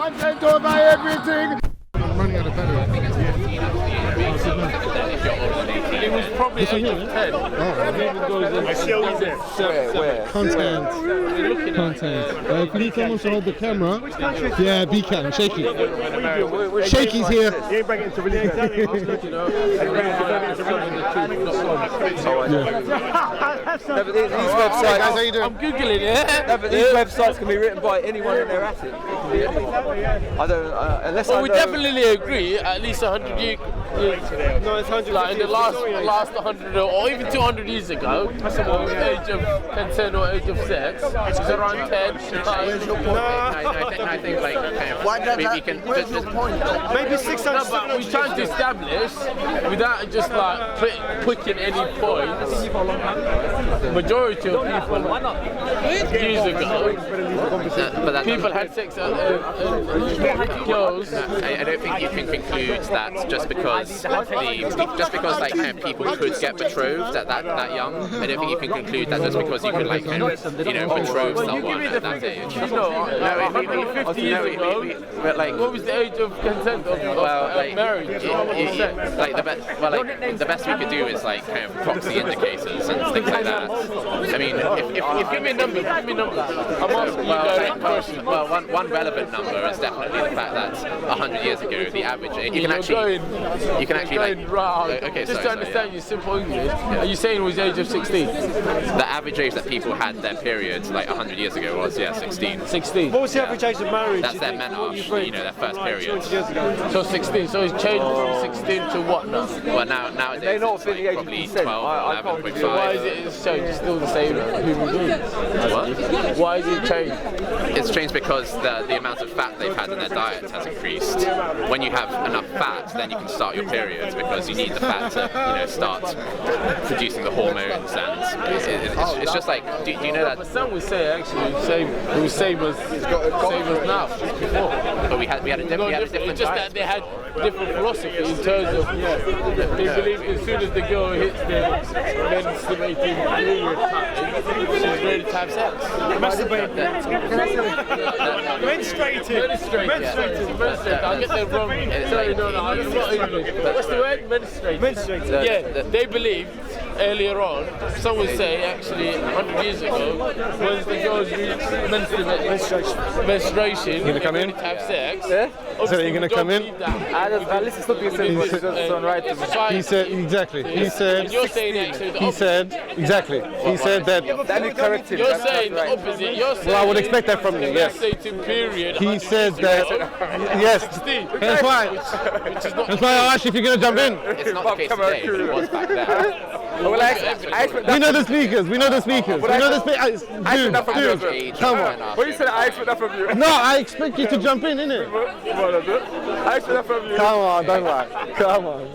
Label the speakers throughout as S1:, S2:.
S1: content over everything. I'm running out of battery.
S2: It was probably 8 of 10.
S1: I see all this. Where? Content. Can you come on to hold the camera? Yeah, Beacon. Shaky. Shaky's here. You ain't bringing it to really
S3: These websites,
S1: guys, how you doing?
S2: I'm googling it.
S3: no, but these websites can be written by anyone in their attic. I don't, unless I know.
S2: We definitely agree. At least 100 years.
S3: No, it's 100.
S2: Like in the last 100 or even 200 years ago, someone was age of consent or age of sex, it's around 10.
S4: Where's your point? I think like maybe you can
S1: where's your point?
S3: Maybe 600.
S2: No, but we're trying to establish, without just like picking any points, majority of people years ago, people had sex girls.
S4: I don't think you can conclude that just because like people could get betrothed at that young. I don't think you can conclude that just because you could like betroth someone at that age.
S2: No, 50 years ago, what was the age of consent of marriage?
S4: The best we could do is like kind of proxy indicators and things like that. I mean, if
S2: Give me a number. I'm asking you a direct question.
S4: Well, one relevant number is definitely the fact that 100 years ago, the average age, you can actually
S2: just to understand your simple English, are you saying it was the age of 16?
S4: The average age that people had their periods like 100 years ago was 16.
S2: 16.
S3: What was the average age of marriage?
S4: That's their menarche, their first period.
S2: So 16. So it's changed from 16 to what now?
S4: Well, nowadays
S3: They're not
S4: it's
S3: affiliated
S4: probably
S3: with consent.
S4: 12, 11.5.
S2: Why is it changed? It's still the same human beings.
S4: What?
S2: Why is it changed?
S4: It's changed because the amount of fat they've had in their diet has increased. When you have enough fat, then you can start your periods because you need the fat to start producing the hormones, and it's just like do you know that?
S2: But some would say actually it was same as now. Before.
S4: But we had a different
S2: It's just
S4: diet.
S2: that they had different philosophy in terms of they believe as soon as the girl hits the menstruating period time, she's ready to have sex.
S3: Menstruating.
S2: I'll get that wrong. Sorry, no, I'm not English. What's the word? Menstruating. Yeah, they believe earlier on, some would say actually 100 years ago, once the girls reach menstruation,
S1: You gonna come in?
S2: to have sex.
S3: Yeah?
S1: So you're gonna come in?
S3: Listen to what you said.
S1: He said exactly. He said.
S2: You're saying actually the
S1: He
S2: opposite.
S1: said exactly. He said that.
S3: Then you correct him.
S2: You're saying the opposite. You're saying
S1: Well, I would expect that from you. Yes.
S2: menstruating period.
S1: He
S2: 100
S1: said
S2: years
S1: that.
S2: ago,
S1: Yes.
S2: 16.
S1: That's why.
S2: Which is not
S1: That's why I asked you if you're gonna jump in.
S4: It's not the case today, but it was back then.
S3: Well, I expect
S1: We know the speakers. We know the speakers. We know the speakers. Dude,
S4: Age
S1: come
S4: of
S1: on.
S4: menarche.
S3: What you said, I expect that from you.
S1: No, I expect you to jump in, innit?
S3: I expect that from you.
S1: Come on, don't lie. Come on.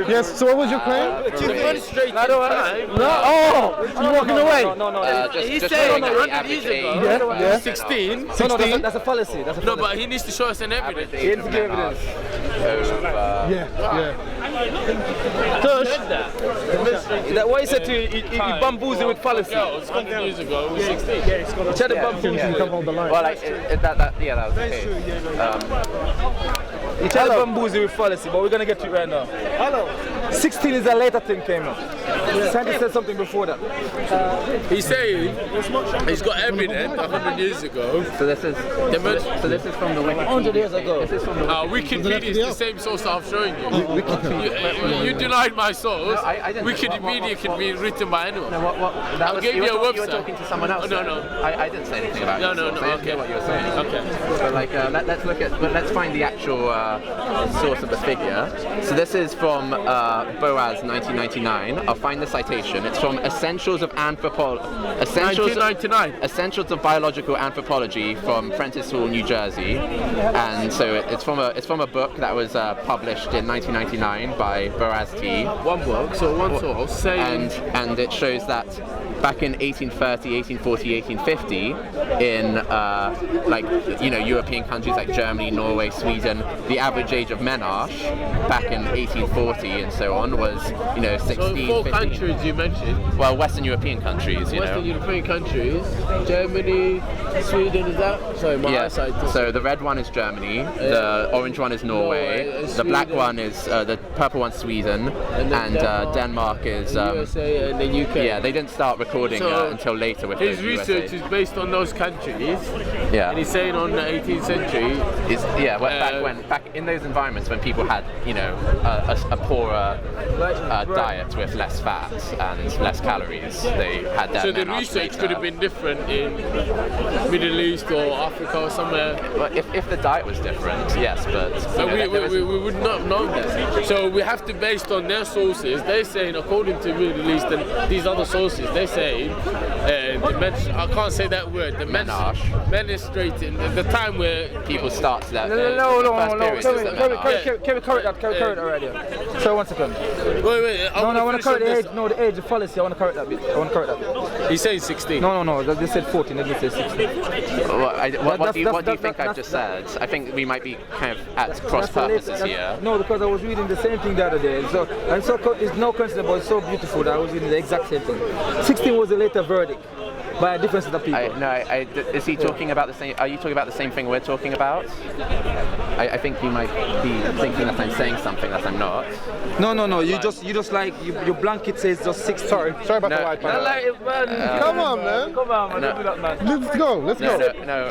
S1: Yes. So what was your claim?
S2: menstruating
S3: I don't
S2: time.
S1: No. Oh, you walking away?
S3: No.
S2: He's
S4: Just
S2: saying
S4: looking at the
S2: 100
S4: average
S2: years ago,
S4: age.
S1: Yeah.
S2: 16.
S3: No, that's a fallacy.
S2: No, but he needs to show us an evidence.
S3: He needs to give evidence.
S1: Yeah. Tush.
S3: What he said to you, he bamboozled with fallacy.
S2: Girls 100 years ago it was 16.
S3: He said
S1: Come on the line.
S4: Well, like that was the case.
S3: He tried to bamboozle with fallacy, but we're gonna get to it right now. Hello. 16 is a later thing came up. Sandy said something before that.
S2: He's saying he's got evidence 100 years ago.
S4: So this is from the Wikipedia.
S3: 100 years ago.
S4: This is from the
S2: Wikipedia is the same source I'm showing you. You denied my source.
S4: I didn't.
S2: Wikipedia can be written by anyone.
S4: I'll
S2: give you a website.
S4: You were talking to someone else.
S2: No.
S4: I didn't say anything about
S2: No.
S4: I didn't hear what you were saying.
S2: Okay.
S4: So let's find the actual source of the figure. So this is from Boaz 1999. I'll find the citation. It's from Essentials of
S2: 1999.
S4: Essentials of Biological Anthropology from Prentice Hall, New Jersey. And so it's from a book that was published in 1999 by Boaz T.
S2: One book, so one source saying.
S4: And it shows that back in 1830, 1840, 1850, in European countries like Germany, Norway, Sweden, the average age of menarche back in 1840 and so on was 16.
S2: So 4
S4: 15.
S2: countries you mentioned.
S4: Well, Western European countries,
S2: Western European countries, Germany, Sweden, is that? Sorry, my eyesight.
S4: So the red one is Germany, the orange one is Norway, the black one is the purple one's Sweden, and Denmark is
S2: USA and the UK.
S4: Yeah, they didn't start recording until later with
S2: his
S4: the
S2: research
S4: USA.
S2: is based on those countries.
S4: Yeah.
S2: And he's saying on the 18th century.
S4: Back in those environments when people had a poorer diet with less fat and less calories, they had that.
S2: So the research could have been different in Middle East or Africa or somewhere.
S4: Well, if the diet was different, yes, but
S2: we would not know that. So we have to based on their sources. They're saying according to Middle East and these other sources, they're saying I can't say that word. The menstruating, the time where
S4: people start that.
S3: No. Can we correct that already? So 1 second.
S2: Wait.
S3: I want to correct the age. No, the age, the policy. I want to correct that bit.
S2: He's saying 16.
S3: No. They said 14. They didn't say 16.
S4: What do you think I've just said? I think we might be kind of at cross purposes here.
S3: No, because I was reading the same thing the other day. It's no coincidence, but it's so beautiful that I was reading the exact same thing. 16 was a later verdict by a different set of people.
S4: Is he talking about the same? Are you talking about the same thing we're talking about? I think you might be thinking that I'm saying something that I'm not.
S3: No. You just like your blanket says just 6. Sorry about the white man.
S1: Come on, man. Let's go.
S4: No.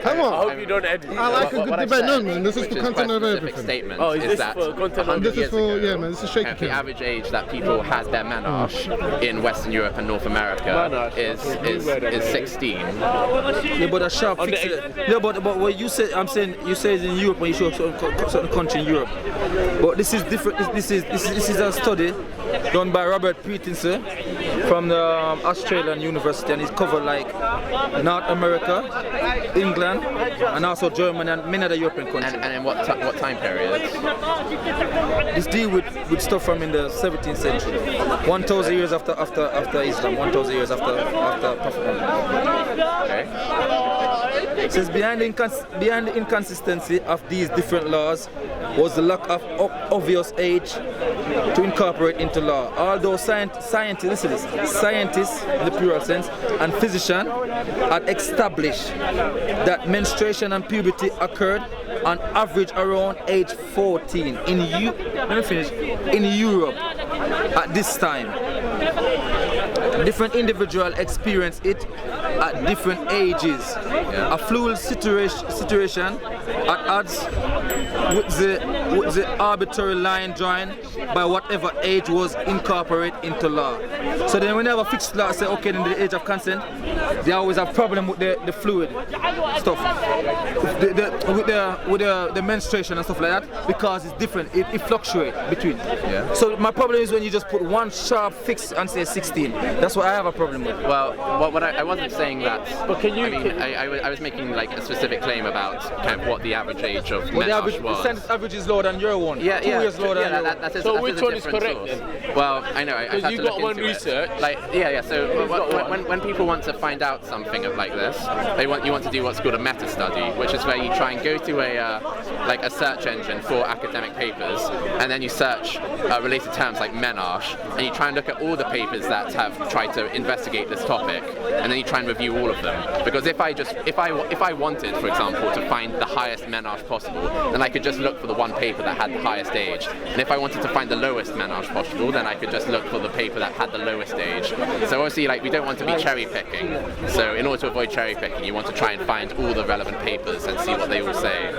S1: Come on.
S2: I hope you don't edit.
S1: I like a good debate. No, man. This is for content of everything.
S4: Statement
S2: is this for content of
S1: This is for man. This is shaky
S4: the average age that people had their menarche in Western Europe and North America is 16.
S3: Yeah, but a sharp fix. Yeah, but what you say, I'm saying you say it's in Europe when you show certain country in Europe. But this is different. This is a study done by Robert Preetinser from the Australian University, and it's covered like North America, England, and also Germany and many other European countries.
S4: And in what time period?
S3: This deal with stuff from in the 17th century, 1,000 years after Islam, 1,000 years after Prophet Muhammad.
S4: Okay.
S3: It says behind the inconsistency of these different laws was the lack of obvious age to incorporate into law. Although scientists in the plural sense and physicians had established that menstruation and puberty occurred on average around age 14 in Europe at this time. Different individuals experience it at different ages. A fluid situation at odds with the arbitrary line drawn by whatever age was incorporated into law. So then whenever fixed law say okay, in the age of consent, they always have problem with the fluid stuff, with the menstruation and stuff like that, because it's different. It fluctuates between.
S4: Yeah.
S3: So my problem is when you just put one sharp fix and say 16. That's what I have a problem with.
S4: Well, I wasn't saying that.
S2: But can you?
S4: I was making like a specific claim about kind of what the average age of menarche was.
S3: The average is lower than your one. 2 years lower than your one.
S2: So which one is correct then?
S4: Well, I know. I
S2: Because you got one research.
S4: So when people want to find out something like this, you want to do what's called a meta study, which is where you try and go to a search engine for academic papers, and then you search related terms like menarche, and you try and look at all the papers that have tried to investigate this topic, and then you try and review all of them. Because if I wanted, for example, to find the highest menarche possible, then I could just look for the one paper that had the highest age. And if I wanted to find the lowest menarche possible, then I could just look for the paper that had the lowest age. So obviously, we don't want to be cherry picking. So in order to avoid cherry picking, you want to try and find all the relevant papers and see what they all say.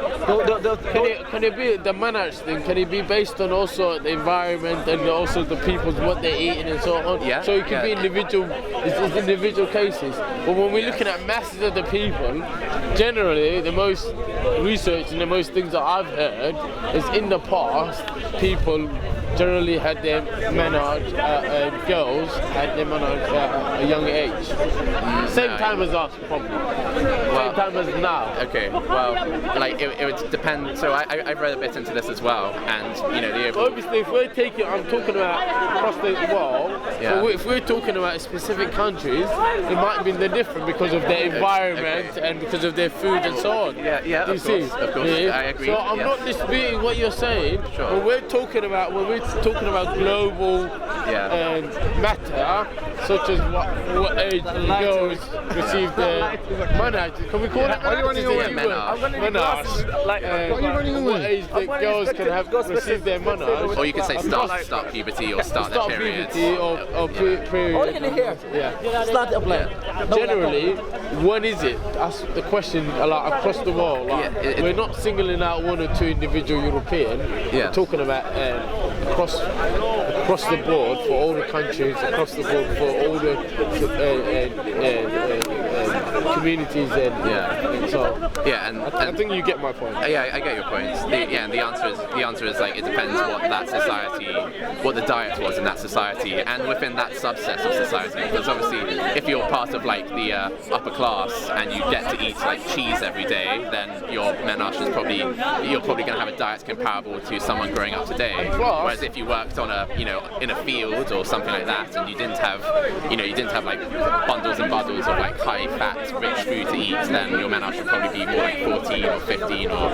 S2: Can it be the menarche thing? Can it be based on also the environment and also the people's what they're eating and so on?
S4: Yeah.
S2: So it could be individual cases. But when we're looking at masses of the people, generally the most research and the most things that I've heard is in the past people generally had their menarche, girls had their menarche at a young age. Same time as us, probably. Same time as now.
S4: Okay, well, like it would depend. So I've read a bit into this as well, and you know,
S2: obviously, if we're taking, I'm talking about across the world.
S4: Yeah.
S2: So if we're talking about specific countries, it might be different because of their environment and because of their food and so on.
S4: Yeah,
S2: Do you see?
S4: Of course,
S2: Yeah.
S4: I agree.
S2: So I'm not disputing what you're saying.
S4: Sure.
S2: When we're talking about global matter, such as what age girls receive their menage. Can we call it?
S1: Why are you running away?
S2: Menage.
S1: Why are you running
S2: What
S1: away?
S2: age the girls can have receive their menage?
S4: Or you could say start puberty or start their period.
S2: Puberty or period.
S5: All in here.
S2: Yeah.
S5: Start up like.
S2: Generally, when is it? That's the question a lot across the world. Like, we're not singling out one or two individual European. We're talking about across the board for all the countries, across the board for all the communities and so.
S4: Yeah, and
S2: I think you get my point.
S4: Yeah, I get your point. And the answer is like it depends what the diet was in that society, and within that subset of society. Because obviously, if you're part of like the upper class and you get to eat like cheese every day, then your menage is you're probably going to have a diet comparable to someone growing up today. Whereas if you worked on in a field or something like that, and you didn't have like bundles and bundles of like high fat rich food to eat, then your menage would probably be more like 14 or 15 or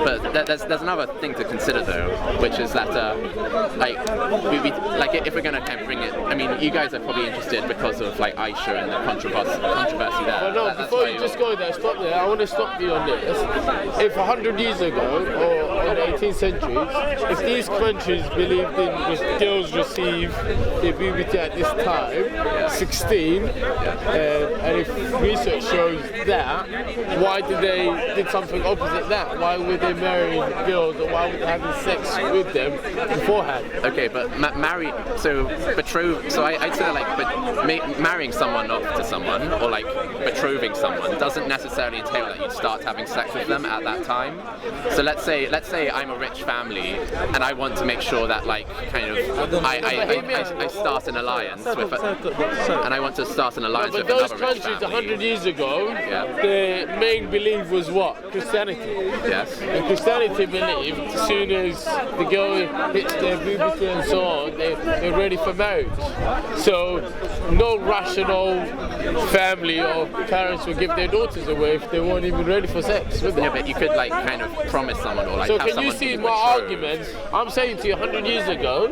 S4: but there's another thing to consider though, which is that if we're going to kind of bring it, I mean, you guys are probably interested because of like Aisha and the controversy there.
S2: Well, no, before you just go there, stop there. I want to stop you on this. If 100 years ago or in the 18th century, if these countries believed in girls receive their puberty at this time, 16, and if research shows that, why did something opposite that? Why were they marrying girls, or why were they having sex with them beforehand?
S4: Okay, but I'd say like marrying someone off to someone or like betrothing someone doesn't necessarily entail that you'd start having sex with them at that time. So let's say I'm a rich family and I want to make sure that like kind of I start an alliance with and I want to start an alliance with another rich family.
S2: But those countries 100 years ago, their main belief was what? Christianity.
S4: Yes.
S2: And Christianity believed as soon as the girl hits their puberty and so on, they're ready for marriage. So no rational family or parents would give their daughters away if they weren't even ready for sex.
S4: Yeah, but you could like kind of promise someone or like
S2: so
S4: have
S2: can you
S4: someone
S2: see
S4: who
S2: my
S4: betrothed.
S2: arguments? I'm saying to you 100 years ago,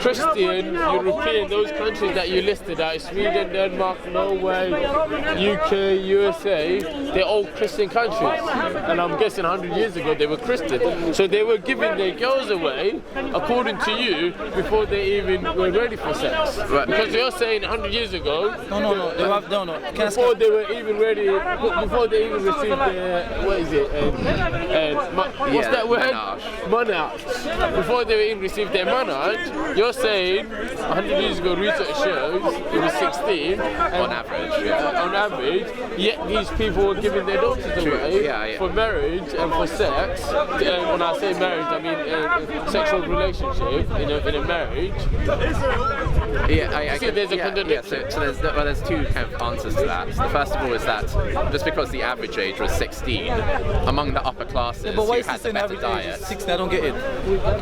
S2: Christian, European, those countries that you listed out, Sweden, Denmark, Norway, UK, USA, they're all Christian countries. And I'm guessing 100 years ago they were Christian. So they were giving their girls away, according to you, before they even were ready for sex.
S4: Right.
S2: Because you're saying 100 years ago,
S5: Before
S2: they were even ready, before they even received their, what is it? What's that word? Menage. Before they even received their menage, you're saying 100 years ago research shows it was 16
S4: on
S2: average, yet these people were giving their daughters away for marriage and for sex. When I say marriage, I mean sexual relationship in a marriage.
S4: I
S2: see there's a contradiction.
S4: So there's two kind of answers to that. So the first of all is that just because the average age was 16, among the upper classes who had the better diet.
S5: 16, I don't get it.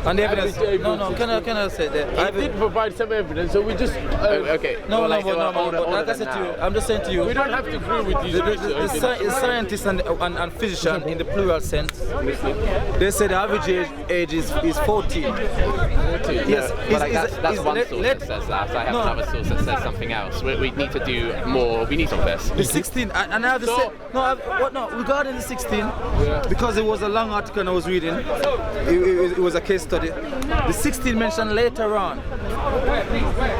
S5: And the evidence. Can I say that?
S2: I did provide some evidence, so we just.
S4: Okay.
S5: No. But like I said to you, I'm just saying to you.
S2: We don't have to agree with these
S5: The scientists and physicians, in the plural sense, they say the average age is 14. Yes.
S4: That's one source that says that. I have another source that says something else. We need to do more. We need on this.
S5: The 16, and I have to say, regarding the 16, because it was a long article and I was reading, it was a case study. The 16 mentioned later on.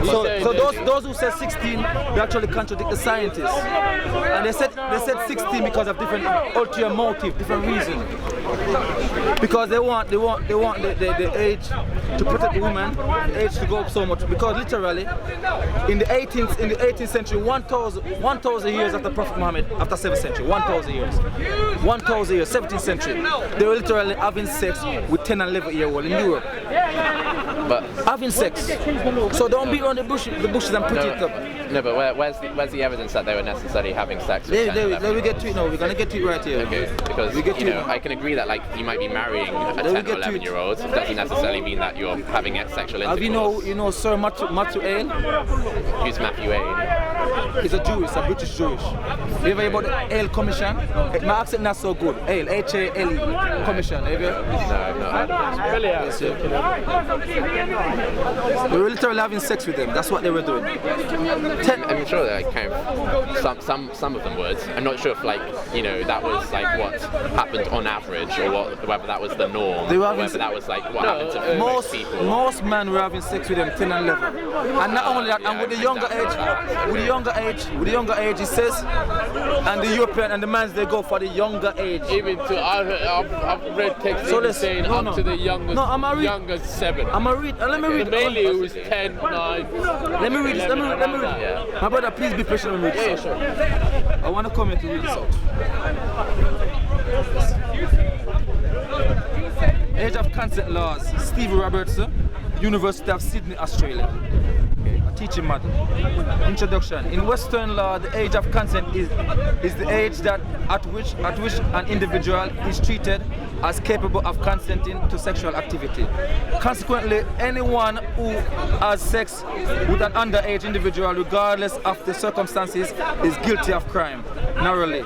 S5: So those who said 16, they actually contradict the scientists. And they said 16 because of different ulterior motive, different reason. Because they want the age to protect the woman, the age to go up so much. Because literally, in the 18th century, 1,000 years after Prophet Muhammad, after 7th century, 1,000 years, 17th century, they were literally having sex with 10 and 11-year-olds in Europe.
S4: But
S5: having sex. So don't beat around the bushes and put it up.
S4: No, but where's the evidence that they were necessarily having sex with 10, 11
S5: Let me get to it now. We're gonna get to it right here.
S4: Okay, because I can agree that like you might be marrying a 10 or 11-year-old. It doesn't necessarily mean that you're having sexual intercourse.
S5: You know Sir Matthew Hale?
S4: Who's Matthew Hale?
S5: He's a British Jewish. You ever hear about the Hale Commission? My accent not so good. Hale, H-A-L-E Commission. Have you?
S4: No, I've not heard.
S5: Yes, yeah. They were literally having sex with them. That's what they were doing.
S4: I'm sure that kind of some of them would. I'm not sure if that was like what happened on average, or whether that was the norm, or whether that was like what happened to most people.
S5: Most men were having sex with them 10 and 11, and not only that, and with the younger age, it says, and the European and the men's they go for the younger age.
S2: Even to I've read texts saying up to the youngest 7.
S5: I'm gonna read. Let me read.
S2: Mainly it was 10, 9.
S5: Let me read. Let me read.
S4: Yeah.
S5: My brother, please be patient with me.
S2: Yeah, sure.
S5: I want to come here to read this out. Age of consent laws. Steve Robertson, University of Sydney, Australia. A teaching matter. Introduction. In Western law, the age of consent is the age at which an individual is treated as capable of consenting to sexual activity. Consequently, anyone who has sex with an underage individual, regardless of the circumstances, is guilty of crime. Narrowly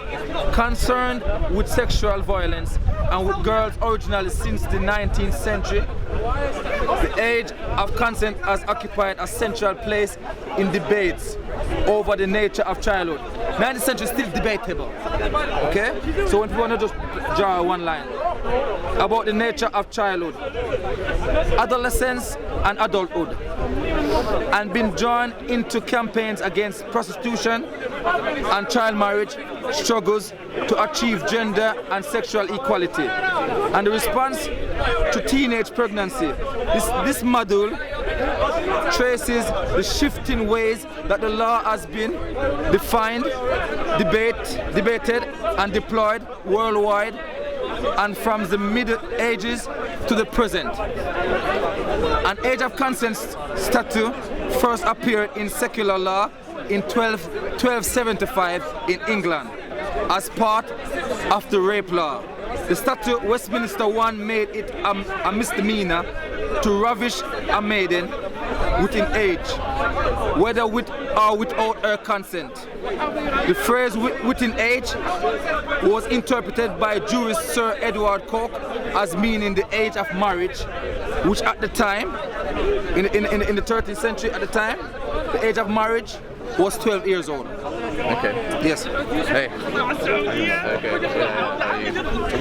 S5: concerned with sexual violence and with girls originally since the 19th century, the age of consent has occupied a central place in debates over the nature of childhood. 19th century is still debatable. Okay? So when people want to just draw one line about the nature of childhood, adolescence and adulthood, and been drawn into campaigns against prostitution and child marriage, struggles to achieve gender and sexual equality, and the response to teenage pregnancy. This module traces the shifting ways that the law has been defined, debated and deployed worldwide, and from the Middle Ages to the present. An age of consent statute first appeared in secular law in 1275 in England as part of the rape law. The statute Westminster 1 made it a misdemeanor to ravish a maiden within age, whether with or without her consent. The phrase within age was interpreted by jurist Sir Edward Coke as meaning the age of marriage, which at the time, in the 13th century at the time, the age of marriage was 12 years old.
S4: Okay.
S5: Yes.
S4: Hey. Okay.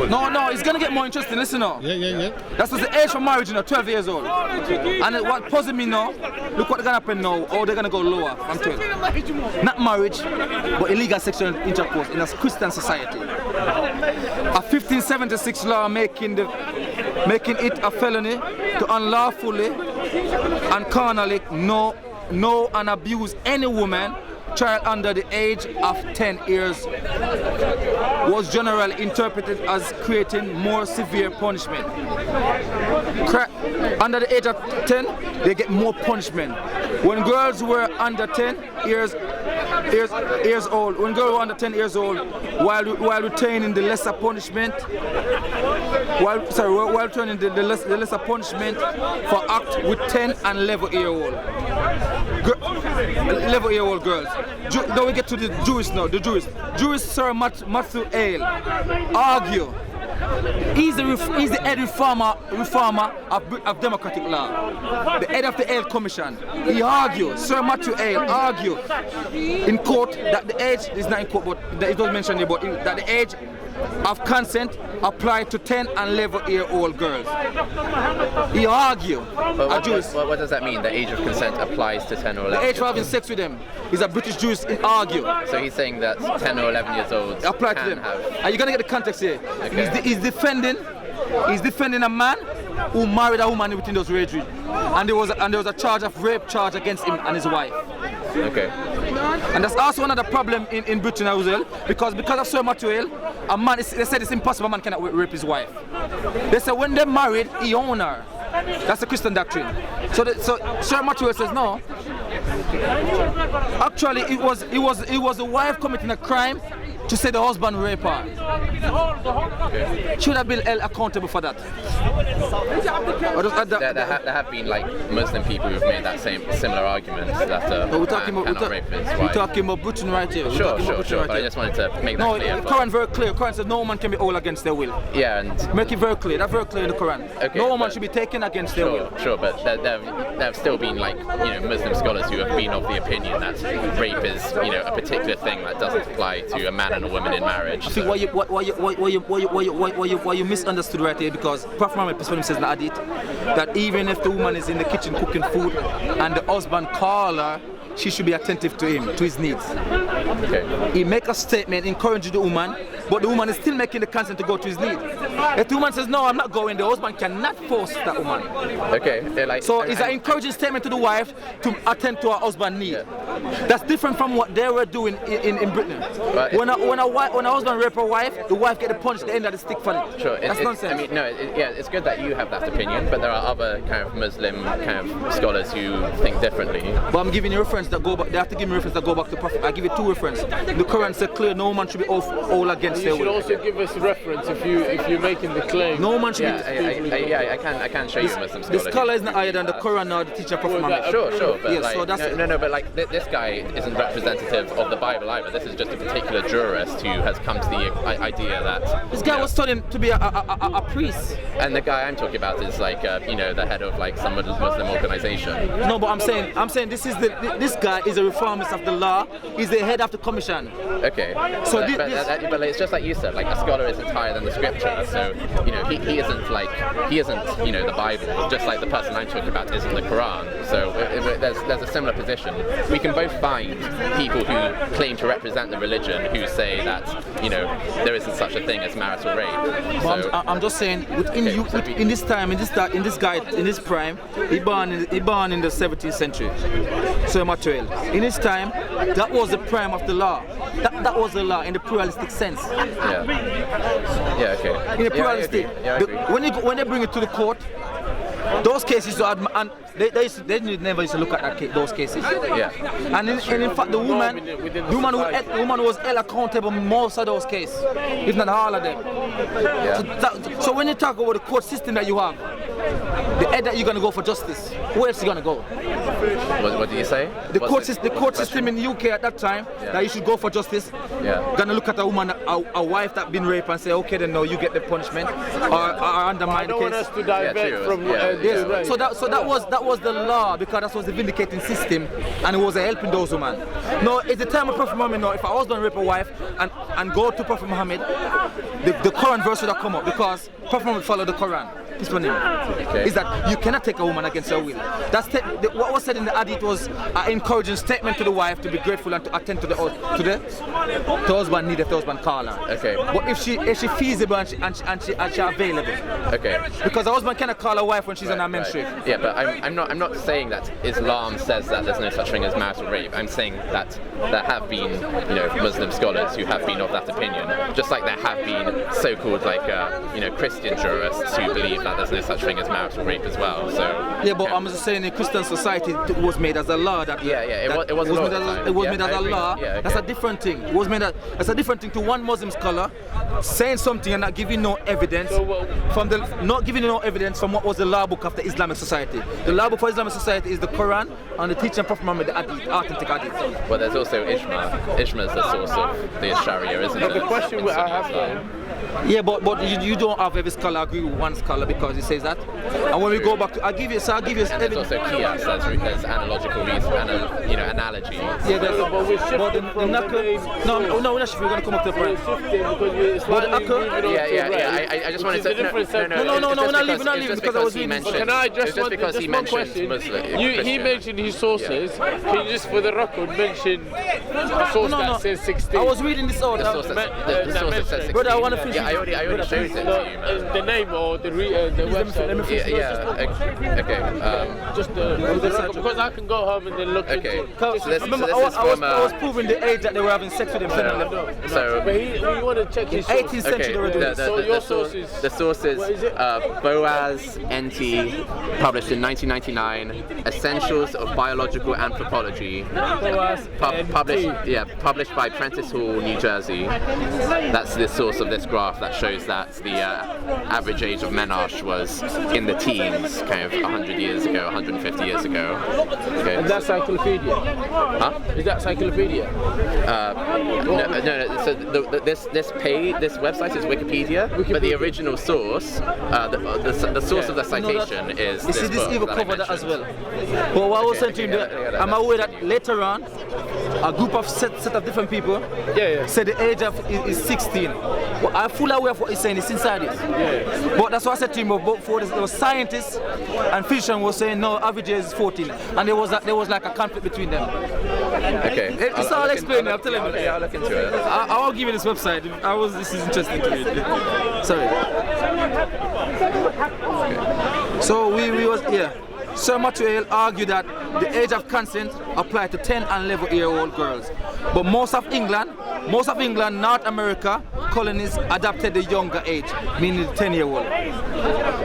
S5: No, it's gonna get more interesting. Listen now.
S1: Yeah.
S5: That's the age for marriage, 12 years old. And what puzzles me now, look what's gonna happen now. Oh, they're gonna go lower from 12. Not marriage, but illegal sexual intercourse in a Christian society. A 1576 law making it a felony to unlawfully and carnally know and abuse any woman, child under the age of 10 years, was generally interpreted as creating more severe punishment. Under the age of 10, they get more punishment. When girls were under 10 years old, while retaining the lesser punishment, while retaining the lesser punishment for act with 10 and 11-year-old girls. Now we get to the Jewish now. The Jewish Sir Matthew Hale argue. He's the head reformer of democratic law, the head of the Hale Commission. He argued, Sir Matthew Hale argued in court that the age is not in court, but it doesn't mention it, but that the age of consent applied to 10 and 11-year-old girls. He argued.
S4: What does that mean? The age of consent applies to 10 or 11?
S5: The age for having sex with them. He's a British Jewish in argue.
S4: So he's saying that 10 or 11 years old
S5: apply to them. Are you gonna get the context here? Okay. He's defending a man who married a woman within those age group, and there was a charge of rape charge against him and his wife.
S4: Okay.
S5: And that's also another problem in Britain as well, because of Sir Matthew Hale, they said it's impossible a man cannot rape his wife. They said when they're married, he owned her. That's the Christian doctrine. So Sir Material says no. Actually, it was the wife committing a crime to say the husband raped her. Should have been held accountable for that.
S4: There have been like Muslim people who've made that similar argument that
S5: we're talking about Britain right here.
S4: Sure. But I just wanted to make that clear.
S5: No, the Quran very clear. The Quran says no woman can be held against their will.
S4: Yeah, and
S5: make it very clear. That's very clear in the Quran.
S4: Okay,
S5: no woman should be taken against their will.
S4: Sure, but there have still been like Muslim scholars who have been of the opinion that rape is a particular thing that doesn't apply to a man and a woman in marriage.
S5: I think why you misunderstood right here, because Prophet Muhammad says in the hadith that even if the woman is in the kitchen cooking food and the husband call her, she should be attentive to him, to his needs.
S4: Okay.
S5: He make a statement encouraging the woman, but the woman is still making the consent to go to his need. If the woman says, no, I'm not going, the husband cannot force that woman.
S4: Okay.
S5: So it's an encouraging statement to the wife to attend to her husband's need. Yeah. That's different from what they were doing in Britain. When a husband rape a wife, the wife get the punch at the end of the stick for it.
S4: Sure.
S5: That's nonsense.
S4: It's good that you have that opinion, but there are other kind of Muslim kind of scholars who think differently.
S5: But I'm giving you reference that go back. They have to give me reference that go back to Prophet. I give you 2 references. The Quran says clear, no man should be all against their will.
S2: You should also give us a reference if you're making the claim.
S5: No man should be.
S4: I can show you Muslim scholars.
S5: The scholar is not higher than the Quran or the teacher Prophet Muhammad.
S4: Sure, but
S5: yeah, so that's
S4: but like this guy isn't representative of the Bible either. This is just a particular jurist who has come to the idea that
S5: this guy was studying to be a priest.
S4: And the guy I'm talking about is like the head of like some Muslim organization.
S5: No, but I'm saying this guy is a reformist of the law. He's the head of the commission.
S4: Okay. So but it's just like you said, like a scholar isn't higher than the scripture. So he isn't the Bible. Just like the person I'm talking about isn't the Quran. So there's a similar position. We can both find people who claim to represent the religion who say that there isn't such a thing as marital rape. So,
S5: I'm just saying in this prime, he born in the 17th century. So Material. In his time, that was the prime of the law. That was the law in the pluralistic sense.
S4: Yeah. Okay.
S5: In the pluralistic. When they bring it to the court, those cases, and they never used to look at those cases.
S4: Yeah.
S5: And in fact, the woman was held accountable most of those cases, if not all of them.
S4: Yeah.
S5: So when you talk about the court system that you have, the head that you're going to go for justice, where else are you going to go?
S4: What do you say?
S5: The court system in the UK at that time, that you should go for justice.
S4: Yeah.
S5: Gonna look at a woman, a wife that been raped and say, okay, then no, you get the punishment, or undermine the case.
S2: I don't want us to divert from
S5: So that was the law, because that was the vindicating system, and it was helping those women. No, it's the time of Prophet Muhammad. No, if I was going to rape a wife and go to Prophet Muhammad, the Quran verse would have come up, because Prophet Muhammad followed the Quran. Peace on him.
S4: Okay.
S5: Is that you cannot take a woman against her will. What was said in the hadith was an encouraging statement to the wife to be grateful and to attend to the husband need if the husband call her.
S4: Okay.
S5: But if she feasible and she available.
S4: Okay.
S5: Because a husband cannot call a wife when she's on her menstruation.
S4: Yeah, but I'm not saying that Islam says that there's no such thing as marital rape. I'm saying that there have been Muslim scholars who have been of that opinion, just like there have been so-called like Christian jurists who believe that there's no such thing as marital rape as well. So
S5: yeah, but I'm just saying in Christian society it was made as a law that
S4: it was
S5: made as a law.
S4: Yeah, okay.
S5: That's a different thing. It was made that's a different thing to one Muslim scholar saying something and not giving no evidence from what was the law book of the Islamic society. The law book for Islamic society is the Quran and the teaching of Prophet Muhammad, the hadith, authentic hadith.
S4: Well, there's also Ijma. Ijma is the source of the Sharia, isn't it?
S2: The question I have though.
S5: Yeah, but you don't have every scholar agree with one scholar because he says that. And when we go back to, I'll give you.
S4: And there's also qiyas, there's analogical reason, analogy.
S5: Yeah, we're not sure we're going to come up to the point.
S4: I just wanted to.
S5: No, we're not leaving because I was reading.
S2: Can I just one question? He mentioned his sources. Can you just, for the record, mention a source that says 16?
S5: I was reading this out.
S4: The source that says 16.
S5: Brother, I want to
S4: Yeah, I already showed it to you, man.
S2: The name or the website?
S4: Yeah, okay.
S2: Just because I can go home and then look into it.
S4: So this
S5: Remember,
S4: is
S5: I
S4: from...
S5: was proving the age that they were having sex with him.
S4: So...
S2: But we want to check his source.
S5: 18th century they were doing this.
S2: So your source is...
S4: The source is Boaz NT, published in 1999, Essentials of Biological Anthropology, published by Prentice Hall, New Jersey. That's the source of this graph that shows that the average age of menarche was in the teens, kind of 100 years ago, 150 years ago. Okay.
S2: And that's Cyclopedia?
S4: Huh?
S2: Is that Cyclopedia?
S4: No. So this website is Wikipedia, but the original source, the source of the citation is
S5: You see, this
S4: book
S5: even
S4: that I
S5: covered that as well.
S4: mentioned.
S5: But what I was saying to him, I'm aware that later on, a group of set of different people said the age of is 16. But I'm fully aware of what he's saying, it's inside it. But that's what I said to him, but for there was scientists and physicians was saying no, average age is 14. And there was like a conflict between them.
S4: Okay.
S5: It's all explained, I'm telling you.
S4: Yeah, I'll look into it.
S5: I'll give you this website. This is interesting to me. Sorry. Okay. So we was Sir Mathieu argued that the age of consent applied to 10 and 11-year-old girls. But most of England, North America, colonies adopted the younger age, meaning the 10-year-old.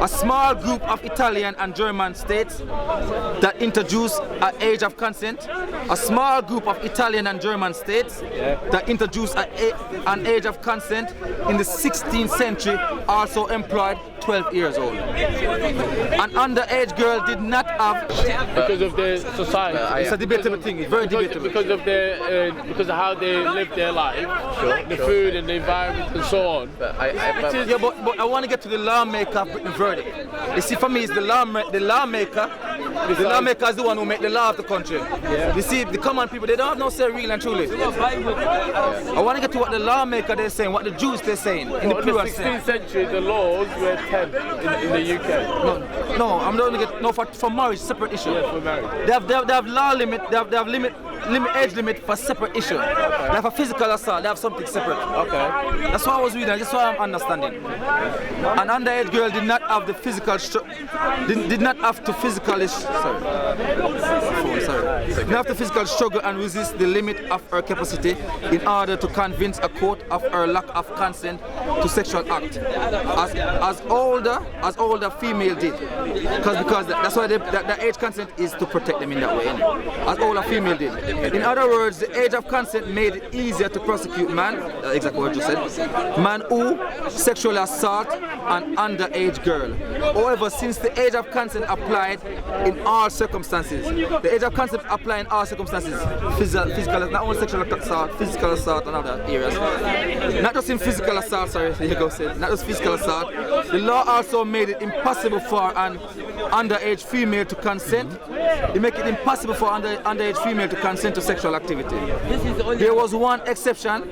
S5: A small group of Italian and German states that introduced an age of consent. A small group of Italian and German states that introduced an age of consent in the 16th century also employed 12 years old. An underage girl did not have...
S2: Because of their society.
S5: It's a debatable thing, it's very debatable.
S2: Because of how they live their life, the food and the environment and so on.
S5: But I want to get to the lawmaker of Britain verdict. You see, for me, it's the lawmaker. The lawmaker is the one who make the law of the country. You see, the common people, they don't have no say real and truly. I want to get to what the lawmaker they're saying, what the Jews they're saying. In the
S2: 16th century, the laws were 10 in the UK.
S5: No, I'm not going to get for marriage, separate issue.
S2: Yeah, for marriage.
S5: They have law limit. They have age limit for separate issue. They have a physical assault. They have something separate.
S2: Okay.
S5: That's what I was reading. That's what I'm understanding. An underage girl did not have the physical did not have to physically did not have to physical struggle and resist the limit of her capacity in order to convince a court of her lack of consent to sexual act. As older female did, because that's why the age consent is to protect them in that way. As older female did. In other words, the age of consent made it easier to prosecute man, exactly what you said, man who sexually assault an underage girl. However, since the age of consent applied in all circumstances, the age of consent applied in all circumstances, physical, not only sexual assault, physical assault and other areas. Not just in physical assault, sorry, not just physical assault. The law also made it impossible for an underage female to consent. They make it impossible for underage female to consent to sexual activity. There was one exception.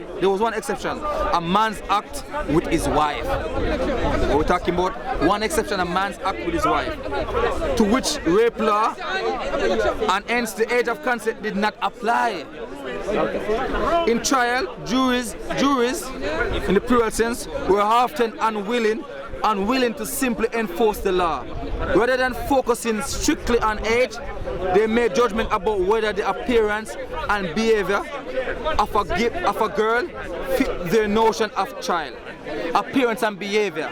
S5: A man's act with his wife. We're talking about one exception, a man's act with his wife. To which rape law and hence the age of consent did not apply. In trial, juries in the plural sense were often unwilling to simply enforce the law. Rather than focusing strictly on age, they made judgment about whether the appearance and behavior of a girl fit their notion of child. Appearance and behavior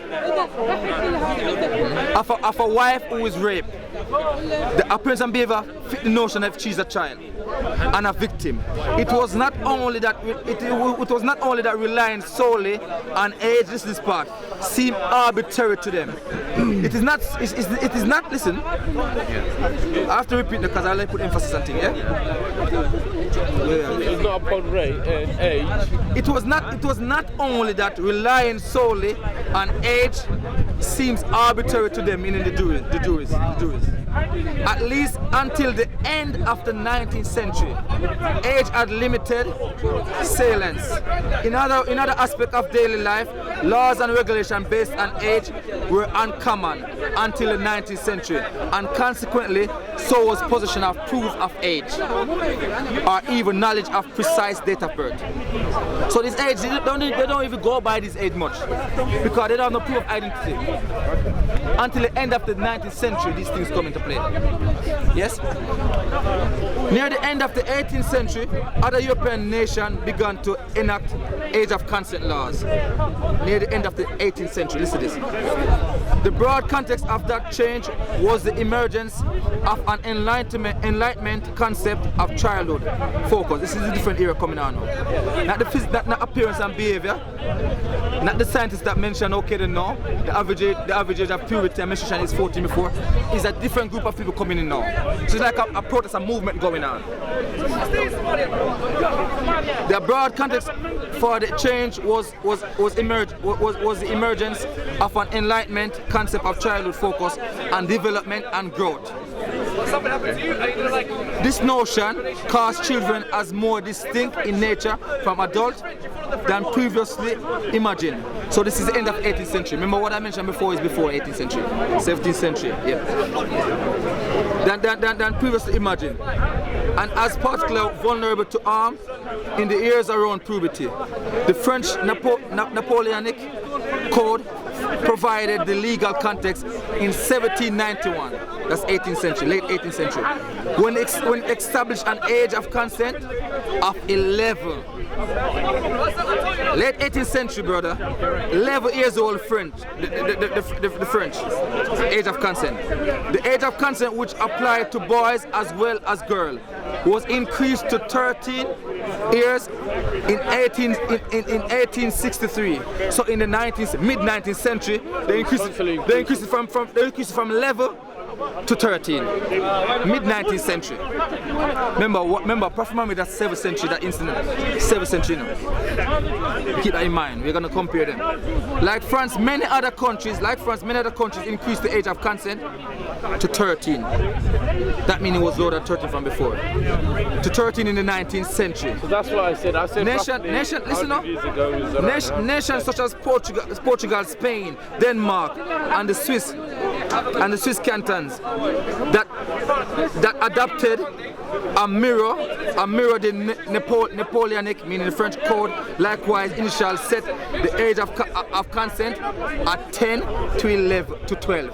S5: of a wife who is raped. The appearance and behavior fit the notion that she's a child and a victim. It was not only that relying solely on age, this part, seemed arbitrary to them. It is not, listen, I have to repeat because I like to put emphasis on things,
S2: It was not upon age.
S5: It was not only that relying solely on age seems arbitrary to them, meaning the juries. At least until the
S3: end of the 19th century, age had limited salience. In other aspects of daily life, laws and regulations based on age were uncommon until the 19th century, and consequently, so was possession of proof of age, or even knowledge of precise date of birth. So this age, they don't even go by this age much, because they don't have no proof of identity. Until the end of the 19th century, these things come into play. Yes? Near the end of the 18th century, other European nations began to enact age of consent laws. Near the end of the 18th century, listen to this. The broad context of that change was the emergence of an enlightenment concept of childhood focus. This is a different era coming on now. Not appearance and behavior, not the scientists that mentioned okay they know, the average age of puberty and menstruation is 14 before, is a different group of people coming in now. So it's like a protest, a movement going on. The broad context for the change was the emergence of an enlightenment concept of childhood focus on development and growth. This notion casts children as more distinct in nature from adults than previously imagined. So this is the end of 18th century. Remember what I mentioned before is before 18th century, 17th century, yeah. Than previously imagined. And as particularly vulnerable to harm in the years around puberty. The French Napoleonic Code provided the legal context in 1791, that's 18th century, late 18th century, when it established an age of consent of 11. Late 18th century, brother, 11 years old French, the French, age of consent. The age of consent, which applied to boys as well as girls, was increased to 13 years in 1863. So in the mid-19th century, they increased it from 11 to 13, mid-19th century. Remember, Prophet Muhammad, that's 7th century, that incident, 7th century now. Keep that in mind, we're going to compare them. Like France, many other countries increased the age of consent to 13. That means it was lower than 13 from before. To 13 in the 19th century.
S2: So that's what I said.
S3: Nations such as Portugal, Spain, Denmark, and the Swiss cantons that adopted a mirror the Napoleonic, meaning the French code, likewise initial set the age of consent at 10 to 11 to 12.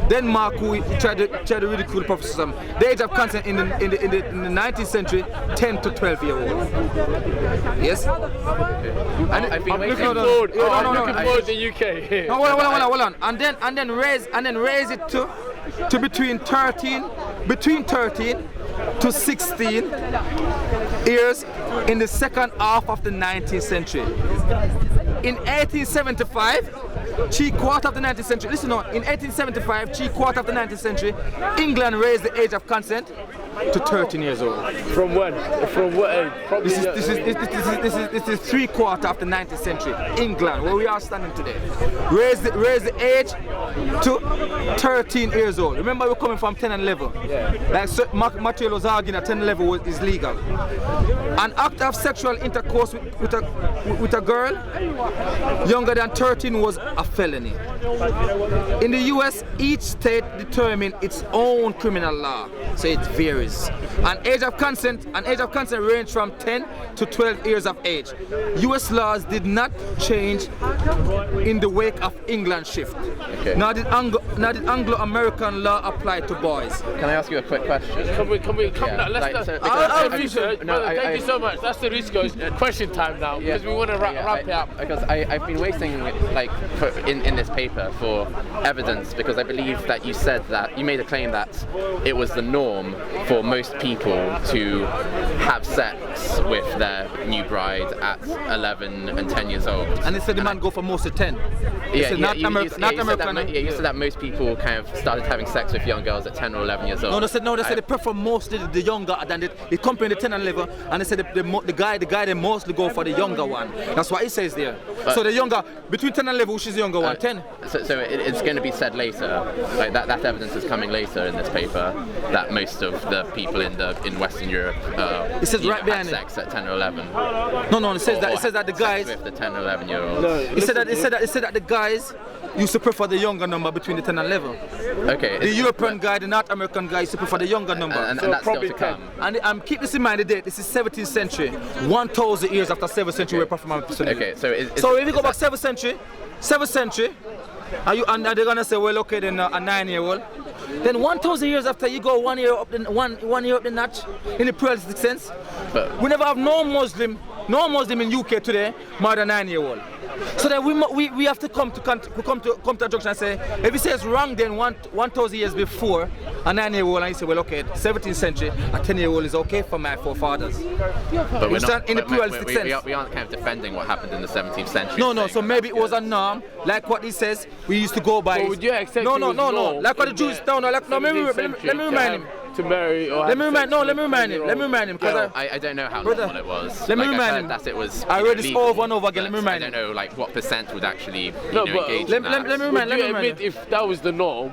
S3: Denmark, who tried to ridicule Prophet, the age of consent in the 19th century, 10 to 12 year old. Yes?
S2: I've been looking forward to the UK.
S3: No, hold on. And then raise it to between 13 to 16 years in the second half of the 19th century. In 1875, quarter of the 19th century, listen on, in 1875, quarter of the 19th century, England raised the age of consent to 13 years old.
S2: From when? From what age?
S3: This is 3/4 of the 19th century. England, where we are standing today, raised the age to 13 years old. Remember, we're coming from 10 and 11.
S2: Yeah.
S3: Like Material was arguing that 10 and 11 is legal. An act of sexual intercourse with a girl younger than 13 was a felony. In the US, each state determined its own criminal law, so it varies. An age of consent ranged from 10 to 12 years of age. US laws did not change in the wake of England's shift.
S4: Okay.
S3: Nor did Anglo-American law apply to boys.
S4: Can I ask you a quick question?
S2: Can we come now? Let's research. Thank you so much. That's the research. Question time now, because we want to wrap it up.
S4: Because I've been waiting in this paper for evidence, because I believe that you said that you made a claim that it was the norm for most people to have sex with their new bride at 11 and 10 years old.
S3: And they said the man go for most of 10.
S4: You said that most people kind of started having sex with young girls at 10 or 11 years old.
S3: No, they said they prefer mostly the younger than they compare the 10 and 11, and they said the guy they mostly go for the younger one. That's what it says there. So the younger, between 10 and 11, which is the younger one? 10.
S4: So it's going to be said later, like that evidence is coming later in this paper, that most of the people in Western Europe
S5: It says right
S4: had
S5: behind it.
S4: sex at 10 or 11.
S5: No, it says that the guys.
S4: With the 10 or 11-year-olds.
S5: It said that the guys used to prefer the younger number between the 10 and 11.
S4: Okay.
S5: The European guy, the North American guy used to prefer the younger number.
S4: And that's still to come.
S5: And keep this in mind, the date. This is 17th century, 1,000 years after 7th century. Where Prophet Muhammad.
S4: Okay, so
S5: if you go back 7th century, and they're gonna say, well, okay, then a 9-year-old. Then 1,000 years after, you go 1 year up the notch in the pluralistic sense.
S4: But
S5: we never have no Muslim in UK today more than 9-year-old. So then we have to come to a junction and say, if he says wrong, then 1,000 years before a 9-year-old, and you say, well, okay, 17th century, a 10-year-old is okay for my forefathers.
S4: But we're not,
S5: in the pluralistic sense.
S4: We aren't kind of defending what happened in the 17th century.
S5: No. So maybe it was a norm, like what he says. We used to go by.
S2: Well, would you accept
S5: no.
S2: Like
S5: what the Jews. No. Let me remind him.
S2: To marry or
S5: let me remind him. Because
S4: I don't know how normal it was.
S5: Let me remind him
S4: that it was.
S5: I read this over and over again. Let me remind him.
S4: I don't know like what percent would actually
S5: Let
S4: engage in that.
S5: me remind him.
S2: Admit if that was the norm?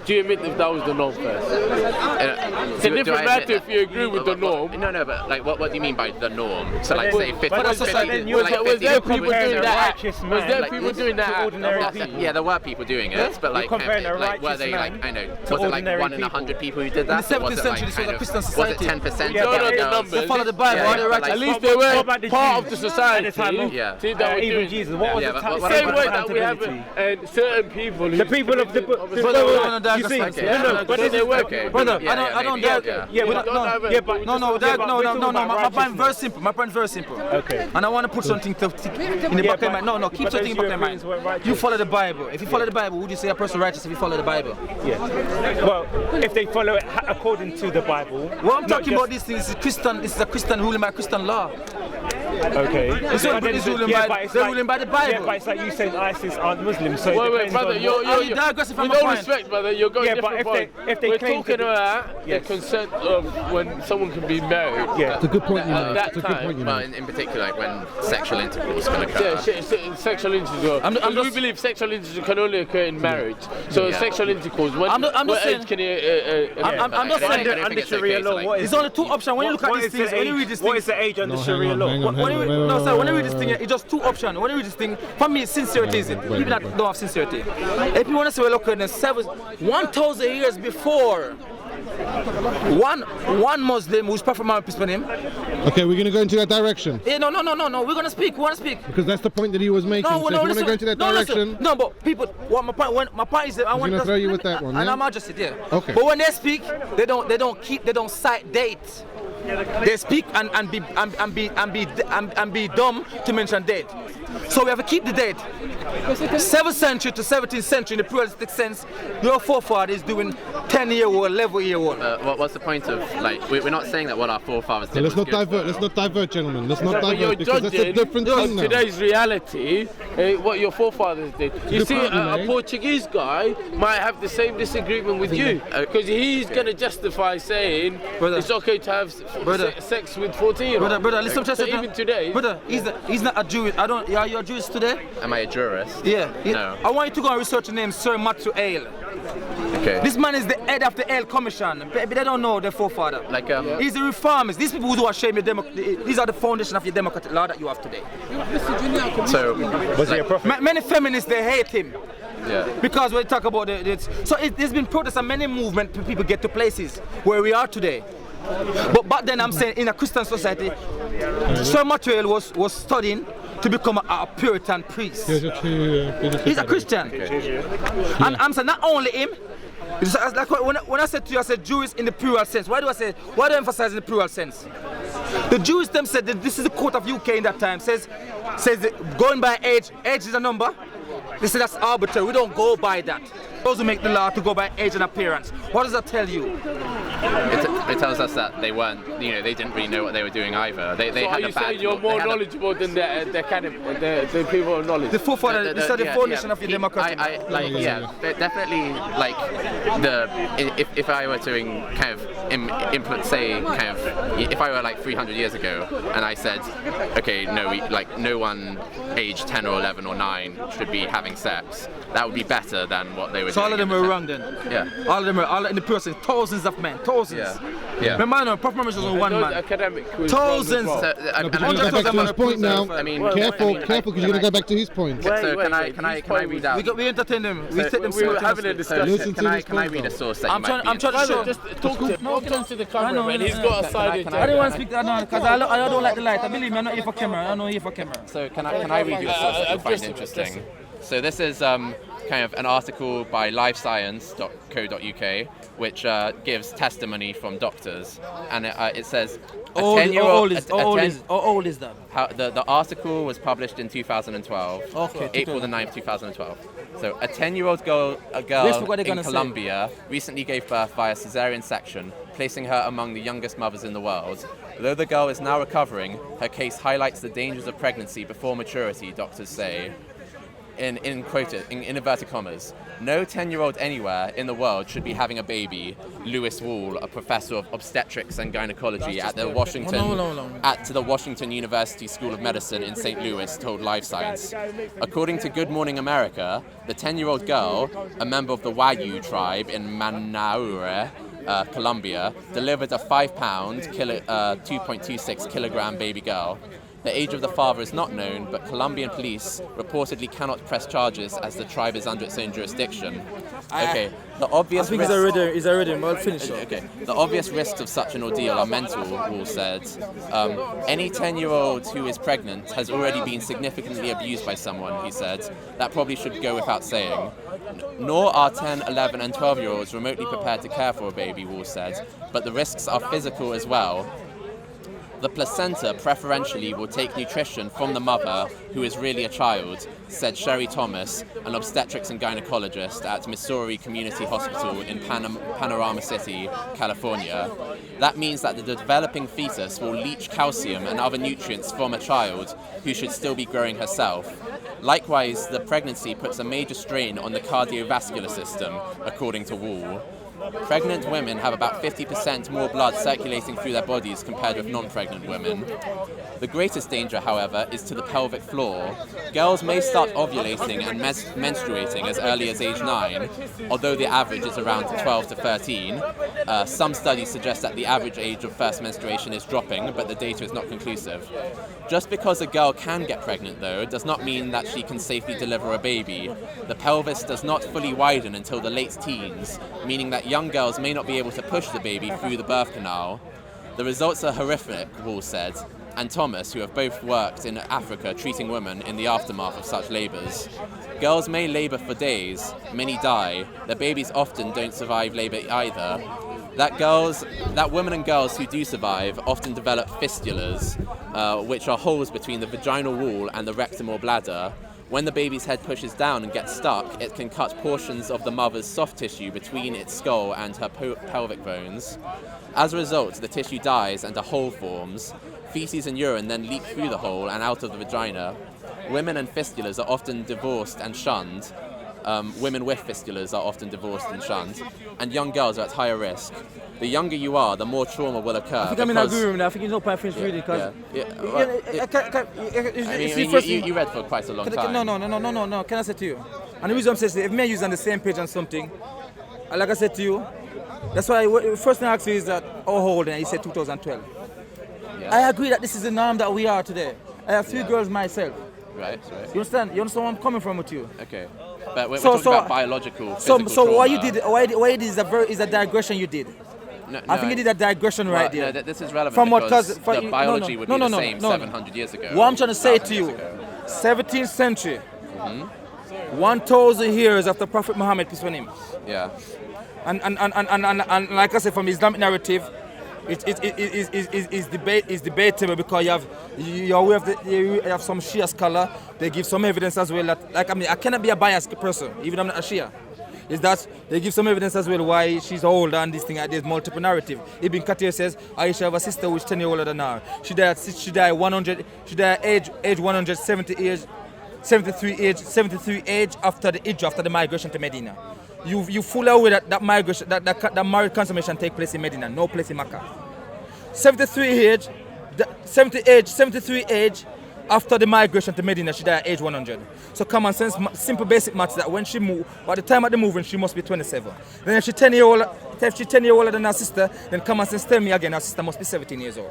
S2: Do you admit if that was the norm first? It's a different matter if you agree with the norm.
S4: No, but like, what do you mean by the norm? So like, say 50.
S2: Was there people doing that? Was there people doing that?
S4: Yeah, there were people doing it, but like, were they like, I know, was it like 1 in 100 people who did that?
S5: In the 17th century, this was a Christian society.
S4: Was it 10%?
S2: The numbers.
S5: They follow the Bible.
S2: At least they were part of the society.
S4: Yeah.
S6: Even Jesus. What was the
S2: same way that we have certain people.
S6: The people of the book.
S5: You see,
S2: but they work.
S5: Brother, I don't doubt. My point very simple.
S6: Okay.
S5: And I want to put something in the back of my mind. No, keep something in the back of my mind. You follow the Bible. If you follow the Bible, would you say a person righteous if you follow the Bible?
S6: Yeah. Well, if they follow it according to the Bible.
S5: What I'm talking about, this is a Christian ruling by Christian law.
S6: Okay.
S5: It's not British ruling by the Bible.
S6: Yeah, but it's like you saying ISIS aren't Muslim, so
S2: wait, brother, you
S5: digressing from
S2: with
S5: my
S2: all
S5: point.
S2: respect, brother, you're going different point.
S6: If they
S2: We're
S6: claim
S2: talking
S6: to be,
S2: about the consent of when someone can be married.
S6: Yeah.
S1: It's a good point you
S2: At
S1: made.
S2: that
S1: It's a good point you
S4: Well,
S1: made.
S4: in particular, like when sexual intercourse can occur.
S2: Yeah, sexual intercourse. We believe sexual intercourse can only occur in marriage. So sexual intercourse, what age can
S5: I'm just saying
S6: under Sharia law, what is
S5: there's only two options when you look at these things. When you read this thing,
S6: what is the age under Sharia law?
S5: When you read this thing, it's just two options. When you read this thing, for me, sincerity is it. People that don't have sincerity. If you want to say, well, look, 1,000 years before, one Muslim who's Prophet Muhammad, peace be upon him.
S1: Okay, we're going to go into that direction.
S5: Yeah, no. We're going to speak. We want to speak.
S1: Because that's the point that he was making. So if you want to go into that direction.
S5: No, but people. What my point is that I want
S1: to throw you with that one.
S5: And
S1: Yeah?
S5: I'm just it. Yeah.
S1: Okay.
S5: But when they speak, they don't cite dates. They speak and be dumb to mention date. So we have to keep the date. 7th century to 17th century in the pluralistic sense, your forefathers doing 10-year-old, 11-year-old.
S4: What's the point of, like, we're not saying that what our forefathers did
S1: Let's
S4: was
S1: not
S4: good.
S1: divert, gentlemen. Let's not
S2: But you're
S1: divert because that's a different thing now.
S2: today's reality, what your forefathers did. You
S1: Good
S2: see,
S1: point you
S2: a
S1: made.
S2: Portuguese guy might have the same disagreement with you because he's going to justify saying it's okay to have sex with 14-year-olds.
S5: Brother, listen to
S2: So even today,
S5: brother, he's not a Jew. Are you a Jewish today?
S4: Am I a jurist?
S5: Yeah.
S4: No.
S5: I want you to go and research the name Sir Matthew Hale.
S4: Okay.
S5: This man is the head of the Hale Commission. Baby, they don't know their forefather.
S4: Like,
S5: He's a reformist. These people who do shame your democracy. These are the foundation of your democratic law that you have today.
S4: so,
S6: Was he a prophet?
S5: Many feminists, they hate him.
S4: yeah.
S5: Because when we talk about it, so there's been protests and many movements to people get to places where we are today. But back then, I'm saying in a Christian society, Sir Matthew Hale was studying to become a Puritan priest. He's a Christian. And I'm saying not only him. It's like when I said to you, I said Jews in the plural sense. Why do I emphasize in the plural sense? The Jews them said that this is the court of UK in that time. Says that going by age is a number. They say that's arbitrary. We don't go by that. Those who make the law to go by age and appearance. What does that tell you?
S4: It tells us that they weren't, they didn't really know what they were doing either. They
S2: so
S4: had
S2: are you
S4: a bad.
S2: saying you're more knowledgeable than the people of knowledge?
S5: The forefather, this is the foundation of your democracy.
S4: Definitely, like if I were to if I were like 300 years ago and I said, okay, no one aged 10 or 11 or 9 should be having sex, that would be better than what they were doing.
S5: So all of them were wrong then?
S4: Yeah.
S5: All in the person, thousands of men, thousands.
S4: Yeah. Yeah.
S5: Remember, Prof. Mamesh was one man.
S2: Academic
S5: Thousands.
S4: So,
S1: No, but you're going to go back to his point now.
S4: I mean,
S1: careful, because you're going to go back to his point.
S4: So can I read out?
S5: We entertain them. We take them
S2: we were having a
S5: seriously.
S2: discussion.
S4: Can I read a source that
S5: I'm
S4: you might be
S5: trying to show.
S2: Just talk to the camera, man. He's got a side
S5: I don't want to speak because I don't like the light. Believe me, I'm not here for camera. I'm not here for camera.
S4: So can I read you a source that you'll find interesting? So this is kind of an article by livescience.co.uk which gives testimony from doctors, and it says
S5: How old is that?
S4: The article was published in 2012,
S5: Okay,
S4: April the 9th, 2012. So a 10-year-old girl in Colombia recently gave birth via cesarean section, placing her among the youngest mothers in the world. Though the girl is now recovering, her case highlights the dangers of pregnancy before maturity, doctors say. In inverted commas, no 10-year-old anywhere in the world should be having a baby. Lewis Wall, a professor of obstetrics and gynecology at the Washington University School of Medicine in St. Louis, told Live Science. According to Good Morning America, the 10-year-old girl, a member of the Wayuu tribe in Manaure, Colombia, delivered a 5-pound, 2.26 kilogram baby girl. The age of the father is not known, but Colombian police reportedly cannot press charges as the tribe is under its own jurisdiction. Okay, the obvious
S5: risks...
S4: Okay, the obvious risks of such an ordeal are mental, Wall said. Any 10-year-old who is pregnant has already been significantly abused by someone, he said. That probably should go without saying. Nor are 10, 11 and 12-year-olds remotely prepared to care for a baby, Wall said, but the risks are physical as well. The placenta preferentially will take nutrition from the mother, who is really a child, said Sherry Thomas, an obstetrics and gynecologist at Missouri Community Hospital in Panorama City, California. That means that the developing fetus will leach calcium and other nutrients from a child who should still be growing herself. Likewise, the pregnancy puts a major strain on the cardiovascular system, according to Wall. Pregnant women have about 50% more blood circulating through their bodies compared with non-pregnant women. The greatest danger, however, is to the pelvic floor. Girls may start ovulating and menstruating as early as age 9, although the average is around 12 to 13. Some studies suggest that the average age of first menstruation is dropping, but the data is not conclusive. Just because a girl can get pregnant, though, does not mean that she can safely deliver a baby. The pelvis does not fully widen until the late teens, meaning that young girls may not be able to push the baby through the birth canal. The results are horrific, Wall said, and Thomas, who have both worked in Africa treating women in the aftermath of such labours. Girls may labour for days, many die, their babies often don't survive labour either. That women and girls who do survive often develop fistulas, which are holes between the vaginal wall and the rectum or bladder. When the baby's head pushes down and gets stuck, it can cut portions of the mother's soft tissue between its skull and her pelvic bones. As a result, the tissue dies and a hole forms. Feces and urine then leak through the hole and out of the vagina. Women and fistulas are often divorced and shunned. Women with fistulas are often divorced and shunned, and young girls are at higher risk. The younger you are, the more trauma will occur.
S5: I think I'm in agreement. I think it's no point finish reading because
S4: you read for quite a long time.
S5: No. Can I say to you? And the reason I'm saying, if me use on the same page on something, like I said to you, that's why first thing I asked you is that how old, and you said 2012. Yeah. I agree that this is the norm that we are today. I have 3 girls myself.
S4: Right.
S5: You understand? You understand where I'm coming from with you?
S4: Okay. But we're talking about biological, physical
S5: So
S4: trauma.
S5: what you did, why you did is a digression you did.
S4: No,
S5: I think you did a digression right there.
S4: No, this is relevant
S5: from
S4: because the biology would be the same 700 years ago.
S5: What I'm trying to say to you, 17th century, 1,000 years after Prophet Muhammad, peace be upon him.
S4: Yeah.
S5: And like I said, from the Islamic narrative, is debatable because you have some Shia scholar. They give some evidence as well that, like, I mean, I cannot be a biased person, even I'm not a Shia. Is that they give some evidence as well why she's older and this thing. There's multiple narrative. Ibn Kathir says Aisha have a sister who's 10 years older than her. She died age 170 73 age after the Hijrah, after the migration to Medina. You fully aware that migration, that marriage consummation take place in Medina, no place in Makkah. 73 age, After the migration to Medina, she died at age 100. So common sense, simple basic maths that when she moved, by the time of the moving, she must be 27. Then if she's 10 years older than her sister, then common sense tell me again her sister must be 17 years old.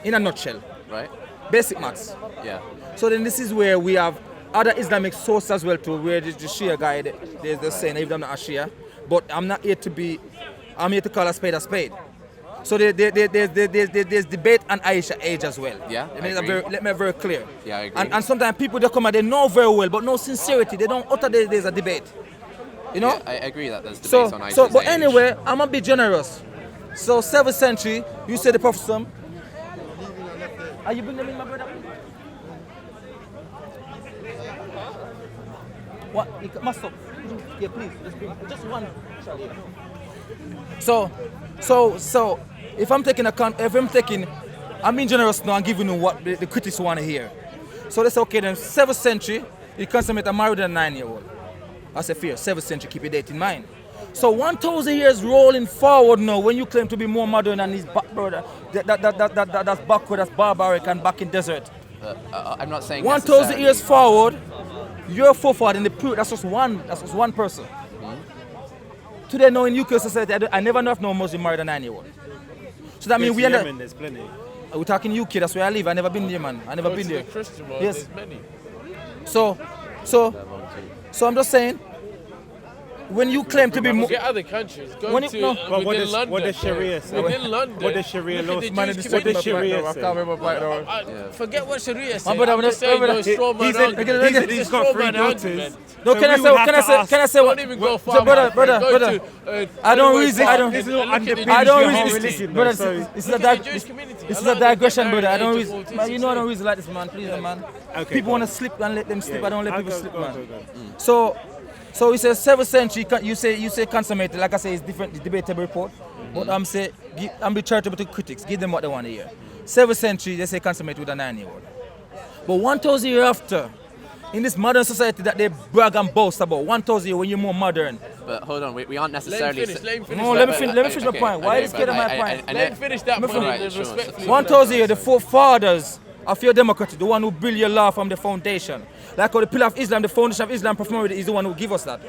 S5: In a nutshell.
S4: Right?
S5: Basic maths.
S4: Yeah.
S5: So then this is where we have other Islamic sources as well too, where the Shia guy, they're saying, even though I'm not a Shia, but I'm not here to be, I'm here to call a spade a spade. So there's debate on Aisha age as well.
S4: Yeah,
S5: let me be very clear.
S4: Yeah, I agree.
S5: And sometimes people they come and they know very well, but no sincerity. They don't utter there's a debate. You know?
S4: Yeah, I agree that there's debates on Aisha's
S5: but
S4: age.
S5: anyway, I'm gonna be generous. So 7th century, you say the Prophet some. Are you bringing them in, my brother? What? You must stop. Yeah, please. Just one. So, if I'm I'm being generous now and giving you what the critics want to hear. So let's say, okay, then 7th century, you consummate a married a 9-year-old. I say fair, 7th century, keep your date in mind. So 1,000 years rolling forward now, when you claim to be more modern than his back brother, that's backward, that's barbaric and back in desert.
S4: I'm not saying
S5: 1,000 years forward, your forefather in the period, that's just one person. Today now in UK society, I never know if no Muslim married a 9-year-old. So that means we end up.
S6: There's plenty.
S5: We're talking UK, that's where I live. I never been there, man. I never been there.
S2: Christian world,
S5: Yes.
S2: there's many.
S5: So I'm just saying, when you claim to be more.
S2: Get other countries. Go
S5: When
S2: to
S5: it- no.
S6: But
S2: within London.
S6: what does Sharia say?
S2: Within London.
S6: What does Sharia
S2: look
S6: law
S2: at the
S6: say?
S2: Jewish
S6: What does
S2: community.
S6: Sharia say?
S2: Forget what Sharia says.
S5: brother,
S2: I'm just saying
S5: brother,
S2: no straw man
S6: He said
S2: argument.
S6: he's
S2: It's a
S6: got
S2: straw
S6: 3
S2: man
S6: daughters.
S2: argument.
S5: No,
S6: So
S5: can I
S6: we
S5: say?
S6: would have
S5: Can I
S6: to
S5: say?
S6: ask-
S5: Can I say?
S2: Don't even go far.
S5: So, brother,
S2: Go to,
S5: brother. I don't reason. I don't.
S6: This is
S2: and
S6: what
S2: look at the
S6: underpins
S5: I
S2: Jewish
S5: don't
S6: your
S5: reason.
S6: whole
S2: community.
S6: religion,
S5: Brother,
S6: though,
S5: this is
S2: Look
S5: a
S2: at the Jewish community.
S5: This is
S2: Allah
S5: a digression,
S2: did
S5: brother. I
S2: marry
S5: don't
S2: age
S5: reason.
S2: of 14,
S5: Man, you know I don't
S2: 16.
S5: reason like this, man. Please, man.
S6: Okay,
S5: People
S6: go
S5: want
S6: on.
S5: to slip and let them slip. I don't let
S6: I'll
S5: people
S6: go-
S5: slip,
S6: go on,
S5: man.
S6: go on.
S5: So he says 7th century. You say consummated. Like I say, it's different. It's debatable report. But I'm be charitable to critics. Give them what they want to hear. 7th century, they say consummated with a 9-year-old. But 1,000 years after, in this modern society that they brag and boast about, 1,000 years when you're more modern.
S4: But hold on, we aren't
S2: Let
S4: necessarily.
S2: him finish. Let him finish.
S5: No,
S2: that
S5: let me
S2: bit.
S5: finish my point. Why are you scared of my point?
S2: Let him finish that point.
S4: Alright,
S2: and
S4: sure.
S2: respectfully.
S5: 1,000 years, the forefathers of your democracy, the one who build your law from the foundation. Like how the pillar of Islam, the foundation of Islam, Prophet Muhammad is the one who give us that.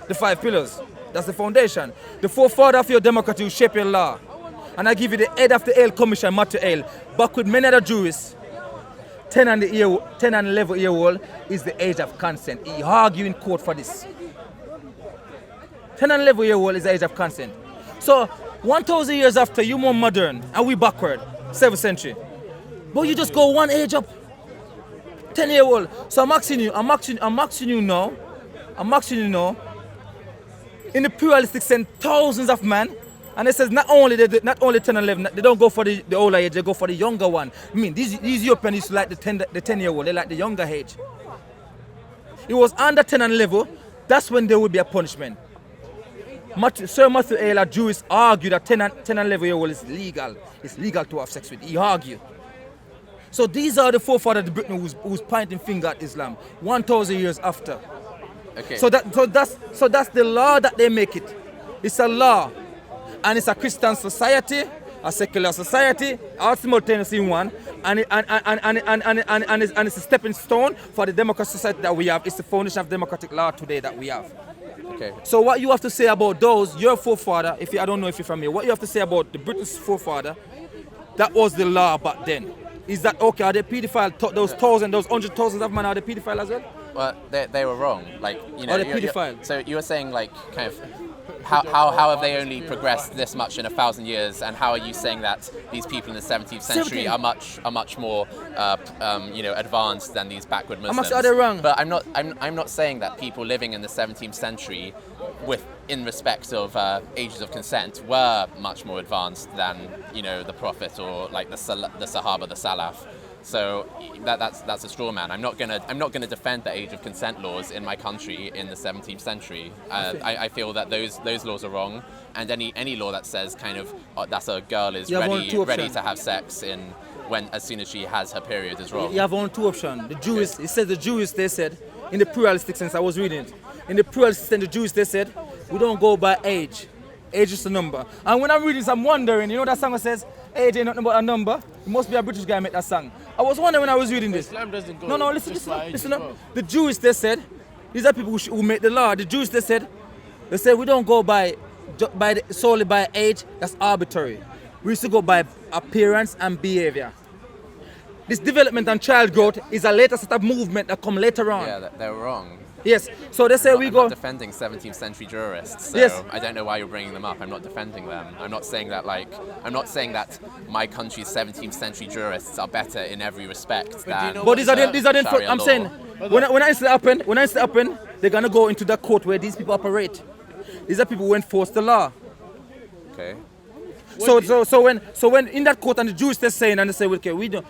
S5: The 5 pillars. That's the foundation. The forefather of your democracy will shape your law. And I give you the head of the Ale Commission, Matthew Ale, back with many other Jews. 10 and 11-year-old is the age of consent. He argue in court for this. 10 and 11-year-old is the age of consent. So 1,000 years after, you more modern and we backward, 7th century. But you just go one age up. 10-year-old. So I'm asking you now. In the pluralistic sense, thousands of men. And it says not only 10 and 11, they don't go for the older age, they go for the younger one. I mean, these Europeans used to like the 10-year-old, they like the younger age. It was under 10 and 11, that's when there would be a punishment. Sir Matthew Ale, Jewish, argued that 10 and 11-year-old is legal. It's legal to have sex with. He argued. So these are the forefathers of Britain who's pointing finger at Islam 1,000 years after.
S4: Okay.
S5: So that's the law that they make it. It's a law. And it's a Christian society, a secular society, all simultaneously in one, and it's a stepping stone for the democratic society that we have. It's the foundation of democratic law today that we have.
S4: Okay.
S5: So what you have to say about those, your forefather, I don't know if you're from here, what you have to say about the British forefather, that was the law back then. Is that okay? Are they pedophile? Those 100,000 of men, are they pedophile as well?
S4: Well, they were wrong. Like, you know.
S5: Are they pedophile?
S4: So you were saying, like, kind of, how have they only progressed this much in 1,000 years, and how are you saying that these people in the 17th century are much more advanced than these backward Muslims?
S5: How much are they wrong?
S4: But I'm not saying that people living in the 17th century, in respect of ages of consent, were much more advanced than the Prophet or like the Sahaba, the Salaf. So that's a straw man. I'm not gonna defend the age of consent laws in my country in the 17th century. I feel that those laws are wrong, and any law that says kind of that a girl is ready to have sex as soon as she has her period is wrong.
S5: You have only 2 options. The Jews, it says the Jews, they said, in the pluralistic sense, I was reading it. In the pluralistic sense, the Jews, they said, we don't go by age. Age is a number. And when I'm reading this, I'm wondering, you know that song that says, age ain't nothing but a number? It must be a British guy who made that song. I was wondering when I was reading this.
S2: Islam doesn't go.
S5: No, listen
S2: just by age
S5: listen
S2: as
S5: up.
S2: well.
S5: The Jews, they said, these are people who make the law. The Jews, they said we don't go solely by age. That's arbitrary. We used to go by appearance and behavior. This development and child growth is a later set of movement that come later on.
S4: Yeah, they're wrong.
S5: Yes, so they say
S4: I'm not defending 17th century jurists, so
S5: Yes.
S4: I don't know why you're bringing them up. I'm not defending them. I'm not saying that my country's 17th century jurists are better in every respect than.
S5: But these are the
S4: Sharia
S5: I'm
S4: law.
S5: saying when I say happen, they're gonna go into the court where these people operate. These are people who enforce the law.
S4: Okay.
S5: So when in that court and the Jews they're saying and they say, okay, we don't.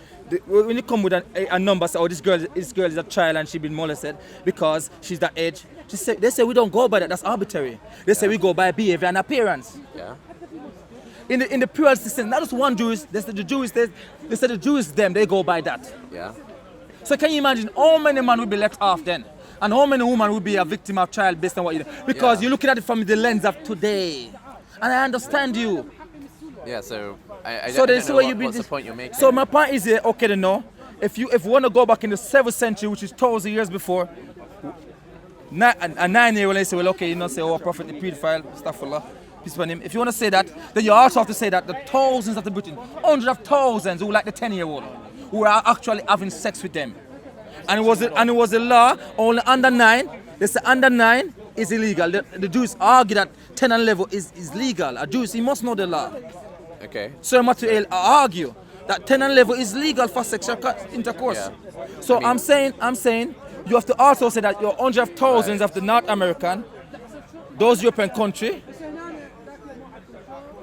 S5: When you come with a number, say, oh, this girl is a child and she's been molested because she's that age. They say we don't go by that. That's arbitrary. They say we go by behavior and appearance.
S4: Yeah.
S5: In the pure system, not just one Jews. They say the Jews they go by that.
S4: Yeah.
S5: So can you imagine how many men will be let off then? And how many women will be a victim of child based on what you do? Because you're looking at it from the lens of today. And I understand you.
S4: Yeah, so I
S5: So
S4: don't know
S5: where
S4: what's the point you're making.
S5: So my point is okay to know, if you want to go back in the 7th century, which is 1,000 years before, a 9-year-old, they say, well, okay, you know, say, oh, prophet, the pedophile, astaghfirullah, peace upon him. If you want to say that, then you also have to say that the thousands of the Britain, hundreds of thousands who like the 10-year-old, who are actually having sex with them. And it was a law, only under 9, they say under 9 is illegal. The Jews argue that 10 and 11 is legal. A Jew, he must know the law.
S4: Okay.
S5: So Material argue that 10 and 11 is legal for sexual intercourse.
S4: Yeah.
S5: So I'm saying you have to also say that your hundreds of thousands of the North American, those European countries,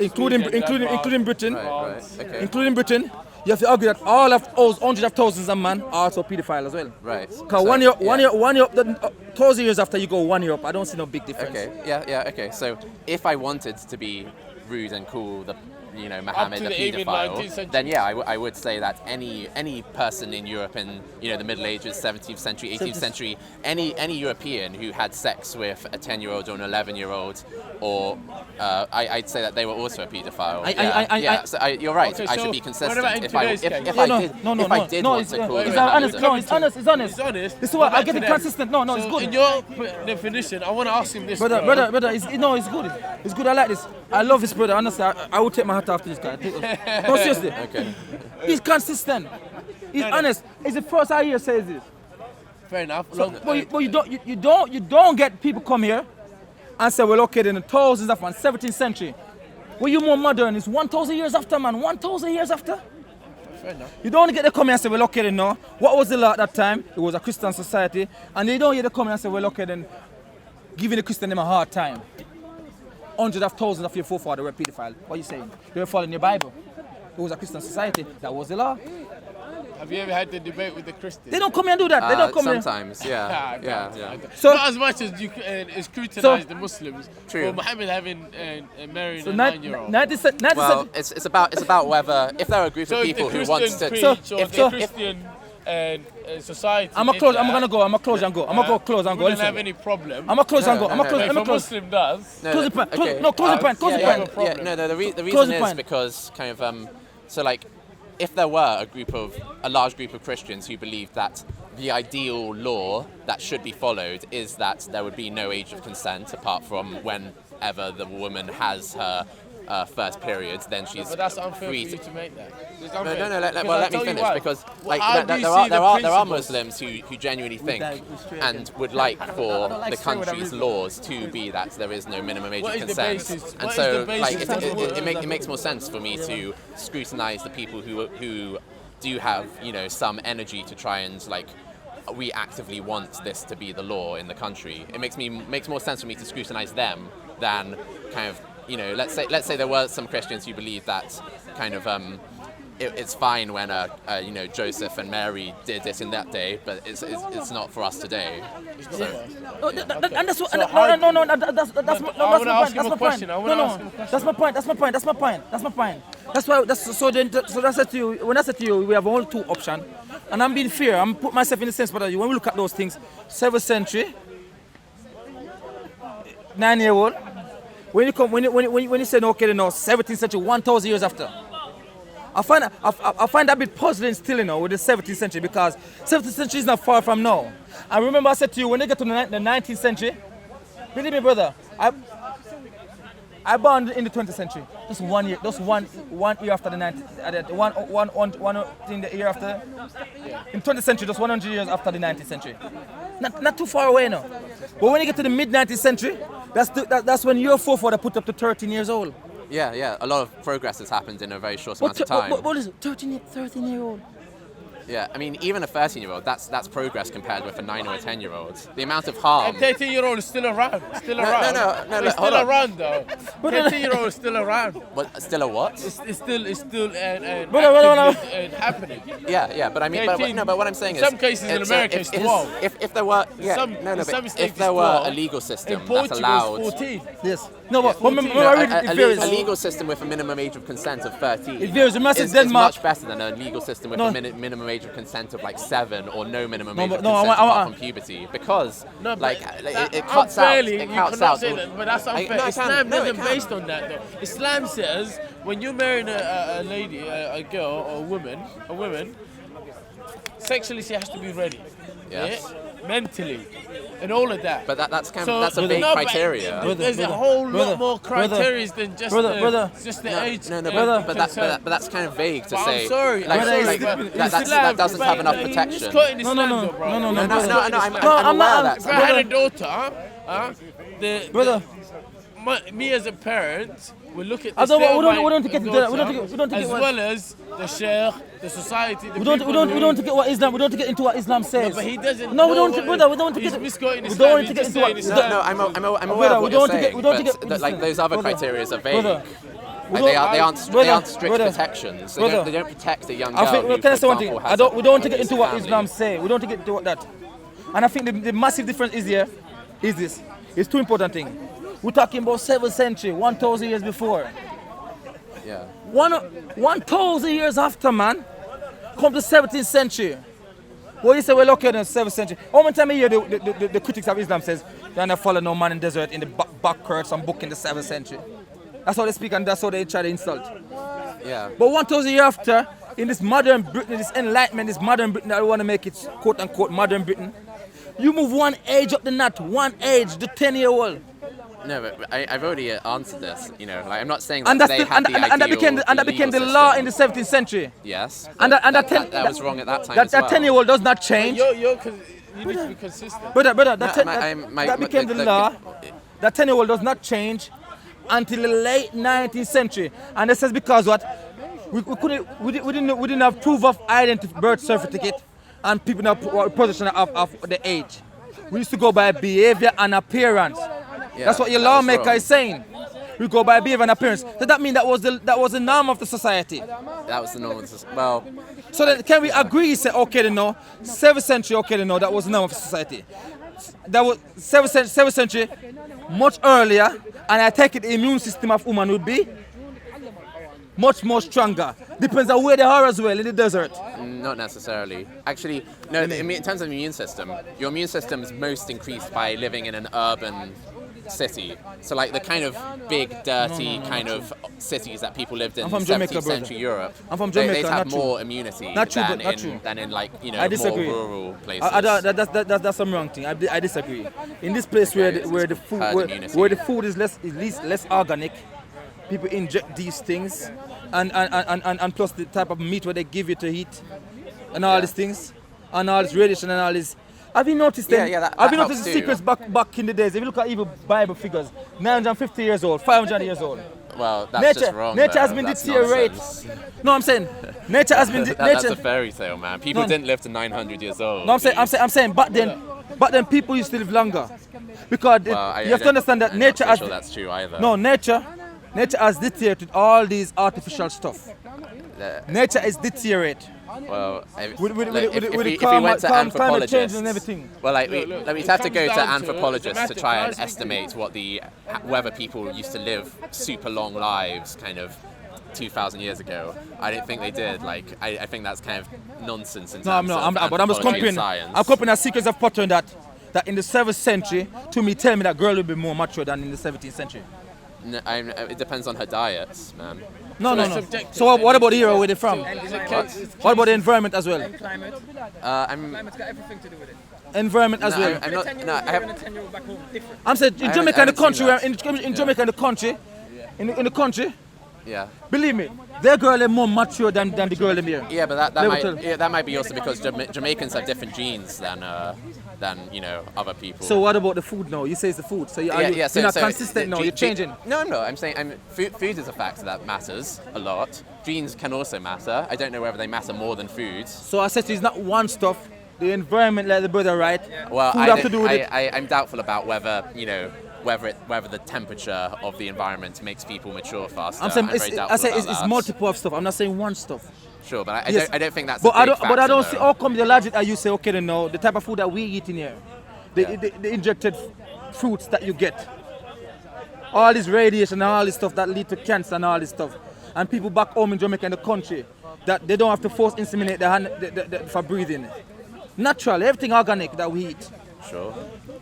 S5: including Britain,
S4: Okay.
S5: including Britain, you have to argue that all of those hundreds of thousands of men are also pedophiles as well.
S4: Right.
S5: Because one year, 1,000 years after you go 1 year up, I don't see no big difference.
S4: Okay. Yeah. Okay. So if I wanted to be rude and call Muhammad a paedophile, then yeah, I would say that any person in Europe in the Middle Ages, 17th century, 18th century, any European who had sex with a 10-year-old or an 11-year-old, or I'd say that they were also a paedophile. You're right.
S2: Okay,
S4: I
S2: so
S4: should be consistent.
S2: what about
S4: If I
S2: in today's
S4: did want
S2: case?
S4: to call
S5: it's
S4: him
S5: honest.
S4: Muhammad,
S5: No, it's honest.
S2: It's honest.
S5: This is what I get it
S2: Today.
S5: consistent. No, it's
S2: So
S5: good.
S2: in your definition, I want to ask him this,
S5: Brother,
S2: bro.
S5: it's good. It's good. I like this. I love this brother. Honestly, I would take my hat off to this guy. No, seriously.
S4: Okay.
S5: He's consistent. He's honest. It's the first I hear says this.
S2: Fair enough.
S5: But you don't get people come here and say, well, okay, then the thousands of 17th century. Well, you more modern. It's 1,000 years after, man. 1,000 years after.
S2: Fair enough.
S5: You don't get to come here and say, well, okay, then no. What was the law at that time? It was a Christian society. And you don't get to come here and say, well, okay, then giving the Christian them a hard time. Hundreds of thousands of your forefathers were pedophiles. What are you saying? They were following your Bible. It was a Christian society. That was the law.
S2: Have you ever had the debate with the Christians?
S5: They don't come here and do that. They don't come
S4: sometimes,
S2: I
S4: yeah.
S2: don't.
S5: So-
S2: not as much as you scrutinize the Muslims
S4: True.
S2: for Muhammad having married
S5: So
S2: a 9-year-old.
S4: Well, it's about whether if there are a group
S2: So
S4: of
S2: if the
S4: people who
S2: Christian
S4: want to.
S2: preach or
S4: if
S2: the Christian society,
S5: I'm gonna close and go. I'm gonna close and go.
S2: wouldn't
S5: Listen.
S2: have any problem.
S5: I'm gonna close and go. I'm gonna
S2: If
S5: close.
S2: a Muslim does,
S5: Close the point.
S4: okay.
S5: Close the point. Close the
S2: yeah,
S5: point.
S2: yeah. problem.
S4: The
S5: Close
S4: reason
S5: the
S4: is
S5: point.
S4: because kind of so like if there were a large group of Christians who believed that the ideal law that should be followed is that there would be no age of consent apart from whenever the woman has her first period, then she's
S2: But that's unfair for
S4: free
S2: you
S4: to.
S2: to make that. It's
S4: No,
S2: unfair.
S4: let
S2: Because
S4: me
S2: I'll tell you
S4: finish
S2: why.
S4: because
S2: Well,
S4: like
S2: how do you
S4: there
S2: see the
S4: are
S2: principles?
S4: Muslims who genuinely think and would like for the country's laws to be that there is no minimum age
S2: What
S4: of
S2: is the
S4: consent,
S2: basis-
S4: and
S2: what is
S4: so
S2: the basis
S4: like
S2: of the-
S4: it makes more sense for me to scrutinise the people who do have some energy to try and like we actively want this to be the law in the country. It makes more sense for me to scrutinise them than kind of let's say there were some Christians who believe that kind of it's fine when Joseph and Mary did it in that day, but it's not for us today. So,
S5: And that's what.
S2: So
S5: No,
S2: how-
S5: that's
S2: I
S5: my
S2: wanna
S5: point.
S2: ask him
S5: That's
S2: a
S5: my
S2: question.
S5: point.
S2: I wanna ask him a question.
S5: That's my point. That's my point. That's why. So I said to you. When I said to you, we have only two options, and I'm being fair. I'm put myself in the sense, but when we look at those things, 7th century, 9-year-old. When you say no, okay, no, 17th century, 1,000 years after. I find that a bit puzzling still, you know, with the 17th century, because 17th century is not far from now. I remember I said to you, when they get to the 19th century, believe me, brother, I born in the 20th century. Just 1 year, just one year after the 19th, one thing the year after. In 20th century, just 100 years after the 19th century. Not too far away now. But when you get to the mid 19th century, that's when your forefather put up to 13 years old.
S4: Yeah. A lot of progress has happened in a very short amount of time.
S5: What is it? 13-year-old?
S4: Yeah, I mean, even a 13-year-old, that's progress compared with a 9 or a 10-year-old. The amount of harm.
S2: A 13-year-old is still around.
S4: No,
S2: Still around though. 13-year-old is still around.
S4: What? Still a what?
S2: It's still happening.
S4: Yeah, but I mean, but what I'm saying is,
S2: some cases in America it's 12.
S4: If there were, if there were a legal system that allowed,
S2: 14.
S5: Yes. No, but
S4: a legal system with a minimum age of consent of 13 is much better than a legal system with a minimum age of consent of like 7 or no minimum age of consent apart from puberty, because it cuts out.
S2: But that's unfair. Islam isn't based on that though. Islam says when you're marrying a lady, a girl or a woman, sexually she has to be ready.
S4: Yes.
S2: Yeah? Mentally, and all of that.
S4: But that's a vague criteria.
S2: There's a whole lot more criteria than just the age.
S4: But that's kind of vague to say.
S2: I'm sorry.
S4: That doesn't have enough protection.
S5: No.
S4: I'm aware of that.
S2: If I had a daughter, me as a parent will look at this as well as the sheikh, the society. We
S5: don't take what Islam. We don't take it into what Islam says.
S2: No, but he doesn't.
S5: No, we don't. Brother, we don't take it.
S2: He's misquoting
S5: We
S2: Islam.
S5: don't take it into what.
S4: No, I'm aware of what you're saying. But like those other criteria are vague. They aren't strict protections. They don't protect a young girl.
S5: Can I say one thing? We don't take it into what Islam say. We don't take it into that. And I think the massive difference is this. It's two important things. We're talking about 7th century, 1,000 years before.
S4: Yeah.
S5: 1,000 years after, man, come the 17th century. Well, you say, well, okay, the 7th century. How many times a year the critics of Islam says, they're not follow no man in the desert in the back curse and book in the 7th century. That's how they speak and that's how they try to insult.
S4: Yeah.
S5: But 1,000 years after, in this modern Britain, this enlightenment, this modern Britain that we want to make it quote unquote modern Britain, you move one age up the nut, one age, the 10-year-old.
S4: No, but I've already answered this. You know, like I'm not saying that they had the ideal.
S5: And that became the law in the 17th century.
S4: Yes.
S5: And
S4: that was wrong at that time as well.
S5: That 10-year-old does not change.
S2: You need to be consistent.
S5: Brother, that became the law. That 10-year-old does not change until the late 19th century. And this is because what? We didn't have proof of identity, birth certificate, and people in possession of the age. We used to go by behavior and appearance. Yeah, that's what your lawmaker is saying. We go by behavior and appearance. So that means that was the norm of the society.
S4: That was the norm of the society. Well.
S5: So then can we agree? Say okay, then no. 7th century, okay, then no. That was the norm of society. That was 7th century, much earlier, and I take it the immune system of woman would be much more stronger. Depends on where they are as well in the desert.
S4: Not necessarily. Actually, no. In terms of immune system, your immune system is most increased by living in an urban city. So like the kind of big, dirty kind of cities that people lived in 17th century Europe.
S5: I'm from Jamaica.
S4: They'd have more immunity than in like, you know, more rural places.
S5: That's some wrong thing. I disagree. In this place where the food is less organic, people inject these things, and plus the type of meat where they give you to eat, and all these things, and all this radiation and all this. Have you noticed them? Have you noticed the secrets back in the days? If you look at even Bible figures, 950 years old, 500 years old.
S4: Well, that's just wrong.
S5: Nature has been deteriorated. No, I'm saying nature has been.
S4: That's a fairy tale, man. People didn't live to 900 years old.
S5: No, I'm saying, but then people used to live longer, because you have to understand that nature has.
S4: I'm not sure that's true either.
S5: No, nature has deteriorated all these artificial stuff. Nature is deteriorated.
S4: Well, if we
S5: calm,
S4: went to anthropologists,
S5: and everything.
S4: Well, like we'd have to go to anthropologists to try and estimate whether people used to live super long lives, kind of 2,000 years ago. I don't think they did. Like, I think that's kind of nonsense in terms of anthropology and science. I'm comparing a sequence of pattern that in the 7th century, tell me that girl will be more mature than in the 17th century. No, it depends on her diets, man.
S5: No.
S2: subjective.
S5: So what about here? Where they from? What about the environment as well?
S7: Climate's got everything to do with it.
S5: Environment as well.
S4: I'm not. No, I haven't.
S7: 10-year-old back home, different.
S5: I'm saying in
S4: I
S5: Jamaica, in the
S4: haven't
S5: country,
S4: seen
S5: in Jamaica, in the country, in the country.
S4: Yeah.
S5: Believe me, their girl is more mature than the girl in here.
S4: Yeah, but
S5: Let me
S4: that might be also because Jamaicans have different genes than other people.
S5: So what about the food now? You say it's the food. So you're not consistent now. You're changing.
S4: No, I'm not. I'm saying food is a factor that matters a lot. Genes can also matter. I don't know whether they matter more than foods.
S5: So I said it's not one stuff. The environment, like the brother, right?
S4: Well,
S5: food have to do with it.
S4: I'm doubtful about whether whether the temperature of the environment makes people mature faster.
S5: I'm saying
S4: very doubtful about
S5: it's
S4: that.
S5: multiple of stuff. I'm not saying one stuff.
S4: Sure, but
S5: Yes.
S4: I don't think that's.
S5: But
S4: a big
S5: I don't
S4: factor,
S5: see
S4: though.
S5: how come the logic that you say, okay, then no, the type of food that we eat in here, the injected fruits that you get, all this radiation and all this stuff that lead to cancer and all this stuff, and people back home in Jamaica in the country that they don't have to force inseminate their hand for breathing. Natural, everything organic that we eat.
S4: Sure.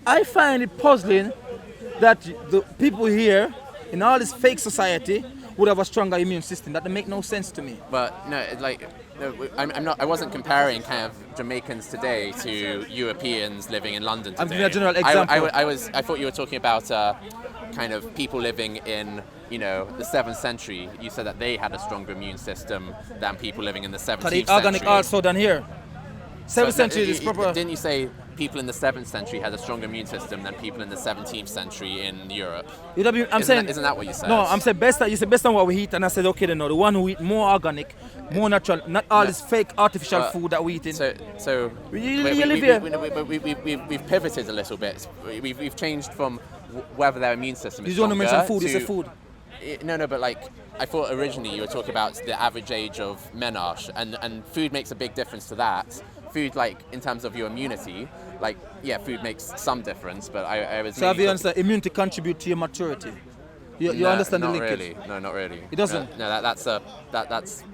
S5: I find it puzzling that the people here in all this fake society would have a stronger immune system. That make no sense to me.
S4: But no, I'm not. I wasn't comparing kind of Jamaicans today to Europeans living in London today.
S5: I'm giving a general example.
S4: I thought you were talking about kind of people living in the 7th century. You said that they had a stronger immune system than people living in the 17th
S5: But
S4: century.
S5: it's organic also than here. 7th century is proper.
S4: Didn't you say people in the 7th century had a stronger immune system than people in the 17th century in Europe?
S5: Isn't
S4: that what you said?
S5: No, I'm saying you said based on what we eat, and I said okay then no, the one who eat more organic, more natural, not all this fake artificial food that we eat in.
S4: So
S5: you live here.
S4: We've pivoted a little bit. We've changed from whether their immune system is
S5: You don't
S4: stronger
S5: mention food.
S4: to,
S5: You said food.
S4: No, but like I thought originally you were talking about the average age of menage, and food makes a big difference to that. Food, like in terms of your immunity, like food makes some difference, but I was.
S5: So have you understand? Immunity contribute to your maturity. You understand the linkage?
S4: Really. No, not really.
S5: It doesn't.
S4: No, that's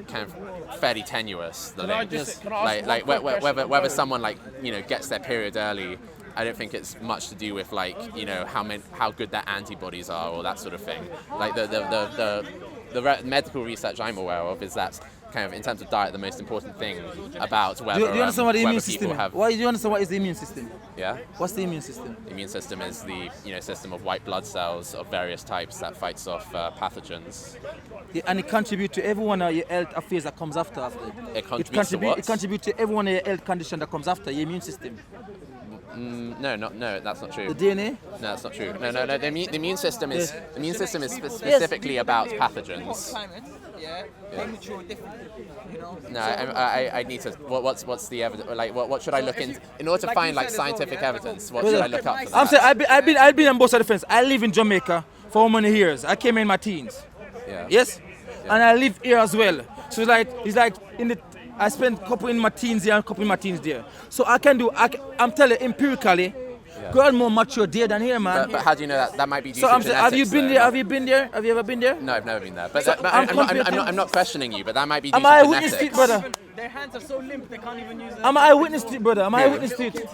S4: kind of fairly tenuous. The link.
S2: Can I ask one quick question?
S4: Whether someone gets their period early, I don't think it's much to do with how good their antibodies are or that sort of thing. Like the medical research I'm aware of is that kind of in terms of diet the most important thing about whether
S5: Do you understand what the immune system is?
S4: have.
S5: Why do you understand what is the immune system?
S4: Yeah.
S5: What's the immune system?
S4: The immune system is the system of white blood cells of various types that fights off pathogens.
S5: Yeah, and it contributes to every one of your health affairs that comes after.
S4: It contributes to what?
S5: It contributes to every one of your health condition that comes after your immune system.
S4: No, that's not true.
S5: The DNA?
S4: No, that's not true. No. The immune system is specifically about pathogens.
S7: Mature differently,
S4: No, I need to. What's the evidence? Like, what should I look in order to find scientific evidence? What should I look up for that?
S5: I'm saying I've been on both sides of the fence. I live in Jamaica for how many years? I came in my teens.
S4: Yeah.
S5: Yes, and I live here as well. So it's like I spent a couple in my teens here and a couple in my teens there. So I'm telling you empirically, girl more mature there than here, man.
S4: But how do you know that? That might be due
S5: So
S4: to
S5: I'm saying, have you been there? Have you been there? Have you ever been there?
S4: No, I've never been there. But,
S5: So
S4: I'm not questioning you. But that might be due
S5: Am
S4: to
S5: I
S4: genetics.
S5: eyewitness to it, brother?
S7: Their hands are so limp they can't even use.
S5: Am I eyewitness to it, brother? Am I eyewitness to it?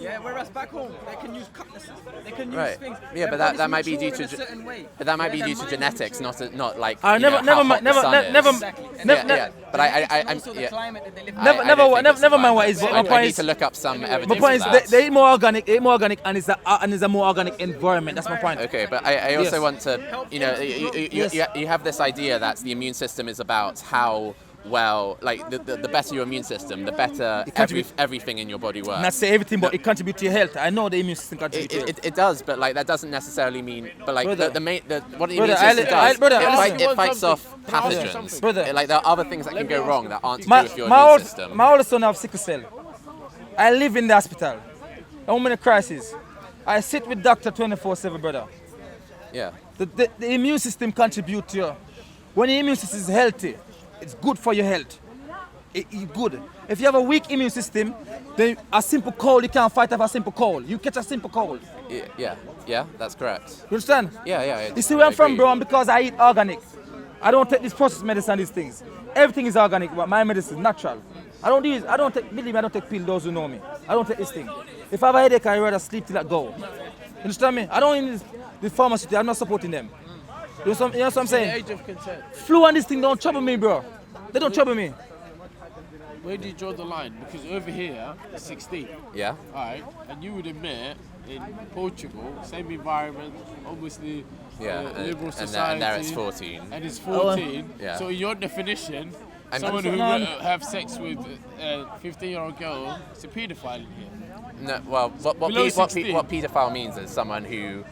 S7: Yeah, whereas back home they can use cutlasses, they can use
S4: Right.
S7: things.
S4: Yeah, but
S7: Their
S4: that might
S7: bodies
S4: be due
S7: mature
S4: to
S7: in a certain way.
S4: but that might be
S7: Their
S4: due to
S7: mind
S4: genetics, not like
S5: Never
S4: how hot the sun is.
S7: Exactly. And
S4: Yeah. But I'm
S7: also the
S4: yeah.
S7: climate that they live in.
S4: I don't think it's
S5: never mind
S4: fine.
S5: what is.
S4: I
S5: My point
S4: need
S5: is,
S4: to look up some evidence.
S5: my point is
S4: of that.
S5: they eat more organic, and it's a more organic environment. That's my point.
S4: Okay, but I also
S5: Yes.
S4: want to, you have this idea that the immune system is about how well, like the better your immune system, the better everything in your body works.
S5: Not say everything, but it contributes to your health. I know the immune system contributes to your health.
S4: It does, but like that doesn't necessarily mean. But like
S5: Brother.
S4: what the
S5: Brother,
S4: immune system does,
S5: brother,
S4: it fights off
S2: Can I ask you
S4: pathogens.
S2: something?
S5: Brother.
S4: Like there are other things that can go wrong that aren't to do
S5: My
S4: with your immune system.
S5: oldest son have sickle cell. I live in the hospital. I'm in a crisis. I sit with doctor 24/7, brother.
S4: Yeah.
S5: The immune system contributes to you. When your immune system is healthy, it's good for your health. It's good. If you have a weak immune system, then a simple cold, you can't fight off a simple cold. You catch a simple cold.
S4: Yeah, that's correct.
S5: You understand?
S4: Yeah.
S5: You see where I'm from,
S4: agree.
S5: bro? And because I eat organic. I don't take this processed medicine, these things. Everything is organic, but my medicine is natural. Believe me, I don't take pills, those who know me. I don't take this thing. If I have a headache, I rather sleep till I go. You understand me? I don't need this pharmaceutical, I'm not supporting them. You know what I'm saying?
S2: Age of consent.
S5: Flu and this thing don't trouble me, bro. They don't trouble me.
S2: Where do you draw the line? Because over here, it's 16.
S4: Yeah.
S2: Alright, and you would admit in Portugal, same environment, obviously liberal society.
S4: And there it's 14.
S2: And it's 14.
S4: Yeah.
S2: So in your definition,
S4: And-
S2: someone who
S5: No,
S2: will have sex with a 15-year-old girl is a paedophile in here.
S4: No, well, what
S2: Below 16.
S4: paedophile means is someone who,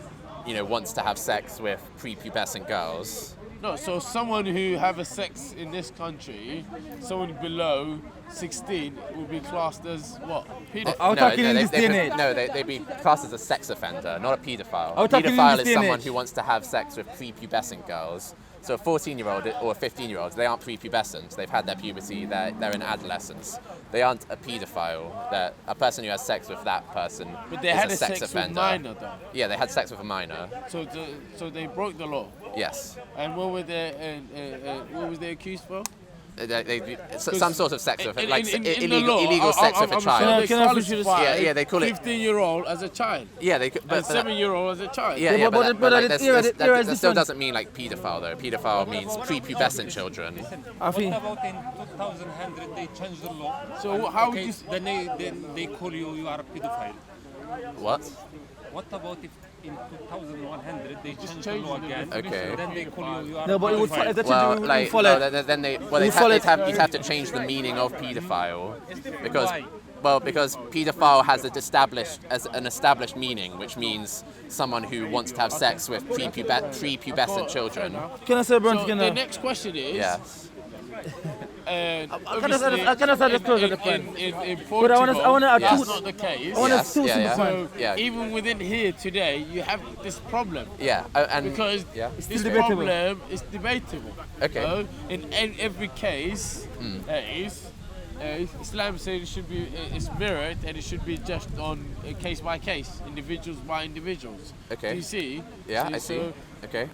S4: wants to have sex with prepubescent girls.
S2: No, so someone who have a sex in this country, someone below 16 will be classed as what? Pedophile.
S5: I'm talking in this day and age.
S4: No, they'd be classed as a sex offender, not a paedophile.
S5: Are we talking in
S4: Paedophile
S5: this
S4: is
S5: day and
S4: someone
S5: age?
S4: who wants to have sex with prepubescent girls. So a 14-year-old or a 15-year-old, they aren't prepubescent. They've had their puberty. They're in adolescence. They aren't a paedophile. They're a person who has sex with that person.
S2: But they
S4: is
S2: had
S4: a
S2: a
S4: sex
S2: sex
S4: offender.
S2: with minor though.
S4: Yeah, they had sex with a minor.
S2: So they broke the law.
S4: Yes.
S2: And what were they? What was they accused for?
S4: Some sort of sex with
S2: In the
S4: illegal
S2: law,
S4: sex with a
S2: I'm
S4: child.
S2: sure they classify
S4: Yeah, they call it.
S2: 15-year-old as a child.
S4: Yeah, they could.
S2: And
S4: But
S2: 7-year-old as a child.
S4: yeah,
S5: but
S4: that still
S5: different.
S4: doesn't mean like paedophile though. Paedophile means prepubescent children.
S5: I think.
S8: About in 2100 they changed the law.
S2: So how would
S8: Okay,
S2: you?
S8: then they call you are a pedophile.
S4: What?
S8: What about if in 2100 they change the
S2: changed
S8: law
S2: the
S8: again?
S4: Okay.
S8: Then they call you are
S5: No,
S8: a
S5: but it would
S8: pedophile.
S4: Then you'd have to change the meaning of paedophile because paedophile has an established meaning, which means someone who wants to have sex with prepubescent children.
S5: Can I say, Brent,
S2: So the next question is.
S4: Yes.
S2: I
S5: cannot say this close at the point.
S2: In
S5: But I wanna
S2: Portugal,
S5: add
S2: that's
S5: two-
S2: not the case.
S5: I wanna
S4: Yes,
S5: two
S4: yeah,
S5: simple
S4: yeah.
S5: points.
S4: Yeah.
S2: Even within here today, you have this problem.
S4: Yeah, and
S2: Because
S4: yeah.
S2: this
S5: still debatable.
S2: problem is debatable.
S4: Okay.
S2: So in every case, Islam says it should be it's mirrored and it should be just on case by case, individuals by individuals.
S4: Okay.
S2: Do you see?
S4: Yeah, I see.
S2: So,
S4: Okay.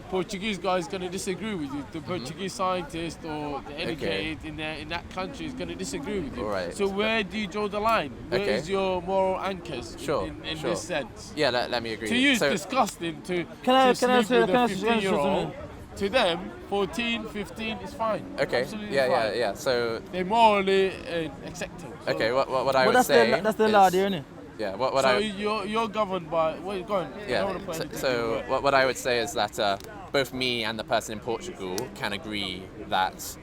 S2: Portuguese guy is going to disagree with you. The Portuguese scientist or the educated in that country is going to disagree with you.
S4: All right.
S2: So where do you draw the line? Where is
S4: Okay.
S2: your moral anchors
S4: Sure,
S2: in
S4: sure.
S2: this sense?
S4: Yeah, let me agree.
S2: To you, it's
S4: So-
S2: disgusting to
S5: Can I
S2: sleep
S5: say-
S2: with
S5: can I
S2: a
S5: say
S2: 15-year-old. To them, 14, 15 is fine.
S4: Okay.
S2: Absolutely
S4: Yeah,
S2: fine.
S4: yeah. So
S2: They're morally acceptable. So,
S4: okay, what I
S5: But
S4: would
S5: that's
S4: say
S5: the
S4: is,
S5: law there, innit?
S4: Yeah, what
S2: so
S4: I
S2: you're governed by. Wait, go on. I
S4: Yeah.
S2: don't wanna put anything in your
S4: So
S2: way.
S4: what I would say is that both me and the person in Portugal can agree that,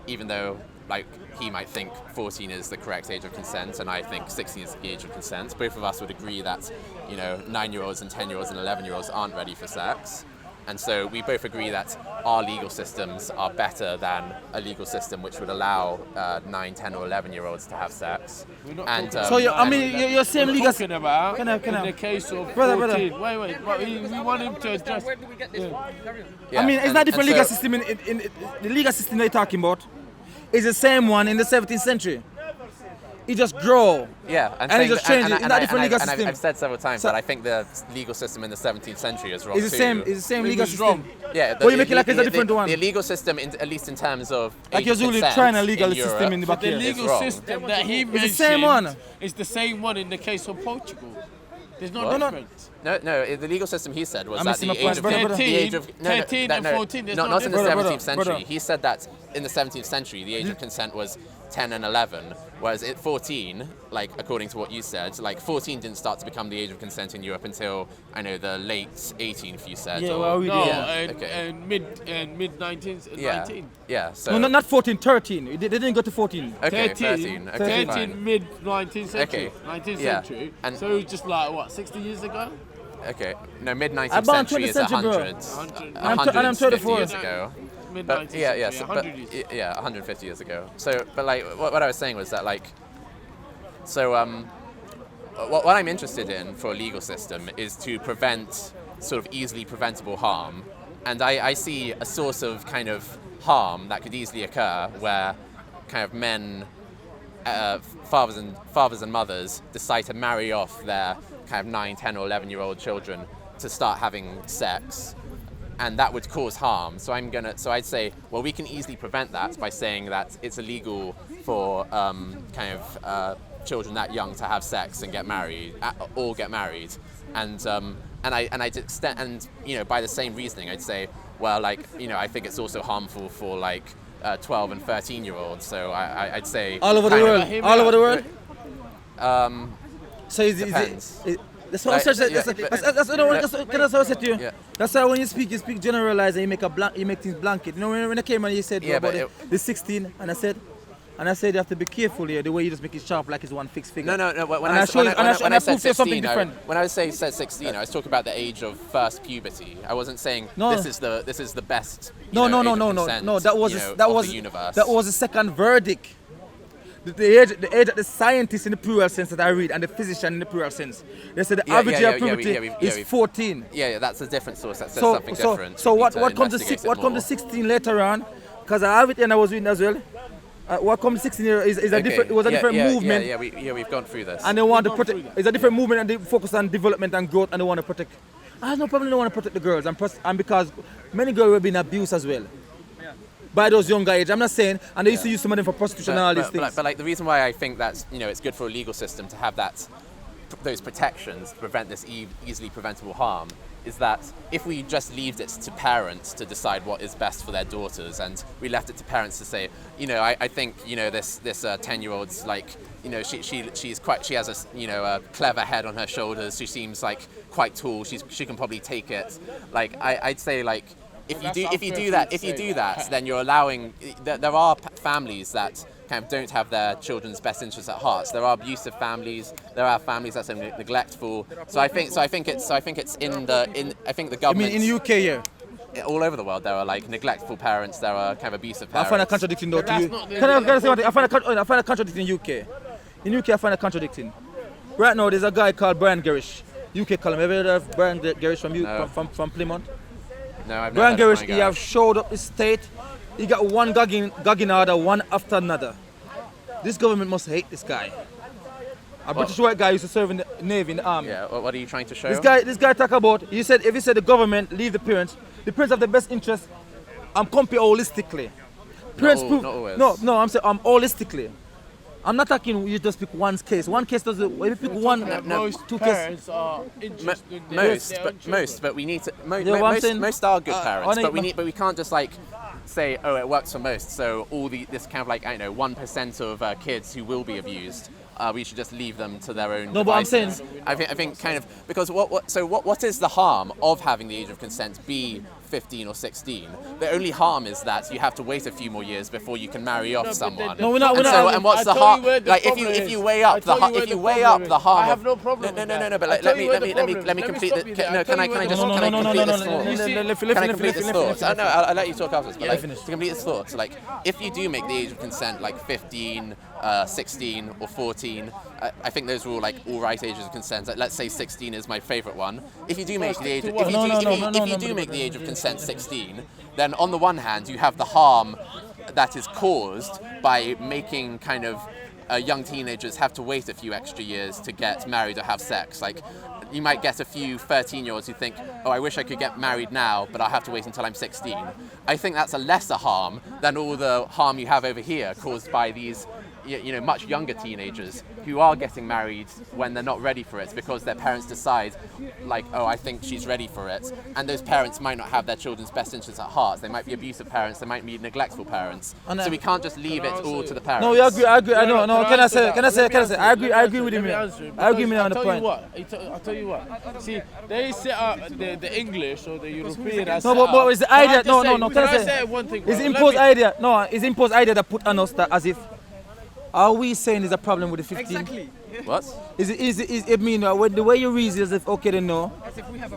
S4: even though like he might think 14 is the correct age of consent and I think 16 is the age of consent, both of us would agree that 9-year-olds and 10-year-olds and 11-year-olds aren't ready for sex. And so we both agree that our legal systems are better than a legal system which would allow 9, 10 or 11-year-olds to have sex.
S2: We're not
S4: And
S2: talking
S5: So
S2: about
S5: you're saying
S2: We're
S5: legal.
S2: talking about
S5: Can I-
S2: in the case of 14.
S5: Brother.
S2: Wait. But we want him to address.
S4: yeah,
S5: I mean, it's
S4: and-
S5: not different
S4: and
S5: legal
S4: so-
S5: system in the legal system they're talking about. It's the same one in the 17th century. It just grow.
S4: Yeah,
S5: And it just changes. It's not different legal system.
S4: I've said several times
S5: So-
S4: that I think the legal system in the 17th century is wrong
S5: It's the
S4: too.
S5: same. It's the same
S2: It
S5: legal
S2: was
S5: system.
S2: wrong.
S4: Yeah,
S5: But you make it like it's a different one.
S4: The legal system, at least in terms of
S5: Like
S4: age
S5: you're
S4: of
S5: really
S4: consent
S5: trying a legal
S4: in
S5: system
S4: Europe,
S5: in the back
S2: The
S5: here.
S2: legal
S4: wrong.
S2: system that he mentioned
S5: the same one.
S2: is the same one in the case of Portugal. There's no
S4: What?
S2: difference.
S4: No, the legal system he said was
S5: I'm
S4: that
S5: missing
S4: the
S5: my
S4: age
S5: point,
S4: of
S5: brother.
S4: the age of
S2: 13 and 14, there's no
S4: not in the
S5: difference.
S4: 17th century.
S5: Brother.
S4: He said that in the 17th century the age of consent was 10 and 11, whereas at 14, like according to what you said, like 14 didn't start to become the age of consent in Europe until the late 18th. You said.
S5: Yeah,
S4: or-
S5: well, we
S2: No,
S5: did.
S4: Okay.
S2: and mid 19th,
S4: yeah,
S2: 19.
S4: yeah. So
S5: No, not 14, 13. They didn't go to 14.
S4: okay,
S2: 13,
S4: 13. Okay,
S2: 13
S4: fine.
S2: mid 19th century.
S4: Okay,
S2: 19th
S4: yeah.
S2: century.
S4: And-
S2: So it was just like what, 60 years ago?
S4: Okay, no, mid 19th
S5: About
S4: century
S5: 20th
S4: is
S5: century, bro.
S4: 100s,
S2: And
S5: I'm
S4: 150
S5: 34.
S4: years ago.
S2: Mid
S4: But
S2: 19th
S4: yeah,
S2: century,
S4: so,
S2: 100 years.
S4: yeah, 150 years ago. So, but like, what I was saying was that what I'm interested in for a legal system is to prevent sort of easily preventable harm, and I see a source of kind of harm that could easily occur where kind of men, fathers and mothers decide to marry off their kind of 9, 10 or 11-year-old children to start having sex, and that would cause harm. So I'd say, well, we can easily prevent that by saying that it's illegal for children that young to have sex and get married, and I'd extend, and you know, by the same reasoning, I'd say, well, like, you know, I think it's also harmful for like 12 and 13-year-olds. So I'd say
S5: all over the world, all over the world. So
S4: depends.
S5: That's what I said. That's what I said to you.
S4: Yeah.
S5: That's why when you speak generalize and you make things blanket. You know, when I came and you said about the 16, and I said you have to be careful here. The way you just make it sharp like it's one fixed figure.
S4: No. When I said 16, when I said 16, I was talking about the age of first puberty. I wasn't saying this is the best.
S5: No. That was the universe. That was the second verdict. The age that the scientists in the plural sense that I read and the physician in the plural sense, they said the average age of puberty is 14.
S4: Yeah, that's a different source. That says something different.
S5: So what comes to 16 later on? Because I have it and I was reading as well. What comes to 16 is a different. It was a different movement.
S4: We've gone through this.
S5: And they want to protect. It's a different movement and they focus on development and growth and they want to protect. I have no problem. They want to protect the girls and because many girls were being abused as well. By those younger age, I'm not saying, and they used to use some of them for prostitution and all these things.
S4: But like the reason why I think that's, you know, it's good for a legal system to have those protections to prevent this easily preventable harm is that if we just leave it to parents to decide what is best for their daughters, and we left it to parents to say, you know, I think, you know, this 10-year-old's like, you know, she has a clever head on her shoulders. She seems like quite tall. She can probably take it. Like I'd say like. If you do that, then you're allowing. There are families that kind of don't have their children's best interests at heart. So there are abusive families. There are families that are neglectful. So I think it's in the government.
S5: I mean, in the UK, yeah.
S4: All over the world, there are like neglectful parents. There are kind of abusive parents.
S5: I find a contradicting though to you. Can I say one thing? I find a contradicting in UK. In UK, I find a contradicting. Right now, there's a guy called Brian Gerrish, UK column. Have you heard of Brian Gerrish from Plymouth?
S4: No, I've
S5: Brian
S4: never
S5: Gerrish, he have showed up his state. He got one gagging order, one after another. This government must hate this guy. A British white guy used to serve in the Navy, in the Army.
S4: Yeah, what are you trying to show?
S5: This guy talk about, if you said the government leave the parents have the best interest, I'm compare holistically. Parents
S4: not always.
S5: No, I'm saying holistically. I'm not talking you just pick one case. One case doesn't. If you pick two cases.
S2: Are interested
S4: Most, but we need to. Most are good parents, but we can't just like say, oh, it works for most. So this kind of like, I don't know, 1% of kids who will be abused. We should just leave them to their own.
S5: No,
S4: devices.
S5: but I'm saying.
S4: I think kind of because what is the harm of having the age of consent be 15 or 16? The only harm is that you have to wait a few more years before you can marry off someone.
S5: No, we're not.
S4: And what's the harm? Like if you weigh up the harm.
S2: I have no problem.
S4: No. But let me complete the. No, can I complete this thought? Can I complete this thought? No, I'll let you talk afterwards. But to complete this thought, so like if you do make the age of consent like 15, 16 or 14, I think those are all like all right ages of consent. Like, let's say 16 is my favourite one. If you do make the age, if you do make the age of consent 16, then on the one hand you have the harm that is caused by making kind of young teenagers have to wait a few extra years to get married or have sex. Like you might get a few 13-year-olds who think, oh, I wish I could get married now, but I'll have to wait until I'm 16. I think that's a lesser harm than all the harm you have over here caused by these much younger teenagers who are getting married when they're not ready for it because their parents decide, like, oh, I think she's ready for it. And those parents might not have their children's best interests at heart. They might be abusive parents, they might be neglectful parents. So we can't just leave it all to the parents.
S5: No, I agree. I know. Can I say? I agree with him. I agree with him on the point.
S2: I'll tell you what. See, they set up the English or the European.
S5: No, but it's the idea. No. Can I say
S2: one thing?
S5: It's imposed idea. No, it's imposed idea that put on us that as if. Are we saying there's a problem with the 15?
S7: Exactly.
S4: What?
S5: Is it mean when the way you reason is if okay then no?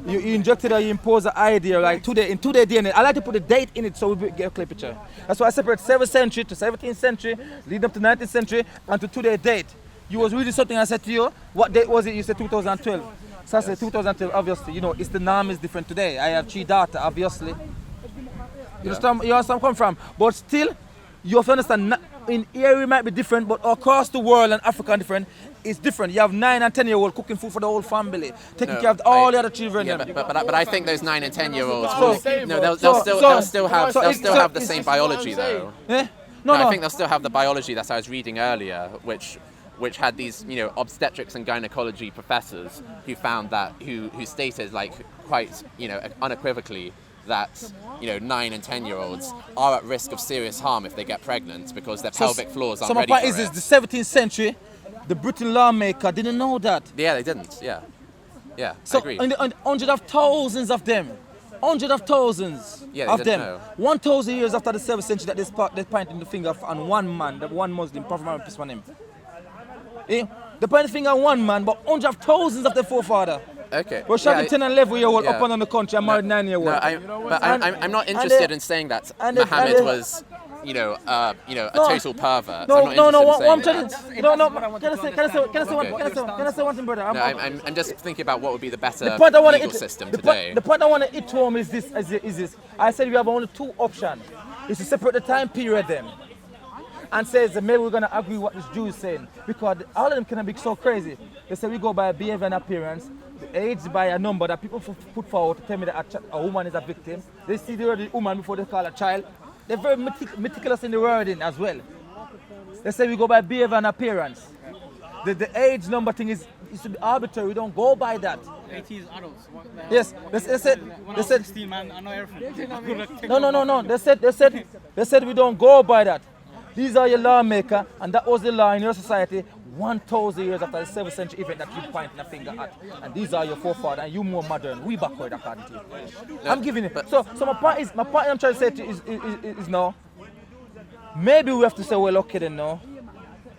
S5: You injected or you impose an idea like today in today's DNA. I like to put a date in it so we get a clear picture. That's why I separate 7th century to 17th century, leading up to 19th century, and to today's date. You was reading something I said to you. What date was it? You said 2012. So I said 2012. Obviously, it's the norm is different today. I have 3 data, obviously. You understand where I'm coming from? But still, you have to understand. In here it might be different, but across the world and Africa different, it's different. You have 9 and 10-year-old cooking food for the whole family, taking care of all the other children.
S4: Yeah, but I think those 9 and 10-year-olds they'll still have the same biology though.
S5: Eh?
S4: No, I think they'll still have the biology that I was reading earlier, which which had these, obstetrics and gynecology professors who found that, who stated like quite, unequivocally that, 9 and 10-year-olds are at risk of serious harm if they get pregnant because their pelvic floors aren't ready for it.
S5: So my point is the 17th century, the Britain lawmaker didn't know that.
S4: Yeah, they didn't. Yeah,
S5: So
S4: I agree.
S5: and hundreds of thousands of them. Hundreds of thousands of them.
S4: Know.
S5: 1,000 years after the 7th century that they're pointing the finger on one man, the one Muslim, Prophet Muhammad, peace upon him. They're pointing the finger on one man, but hundreds of thousands of their forefathers.
S4: Okay.
S5: We're shot 10 and 11-year-old
S4: Yeah.
S5: up and on the country and married 9-year-old.
S4: No, I'm not interested in saying that Muhammad was, a total pervert.
S5: No,
S4: I'm not interested in saying that.
S5: Can I say one thing, brother?
S4: No, I'm just thinking about what would be the better legal system
S5: the
S4: today.
S5: The point I want to hit home is this. I said we have only 2 options. Is to separate the time period then. And says that maybe we're going to agree what this Jew is saying. Because all of them can be so crazy. They say we go by behavior and appearance, the age by a number that people put forward to tell me that a woman is a victim. They see the word woman before they call a child. They're very meticulous in the wording as well. They say we go by behavior and appearance. The age number thing is to be arbitrary. We don't go by that.
S8: 80s adults.
S5: Yes, they said.
S8: When I was 16, man, I know everything.
S5: No. They said we don't go by that. These are your lawmaker, and that was the law in your society 1,000 years after the 7th century event that you pointing a finger at. And these are your forefathers, and you more modern. We backward according to you. I'm giving it. So my point I'm trying to say to you is now, maybe we have to say, well, okay then now,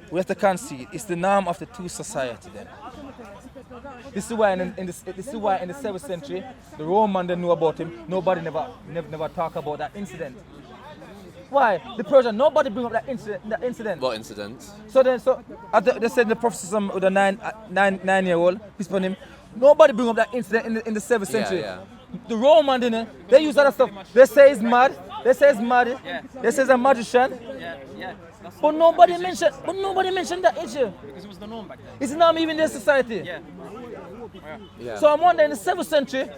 S5: we have to concede. It's the norm of the 2 society then. This is why in the 7th century, the Roman they knew about him. Nobody never talk about that incident. Why? The Persian, nobody bring up that incident.
S4: What incident?
S5: So they said the prophecy with a 9-year-old, peace upon him. Nobody bring up that incident in the 7th century.
S4: Yeah.
S5: The Roman didn't. They use other stuff. They say he's mad. They say he's mad.
S8: Yeah.
S5: They say he's a magician.
S8: Yeah.
S5: But nobody mentioned that issue.
S8: Because it was the norm back then.
S5: It's not even their society.
S4: Yeah.
S5: So I'm wondering in the 7th century,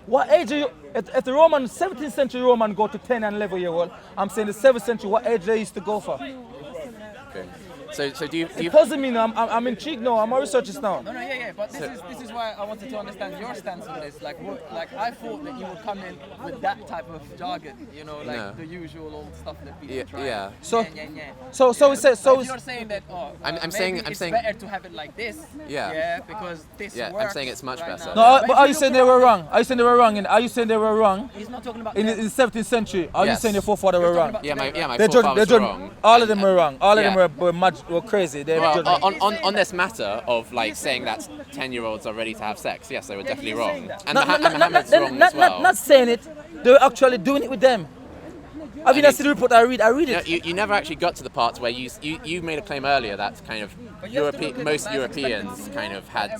S5: what age are you, at the 17th century Roman go to 10 and 11-year-old, I'm saying the 7th century, what age they used to go for?
S4: Okay. So do you
S5: It doesn't mean I'm intrigued now, I'm a researcher now.
S8: No, but this is why I wanted to understand your stance on this. Like I thought that you would come in with that type of jargon, the usual old stuff that people try.
S4: Yeah.
S5: So it says.
S8: So you're saying that
S4: I'm saying
S8: it's better to have it like this.
S4: Yeah.
S8: Because this
S4: Yeah,
S8: works
S4: I'm saying it's much
S8: right
S4: better.
S8: now.
S5: No, but are you saying they were wrong? Are you saying they were wrong? Are you saying they were wrong?
S8: He's not talking about
S5: In the 17th century, are you
S4: Yes.
S5: saying your forefathers were wrong?
S4: Yeah, my
S5: They
S4: forefathers were wrong.
S5: all of them were wrong. All of them
S4: Yeah.
S5: were crazy.
S4: Well, on this matter of like saying that 10-year-olds are ready to have sex, yes, they were definitely wrong. And Muhammad's wrong as well.
S5: Not saying it. They were actually doing it with them. I mean, that's the report I read it.
S4: You never actually got to the part where you made a claim earlier that kind of most Europeans kind of had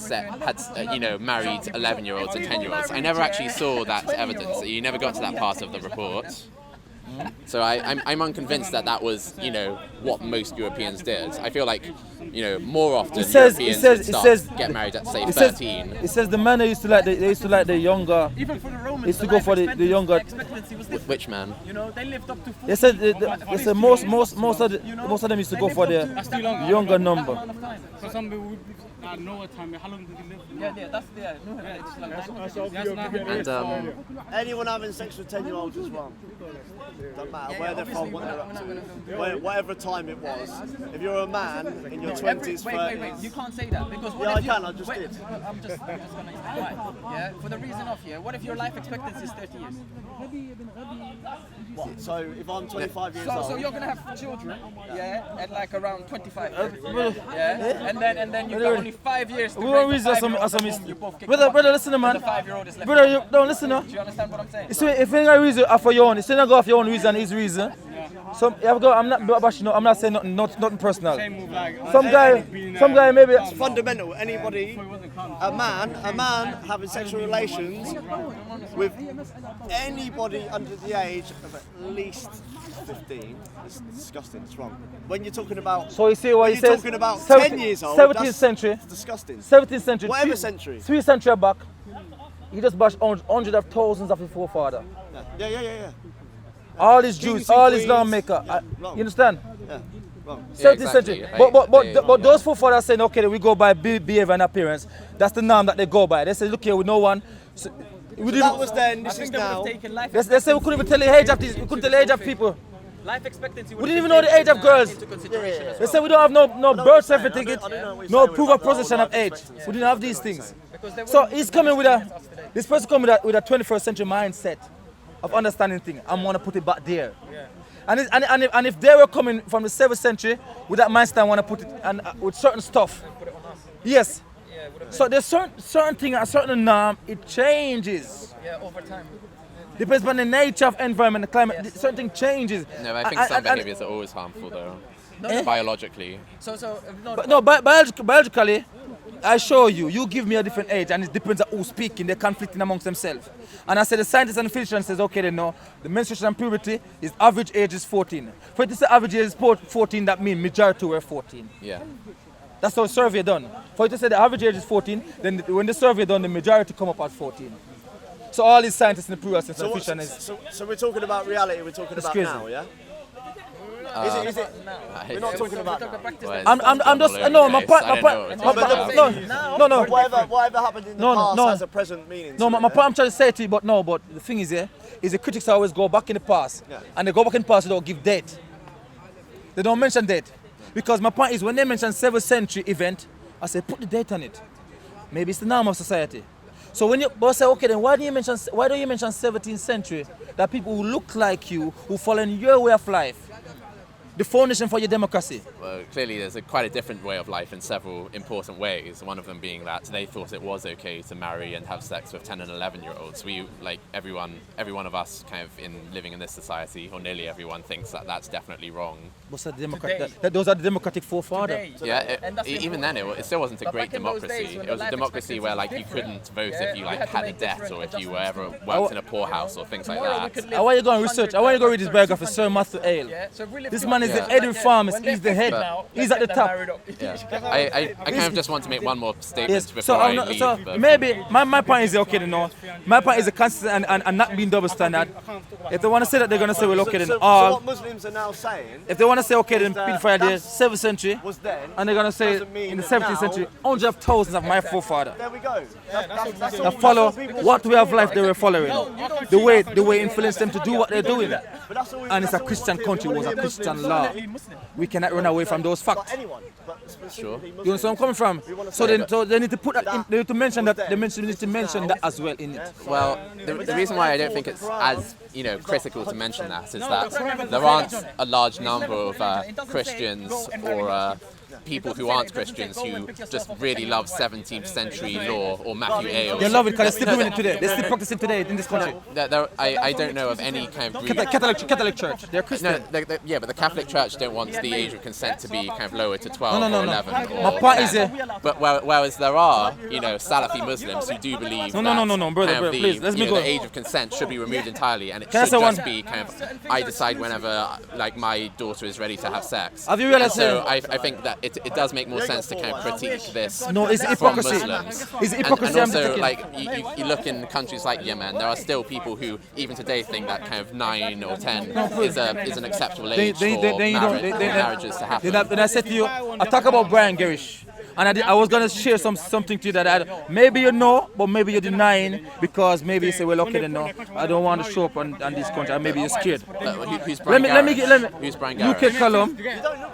S4: married 11-year-olds and 10-year-olds. I never actually saw that evidence. You never got to that part of the report. So I'm unconvinced that was what most Europeans did. I feel like more often Europeans would get married at say 13.
S5: It says the men used to like the younger.
S8: Even for the Romans,
S5: used to go for the younger.
S8: Expectancy was different.
S4: Which man?
S8: They lived up to 40.
S5: They said most of them used to go for the younger number.
S8: So some people would know a time. How long did they live?
S4: And
S9: anyone having sex with 10-year-olds is wrong. Doesn't matter where they're from, what they're up to. Whatever time it was. If you're a man in your 20s, 30s...
S8: Wait. You can't say that. Because
S9: I can, I just did.
S8: I'm just going to why? Yeah? For the reason of what if your life expectancy is 30 years?
S9: What? So if I'm 25 years old...
S8: So you're going to have children, at like around 25. And then you've got only 5 years to
S5: We won't
S8: raise
S5: reason
S8: a 5-year-old.
S5: brother, listen, man.
S8: The 5-year-old is left.
S5: Brother, you don't listen, no.
S8: Do you understand what I'm saying?
S5: If you're gonna reason for your own, if you're gonna go off your own reason, his reason. So you have to go. I'm not bashing. I'm not saying nothing personal. Some guy maybe.
S9: It's fundamental. Anybody, a man having sexual relations with anybody under the age of at least 15 is disgusting. It's wrong. When you're talking about,
S5: So you see what he says.
S9: talking about 10 years old,
S5: 17th century.
S9: that's disgusting.
S5: 17th century.
S9: Whatever century.
S5: 3 centuries back, he just bashed hundreds of thousands of his forefathers.
S9: Yeah.
S5: All these Jews,
S9: Kings and
S5: all these
S9: queens.
S5: lawmakers.
S9: Yeah, wrong.
S5: You understand?
S9: Yeah. wrong.
S5: 17th century. But those forefathers saying, okay, we go by behavior and appearance. That's the norm that they go by. They say, look here, with no one. So
S9: that was then. This is now.
S5: They say we couldn't even tell the age of these. We couldn't tell the age of people.
S8: Life expectancy.
S5: We didn't even know the age of girls. They say we don't have no birth certificate, no proof of possession of age. We didn't have these things. So he's coming with this person coming with a 21st century mindset of understanding things. I'm gonna put it back there. And if they were coming from the 7th century with that mindset, I want to put it with certain stuff. Yes. So there's certain thing, a certain norm, it changes.
S8: Yeah, over time.
S5: Depends on the nature of environment, the climate. Yes. Certain thing changes.
S4: No, I think some behaviours are always harmful, though. Biologically.
S5: Biologically, I show you. You give me a different age, and it depends on who's speaking. They're conflicting amongst themselves. And I said the scientists and the physician says, okay, they know the menstruation and puberty is average age is 14. For it to say average age is 14, that means majority were 14.
S4: Yeah.
S5: That's how the survey done. For it to say the average age is 14, then when the survey done, the majority come up at 14. So all these scientists and the pluralists and physicians is...
S9: So we're talking about reality, we're talking about
S5: crazy.
S9: now, yeah? Is it? We're not talking about now.
S5: I'm just... No, my point... No.
S9: Whatever happened in the past has a present meaning.
S5: No, my point I'm trying to say to you, but the thing is here, is the critics always go back in the past. Yeah. And they go back in the past, they don't give date. They don't mention date. Because my point is, when they mention 7th century event, I say, put the date on it. Maybe it's the norm of society. So when you say, okay, then why don't you mention 17th century? That people who look like you, who follow in your way of life, the foundation for your democracy.
S4: Well, clearly there's quite a different way of life in several important ways. One of them being that they thought it was okay to marry and have sex with 10 and 11-year-olds. We, like every one of us kind of living in this society, or nearly everyone, thinks that that's definitely wrong.
S5: What's that those are the democratic forefathers.
S4: Yeah, even then it still wasn't a great democracy. It was a democracy where like you couldn't vote if you like had a debt or if you were ever worked in a poorhouse or things like that.
S5: I want you to go and research. I want you to go read his biography, Sir Matthew Hale. This man is the head of farmers. He's the head. He's at the top.
S4: I kind of just want to make one more statement before I leave.
S5: So maybe my point is okay to know. My point is a consistent and not being double standard. If they want to say that, they're going to say, well, okay, then all.
S9: So what Muslims are now saying.
S5: If they want to say, okay, then pedophile the 7th century, and they're going to say in the 17th century, hundreds of thousands of my forefathers.
S9: There we go.
S5: That follow what way of life they were following. The way influenced them to do what they're doing. And it's a Christian country, it was a Christian law. We cannot run away from those facts.
S4: Sure.
S5: You know where I'm coming from? So they need to put that in, they need to mention that, they need to mention that as well in it.
S4: Well, the reason why I don't think it's as, critical to mention that is that there aren't a large number of Christians or people who aren't Christians who just really love 17th century law or Matthew Hale.
S5: They love it because they're still doing it today. They're still practicing today in this country.
S4: I don't know of any kind of
S5: Catholic Church. They're Christian.
S4: No, yeah, but the Catholic Church don't want the age of consent to be kind of lowered to 12 or 11.
S5: My point is,
S4: but whereas there are, Salafi Muslims who do believe that
S5: brother, please, let's
S4: the age of consent should be removed entirely, and it should just be kind of I decide whenever like my daughter is ready to have sex.
S5: Have you realized?
S4: So I think that it does make more sense to kind of critique this.
S5: No, it's hypocrisy.
S4: Muslims.
S5: It's hypocrisy.
S4: And also, like you look in countries like Yemen, there are still people who even today think that kind of 9 or 10 is an acceptable age for marriages to happen.
S5: Then I said to you, I talk about Brian Gerrish. And I was going to share something to you that maybe you know, but maybe you're denying because maybe you say, well, okay, then no, I don't want to show up on this country, and maybe you're scared.
S4: Who's Brian Gerrish? Who's Brian Gerrish?
S5: UK column,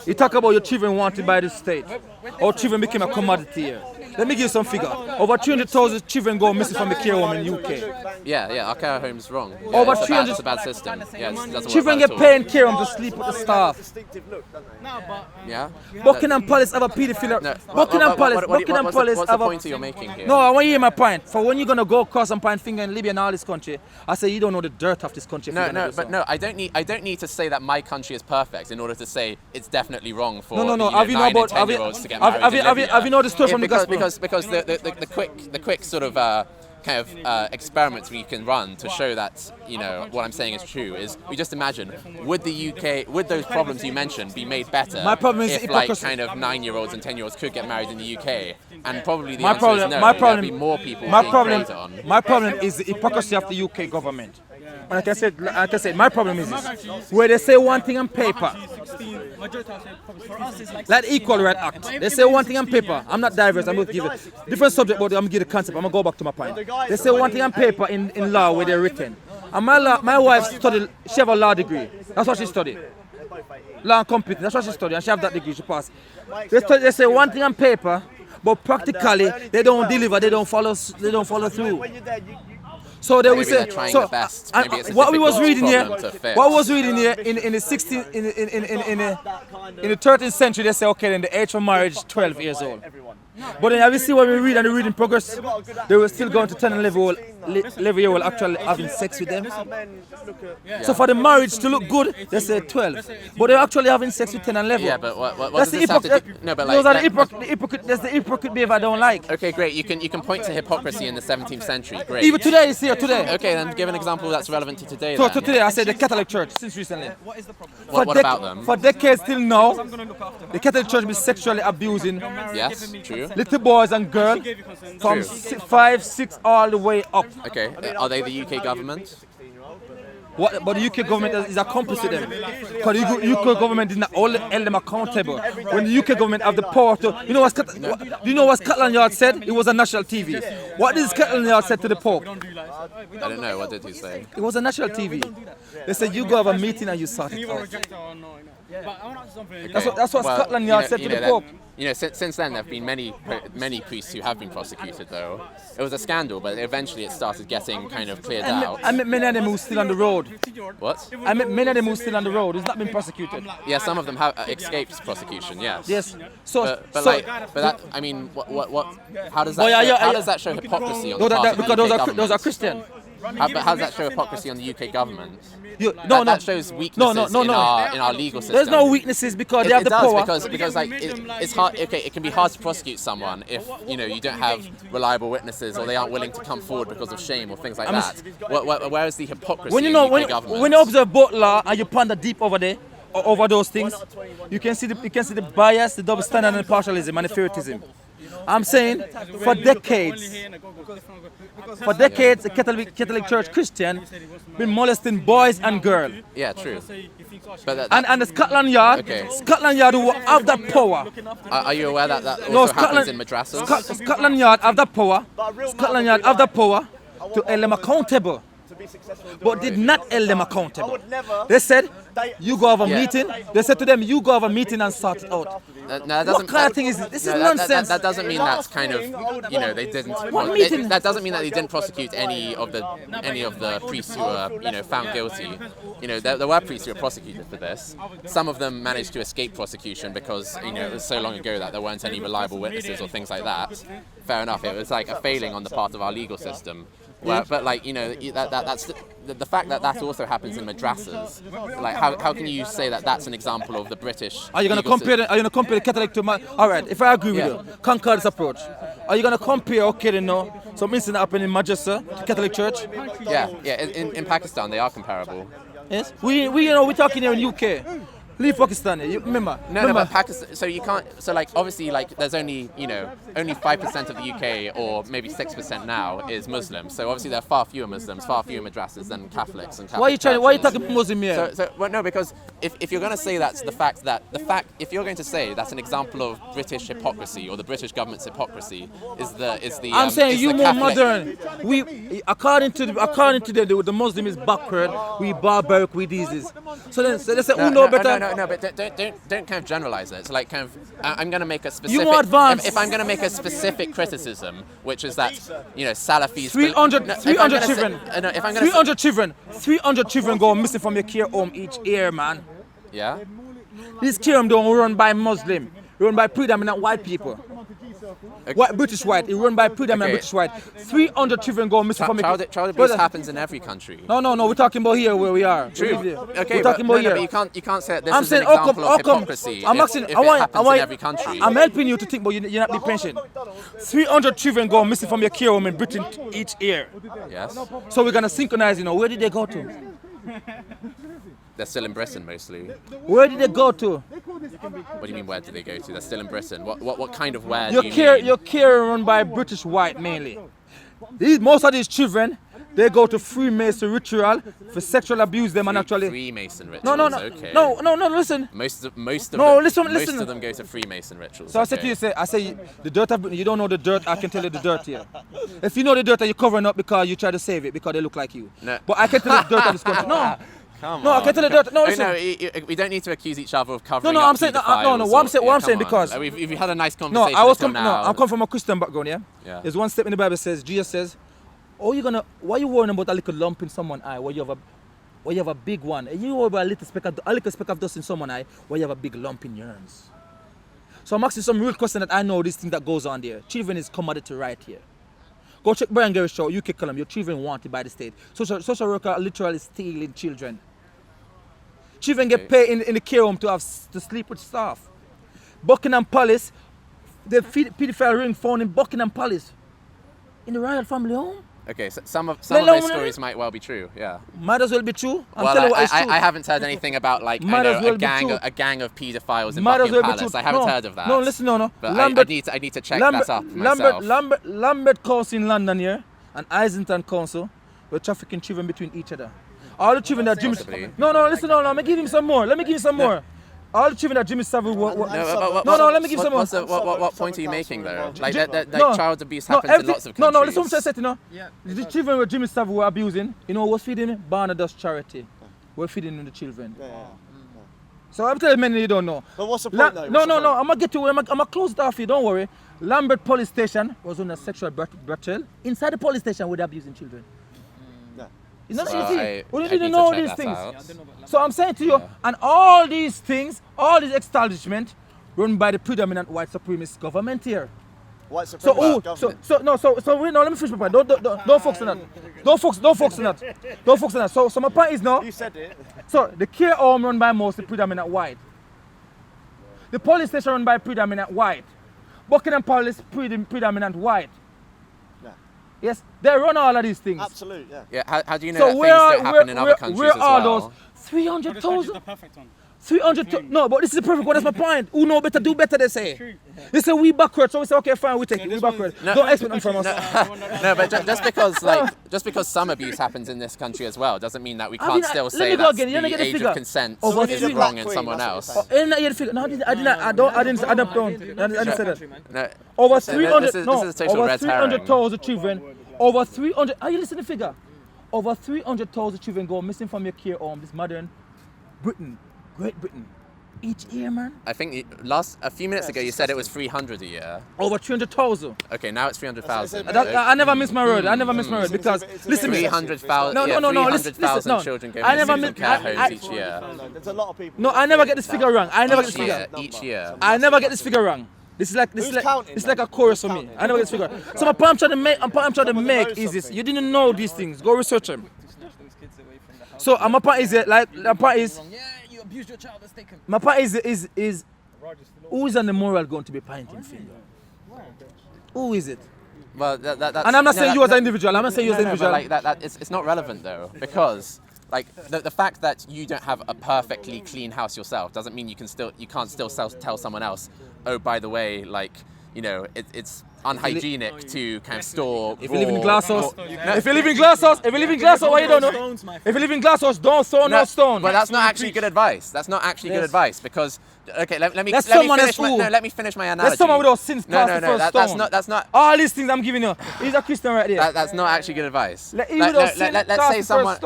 S5: you talk about your children wanted by the state. Our children became a commodity here. Let me give you some figure. Over 300,000 children go missing from the care home in UK.
S4: Yeah, our care home's wrong. Yeah,
S5: Over
S4: it's
S5: 300.
S4: It's a bad system. Yeah,
S5: children get paid in care home to sleep with the staff.
S4: Yeah.
S5: Buckingham Palace have a paedophile. Buckingham Palace
S4: What's the point you're making here?
S5: No, I want you to hear my point. For when you're gonna go cross and point finger in Libya and all this country, I say you don't know the dirt of this country.
S4: No, I don't need to say that my country is perfect in order to say it's definitely wrong for 9 and 10-year-olds to get married.
S5: Have you know the story from the gospel?
S4: Because the quick sort of kind of experiments we can run to show that what I'm saying is true is we just imagine would those problems you mentioned be made better if like kind of 9-year-olds and 10-year-olds could get married in the UK, and probably the answer is no. There'd be more people being preyed on.
S5: My problem is the hypocrisy of the UK government. Like I said, my problem is this. Where they say one thing on paper,
S8: For us, it's like
S5: Like the Equal Right Act. They say one thing on paper. I'm not diverse. I'm going to give a different subject, but I'm going to give the concept. I'm going to go back to my point. They say one thing on paper in law where they're written. And my wife studied, she have a law degree. That's what she studied. Law and computing. That's what she studied. And she have that degree. She passed. They say one thing on paper, but practically they don't deliver. They don't follow through. So they will say,
S4: trying
S5: so
S4: their best. Maybe it's a
S5: what we was reading here,
S4: problem to fix.
S5: what was reading here in the 16th, in the 13th century, they say, okay, then the age for marriage is 12 years old. But then you see when we read and the reading progress, they were still going to 10 and 11 year old actually having sex with them. So for the marriage to look good, they say 12. But they're actually having sex with 10 and 11.
S4: Yeah, but what
S5: That's
S4: does
S5: the
S4: this have to do? No, but like,
S5: those are the hypocrite. That's the hypocrite behavior I don't like.
S4: okay, great. You can point to hypocrisy in the 17th century. Great.
S5: Even today, it's here today.
S4: Okay, then give an example that's relevant to today.
S5: So
S4: then.
S5: to today, I say the Catholic Church since recently.
S8: what is the problem?
S4: What about them?
S5: For decades till now, the Catholic Church been sexually abusing
S4: Yes, true.
S5: little boys and girls from 5, 6 all the way up.
S4: Okay, are they the UK government?
S5: What, but the UK government is accomplice to them. Because the UK government did not hold them accountable. When the UK government have the power to, you know what Scotland Yard said? It was a national TV. What did Scotland Yard say to the Pope?
S4: I don't know. What did he say?
S5: It was a national TV. They said you go have a meeting and you sort it out. That's what Scotland Yard said to the Pope.
S4: You know, since then there have been many priests who have been prosecuted. Though it was a scandal, but eventually it started getting kind of cleared out.
S5: I met many of them who's still on the road.
S4: What?
S5: I met many of them who's still on the road. Who's not been prosecuted.
S4: Yeah, some of them have escaped prosecution. Yes.
S5: Yes. So,
S4: but that, I mean, what? How does that? How does that show hypocrisy on the part of the UK government?
S5: those are Christian.
S4: But how does that show hypocrisy on the UK government?
S5: That
S4: shows weaknesses in our legal system.
S5: There's no weaknesses because they have the power.
S4: Because like it's hard. Okay, it can be hard to prosecute someone if you don't have reliable witnesses or they aren't willing to come forward because of shame or things like that. Where is the hypocrisy in the UK government?
S5: When you observe both law and you ponder deep over there, over those things, you can see the bias, the double standard, and the partialism and the favoritism. I'm saying for decades, the Catholic Church Christian been molesting boys and girls.
S4: Yeah, true. But
S5: and the Scotland Yard, Scotland Yard who have that power.
S4: Are you aware that also happens in madrasas?
S5: Scotland Yard have that power. Scotland Yard have that power to hold them accountable, but did not hold them accountable. They said, you go have a meeting. They said to them, you go have a meeting and sort it out. What kind of thing is this? This is nonsense.
S4: That doesn't mean that's kind of, they didn't. That doesn't mean that they didn't prosecute any of the priests who were, found guilty. There were priests who were prosecuted for this. Some of them managed to escape prosecution because, it was so long ago that there weren't any reliable witnesses or things like that. Fair enough. It was like a failing on the part of our legal system. But that's the fact that also happens in madrasas. Like, how can you say that that's an example of the British?
S5: Are you gonna compare the Catholic to all right? If I agree with you, conquer this approach. Are you gonna compare some incident happened in madrasa to Catholic Church?
S4: Yeah. In Pakistan, they are comparable.
S5: Yes. We're talking here in UK. Leave Pakistan. You remember?
S4: No, but Pakistan. So you can't. So obviously, there's only 5% of the UK, or maybe 6% now, is Muslim. So obviously, there are far fewer Muslims, far fewer madrasas than Catholics and Catholic
S5: Why are you talking about Muslim here?
S4: No, because if you're going to say that's if you're going to say that's an example of British hypocrisy or the British government's hypocrisy is the.
S5: I'm saying you more
S4: Catholic.
S5: modern. We according to them, the Muslim is backward. We barbaric. We these. So they say who know better.
S4: No, but don't kind of generalize it. So I'm going to make a specific.
S5: You more advanced.
S4: If I'm going to make a specific criticism, which is that Salafis.
S5: 300 children go missing from your care home each year, man.
S4: Yeah.
S5: These care home don't run by Muslim, run by predominant white people. Okay. British white, it run by predominant British white. 300 children go missing from your
S4: child abuse happens in every country.
S5: No, we're talking about here where we are.
S4: True. Okay,
S5: we're talking about here.
S4: But you can't say that this is an example of hypocrisy.
S5: I'm asking,
S4: if it happens in every country.
S5: I'm helping you to think, but you're not being patient. 300 children go missing from your care home in Britain each year.
S4: Yes.
S5: So we're gonna synchronize. Where did they go to?
S4: They're still in Britain mostly.
S5: Where did they go to?
S4: What do you mean, where did they go to? They're still in Britain. What kind of where
S5: do you mean? Your care run by British white mainly. Most of these children, They go to Freemason ritual for sexual abuse them and actually.
S4: Freemason rituals.
S5: No,
S4: Okay.
S5: no. Listen.
S4: Most of them go to Freemason rituals.
S5: So I said to you, I say the dirt. You don't know the dirt. I can tell you the dirt here. If you know the dirt, you're covering up because you try to save it because they look like you.
S4: No.
S5: But I can tell you the dirt of this country. No.
S4: Come
S5: no,
S4: on.
S5: I can tell you the dirt. No, listen.
S4: No, we don't need to accuse each other of covering
S5: No,
S4: up
S5: I'm saying
S4: pedophiles
S5: What I'm saying
S4: come
S5: because
S4: on. We've had a nice conversation.
S5: I'm coming from a Christian background. Yeah. There's one step in the Bible says Jesus says, "Oh, why are you worrying about a little lump in someone's eye? Where you have a big one. And you worry about a little speck of dust in someone's eye. Where you have a big lump in yours." So I'm asking some real question that I know this thing that goes on there. Children is commodity right here. Go check Brian Gary's show, UK Column. Your children wanted by the state. Social worker literally stealing children. Children get paid in the care home to sleep with staff. Buckingham Palace, the pedophile ring found in Buckingham Palace, in the royal family home.
S4: Okay, so some of those stories might well be true. Yeah.
S5: Might as well be true.
S4: I haven't heard anything about like a gang of pedophiles in Buckingham Palace. I haven't heard of that.
S5: No, listen, no.
S4: But I need to check that up myself.
S5: Lambert Council in London here and Islington Council were trafficking children between each other. All the children that Jimmy... No, listen, let me give him some more. All the children that Jimmy Savile... let me give some more.
S4: What point are you making though? Like child abuse happens in lots of countries.
S5: No, listen what I said, you know. The children where Jimmy Savile were abusing, you know what's feeding him? Barnabas Charity. We're feeding them the children. So I'm telling many you don't know.
S9: But what's the point though?
S5: No, I'm gonna get to it. I'm gonna close it off here, don't worry. Lambert Police Station was on a sexual battle inside the police station with abusing children. It's not easy. We need to know these things. So I'm saying to you, and all these things, all these establishments run by the predominant white supremacist government here.
S9: White supremacist government.
S5: Let me finish my point. Don't focus on that. Don't focus on that. So my point is now.
S9: You said it.
S5: So the care home run by mostly predominant white. The police station run by predominant white. Buckingham Palace predominant white. Yes, they run all of these things.
S9: Absolutely, yeah.
S4: Yeah, how do you know that things don't happen in other countries as well?
S5: Where are those 300,000? 300. No, but this is the perfect one. That's my point. Who know better, do better, they say. They say we backward, so we say, okay, fine, we take it. We backward. Don't expect them from us.
S4: No, but just because some abuse happens in this country as well doesn't mean that we can't still say that the age of consent is wrong in someone else.
S5: No, I didn't say that. Over 300. No, over 300,000 children. Over 300. Are you listening to the figure? Over 300,000 children go missing from your care home. This modern Great Britain. Each year, man.
S4: I think a few minutes ago you said it was 300 a year.
S5: Over 300,000.
S4: Okay, now it's 300,000.
S5: I never miss my word. Because listen,
S4: 300,000.
S5: No.
S4: 300,000 children go missing from care homes each year.
S9: There's a lot of people.
S5: No, I never get this figure wrong.
S4: Each year.
S5: I never get this figure wrong. This is like a chorus for me. I never get this figure. So my point I'm trying to make is this: you didn't know these things. Go research them. So my point is
S8: You abused your child, let's take him.
S5: my point is who is on the moral going to be pointing finger? Who is it?
S4: Well, that's,
S5: and I'm not saying you as an individual. I'm not saying you as an individual.
S4: Like it's not relevant though, because like the fact that you don't have a perfectly clean house yourself doesn't mean you can't still tell someone else, oh, by the way, like, you know, it's unhygienic to kind of store.
S5: If you live in glass house, if you live in glass house, what you don't know? If you live in glass house, don't throw no stone.
S4: But that's not actually good advice. That's not actually good advice, because okay, let me finish my analogy.
S5: That's someone without sins cast the first stone.
S4: That's not.
S5: All these things I'm giving you. He's a Christian right there.
S4: That's not actually good advice.
S5: Let's say someone.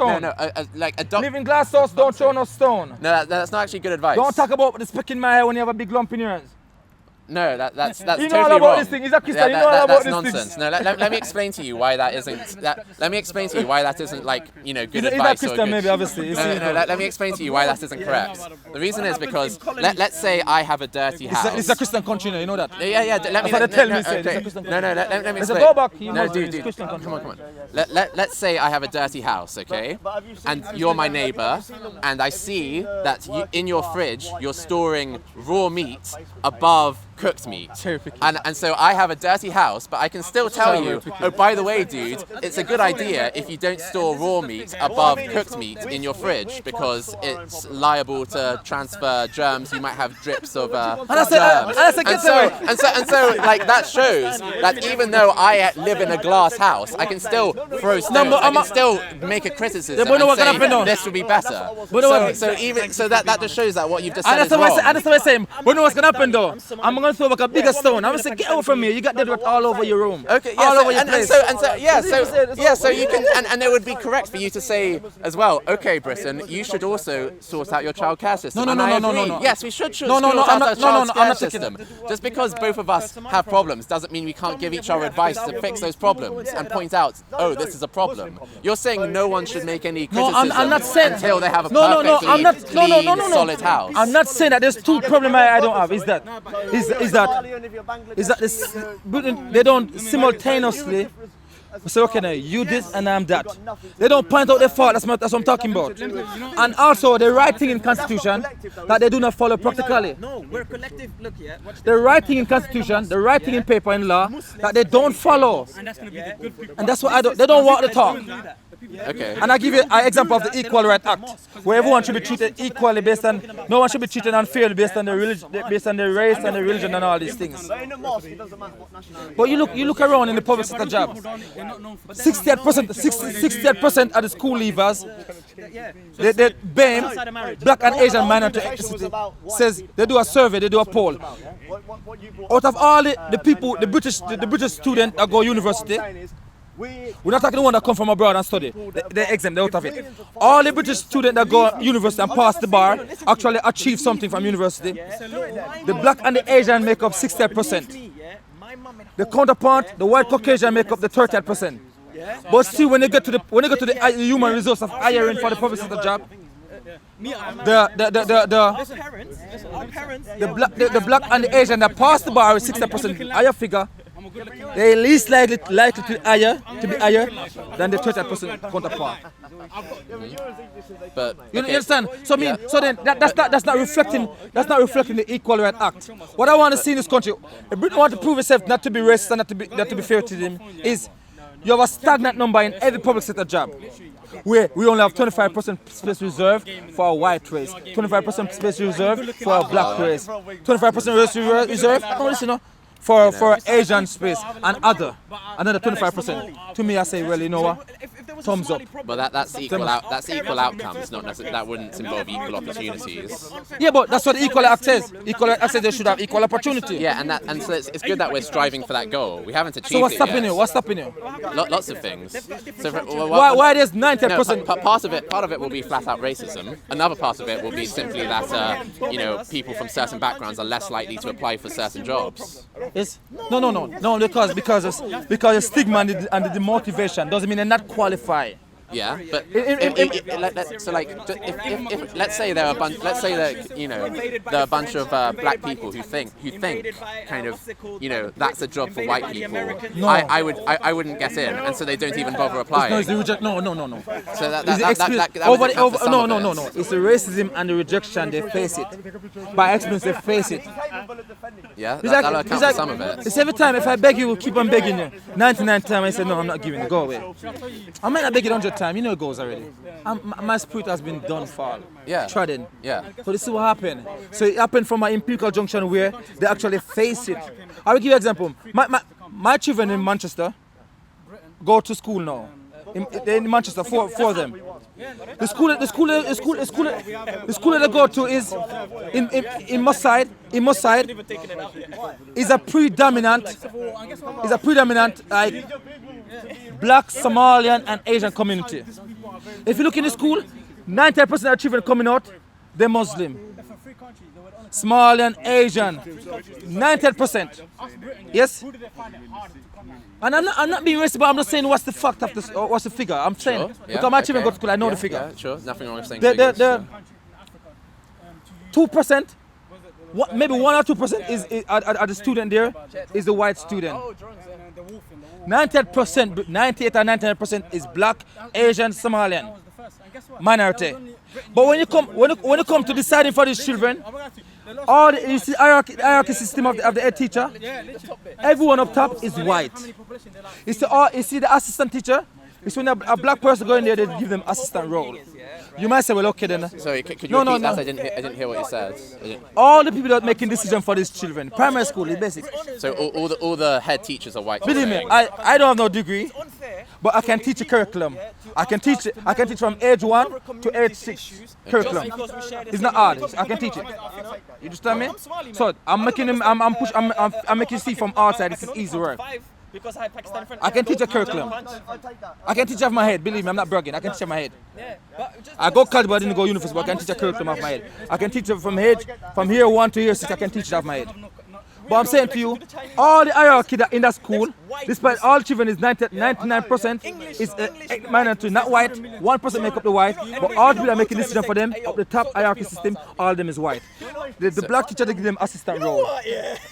S4: Like a
S5: live in glass house, don't throw no stone.
S4: No, that's not actually good advice.
S5: Don't talk about the speck in my hair when you have a big lump in your hands.
S4: No, that's
S5: you
S4: totally
S5: know all about
S4: wrong.
S5: This thing. He's a Christian. You know all about
S4: that's
S5: this
S4: nonsense.
S5: thing.
S4: No, let me explain to you why that isn't. Let me explain to you why that isn't, like, you know, good
S5: he's
S4: advice.
S5: He's a Christian, maybe, obviously.
S4: Let me explain to you why that isn't correct. The reason is because let's say I have a dirty house.
S5: It's a Christian country, you know that.
S4: Yeah. Let me
S5: tell me.
S4: Let me explain.
S5: Go back.
S4: No, dude. Come on. Let's say I have a dirty house, okay? And you're my neighbor, and I see that in your fridge you're storing raw meat above
S10: cooked meat. And so I have a dirty house, but I can still tell you, oh, by the way, dude, it's a good idea if you don't store raw meat above cooked meat in your fridge because it's liable to transfer germs. You might have drips of germs. And so, like, that shows that even though I live in a glass house, I can still throw stones. I can still make a criticism and say this would be better. So that just shows that what you've just said is wrong.
S5: And that's what I'm saying. But know what's gonna happen though? I'm gonna throw like a bigger stone. I'm gonna say, get away from me. You got dead rat all over your room.
S10: Okay,
S5: all over your place.
S10: So you can, and it would be correct for you to say as well, okay, Britain, you should also sort out your childcare system. No. Yes, we should sort out our childcare system. Just because both of us have problems doesn't mean we can't give each other advice to fix those problems and point out, oh, this is a problem. You're saying no one should make any criticism until they have a perfectly clean, solid house.
S5: I'm not saying that there's two problems I don't have. Is that they don't simultaneously say, okay, now you this and I'm that. They don't point out their fault. That's what I'm talking about. And also the writing in Constitution that they do not follow practically.
S7: No, we're collective. Look, yeah.
S5: The writing in Constitution, the writing in paper in law that they don't follow.
S7: And that's gonna be the good people.
S5: And that's what they don't walk the talk.
S10: Okay.
S5: And I give you an example of the Equal Right Act, where everyone should be treated equally based on, no one should be treated unfairly based on the religion, based on the race and the religion and all these things. But you look around in the public sector jobs. 68% of the school leavers, they BAME, Black and Asian minority ethnicity, says they do a survey, they do a poll. Out of all the people, the British students that go to university, we're not talking the one that come from abroad and study. They exempt, they're out of it. All the British students that go to university and pass the bar actually achieve something from university. The Black and the Asian make up 60%. The counterpart, the white Caucasian make up the 30%. But still, when they get to the human resource of hiring for the public sector job, the Black and the Asian that pass the bar with 60% higher figure, they least likely to be higher than the 30% counterpart.
S10: But
S5: you understand? So then that's not reflecting the Equal Right Act. What I want to see in this country, if Britain want to prove itself not to be racist and not to be fair to them, is you have a stagnant number in every public sector job, where we only have 25% space reserved for a white race, 25% space reserved for a black race, 25% reserved. No, listen, no. For Asian space and another 25%. To me, I say, well, you know what? Thumbs up.
S10: But that's equal outcomes, not necessarily, that wouldn't involve equal opportunities.
S5: Yeah, but that's what the Equal Act says. Equal Act says they should have equal opportunity.
S10: Yeah, and so it's good that we're striving for that goal. We haven't achieved it.
S5: So what's stopping you? What's stopping you?
S10: Lots of things. So
S5: why there's 90%?
S10: No, part of it will be flat out racism. Another part of it will be simply that people from certain backgrounds are less likely to apply for certain jobs.
S5: Yes. No. Because the stigma and the demotivation doesn't mean they're not qualified.
S10: Yeah, but let's say there are a bunch of black people who think kind of that's a job for white people.
S5: No.
S10: I wouldn't get in, and so they don't even bother applying.
S5: No. So that It's the racism and the rejection they face it. By experience they face it.
S10: Yeah, that'll account for some of it.
S5: It's every time if I beg you, we'll keep on begging you. 99 times I say no, I'm not giving it. Go away. I might not beg it 100 times. You know it goes already. My spirit has been done for.
S10: Yeah.
S5: Trodden.
S10: Yeah.
S5: So this is what happened. So it happened from an empirical junction where they actually face it. I will give you an example. My children in Manchester go to school now. In Manchester, four of them. The school they go to is in Mosside. In Mosside is a predominant like Black, Somalian and Asian community. If you look in the school, 90% of children coming out, they're Muslim. Somalian, Asian, 90%. Yes? And I'm not being racist, but I'm not saying what's the fact of this, or what's the figure. I'm saying, because my children go to school, I know the figure.
S10: Yeah, sure, nothing wrong with saying
S5: figures. 2%, maybe 1 or 2% are the student there, is the white student. 98% or 99% is Black, Asian, Somalian minority. But when you come to deciding for these children, All the, you see hierarchy system of the head teacher. Everyone up top is white. You see the assistant teacher. It's when a black person go in there, they give them assistant role. You might say, well, okay then.
S10: Sorry, could you repeat that? I didn't hear what you said.
S5: All the people that are making decisions for these children, primary school is basic.
S10: So all the head teachers are white.
S5: Believe me, I don't have no degree, but I can teach a curriculum. I can teach from age 1 to age 6 curriculum. It's not hard. I can teach it. You understand me? So I'm making you see from outside. It's an easy work. I can teach a curriculum. I can teach off my head. Believe me, I'm not bragging. I can teach off my head. I go college, but I didn't go university. But I can teach a curriculum off my head. I can teach it from year 1 to year 6. I can teach it off my head. But I'm saying to you, all the hierarchy that in that school, despite all children is 99% is minority, not white. 1% make up the white, but all people are making decisions for them up the top hierarchy system. All of them is white. The black teacher, they give them assistant role.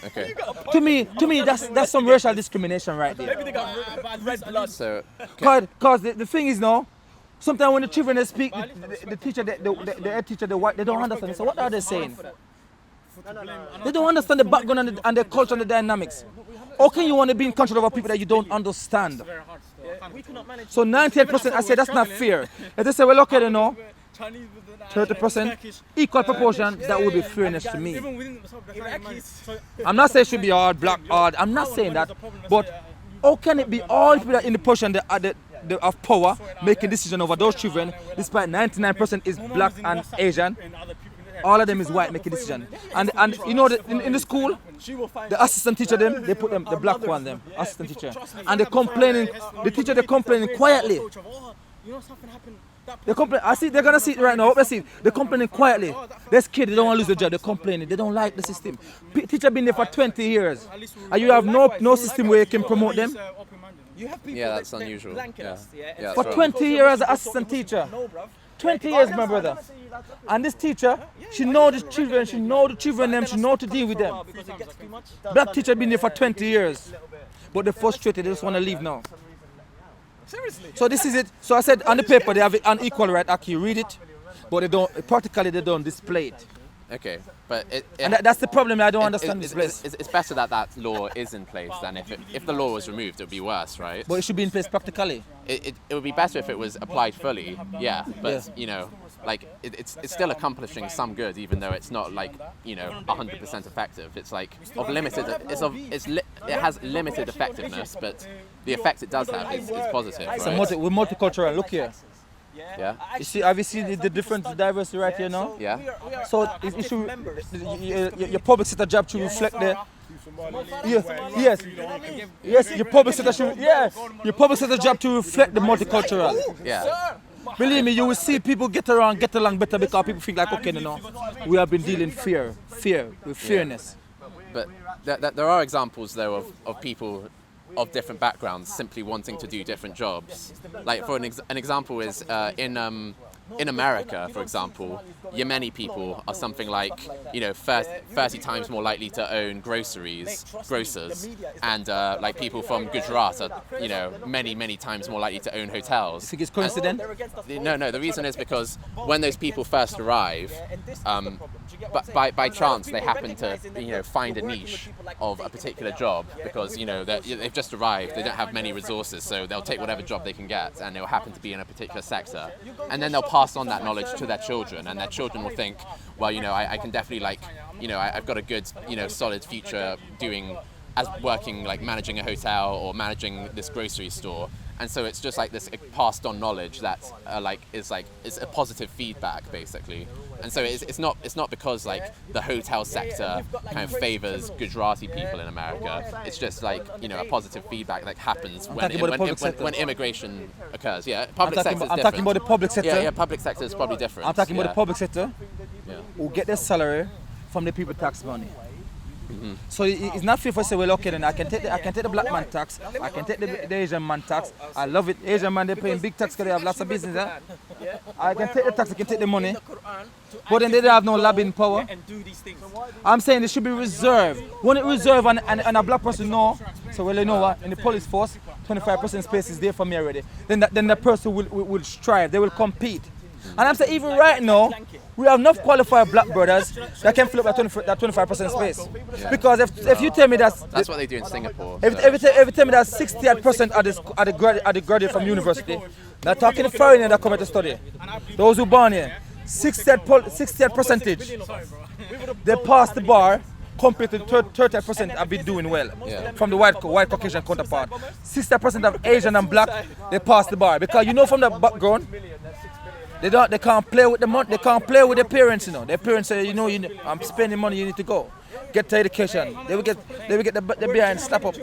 S10: Okay.
S5: To me, that's some racial discrimination right there.
S8: Maybe they got red blood.
S10: So,
S5: Cause the thing is now, sometimes when the children they speak, the teacher, the head teacher, the white, they don't understand. So what are they saying? They don't understand the background and the culture and the dynamics. How can you want to be in control over people that you don't understand? So 98%, I say that's not fair. If they say, well, okay, then no, 30%, equal proportion, that would be fairness to me. I'm not saying it should be hard, black, hard. I'm not saying that. But how can it be all people that in the position of power making decisions over those children, despite 99% is black and Asian? All of them is white making decision. And you know in the school, the assistant teacher they put them, the black one them, assistant teacher. And they're complaining, the teacher they're complaining quietly. They complain, I see they're gonna see it right now, hope they see it. They're complaining quietly. There's kids, they don't want to lose their job, they're complaining, they don't like the system. Teacher been there for 20 years. And you have no system where you can promote them.
S10: yeah, that's unusual. Yeah,
S5: For 20 years as an assistant teacher. 20 years, my brother. And this teacher, she know the children, she know them, she know to deal with them. Black teacher been there for 20 years. But they're frustrated, they just want to leave now. Seriously? So this is it. So I said on the paper they have it unequal right, actually read it, but they don't, practically they don't display it.
S10: Okay, but
S5: and that's the problem. I don't understand this place.
S10: It's better that law is in place than if the law was removed, it would be worse, right?
S5: But it should be in place practically.
S10: It would be better if it was applied fully, yeah. But you know, like it's still accomplishing some good, even though it's not like 100% effective. It's like of limited. It has limited effectiveness, but the effect it does have is positive. Right?
S5: So we're multicultural. Look here.
S10: Yeah.
S5: You see, have you seen the different diversity right here now?
S10: Yeah.
S5: So it should, your public sector job to reflect the. Yes. Your public sector should. Yes. Your public sector job to reflect the multicultural.
S10: Yeah.
S5: Believe me, you will see people get along better because people think like, okay, we have been dealing with fairness.
S10: But there are examples though of people of different backgrounds simply wanting to do different jobs. Like for an example is in America, for example, Yemeni people are something like 30 times more likely to own grocers, and like people from Gujarat are many times more likely to own hotels.
S5: You think it's coincidence?
S10: No. The reason is because when those people first arrive, but by chance they happen to find a niche of a particular job because they've just arrived, they don't have many resources, so they'll take whatever job they can get, and they'll happen to be in a particular sector, and then they'll pass on that knowledge to their children, and their children will think, well, I can definitely I've got a good solid future working like managing a hotel or managing this grocery store. And so it's just like this passed on knowledge that is a positive feedback basically. And so it's not because like the hotel sector kind of favors Gujarati people in America. It's just like a positive feedback that happens when immigration occurs. Yeah, public sector is different.
S5: I'm talking about the public sector.
S10: Yeah, public sector is probably different.
S5: I'm talking about the public sector. Who get their salary from the people tax money. Mm-hmm. So it's not fair for say, well, okay, then I can take the black man tax, I can take the Asian man tax. I love it. Asian man, they're paying big tax because they have lots of business. I can take the tax, I can take the money, but then they don't have no lobbying power. I'm saying it should be reserved. When it reserved and a black person know, so well, you know what, in the police force, 25% space is there for me already. Then that person will strive, they will compete. And I'm saying even right now, we have enough qualified black brothers that can fill up that 25% space.
S10: Yeah.
S5: Because if you tell me that's
S10: what they do in Singapore.
S5: If you tell me that 68% are the graduate from university, not talking the foreigner that come here to study, those who born here, 68 percentage, they pass the bar. Compared to 30% have been doing well from the white Caucasian counterpart. 60% of Asian and black, they pass the bar because you know from the background they can't play with the money, they can't play with their parents. You know, their parents say, you know, I'm spending money, you need to go get the education. They will get the behind slap up.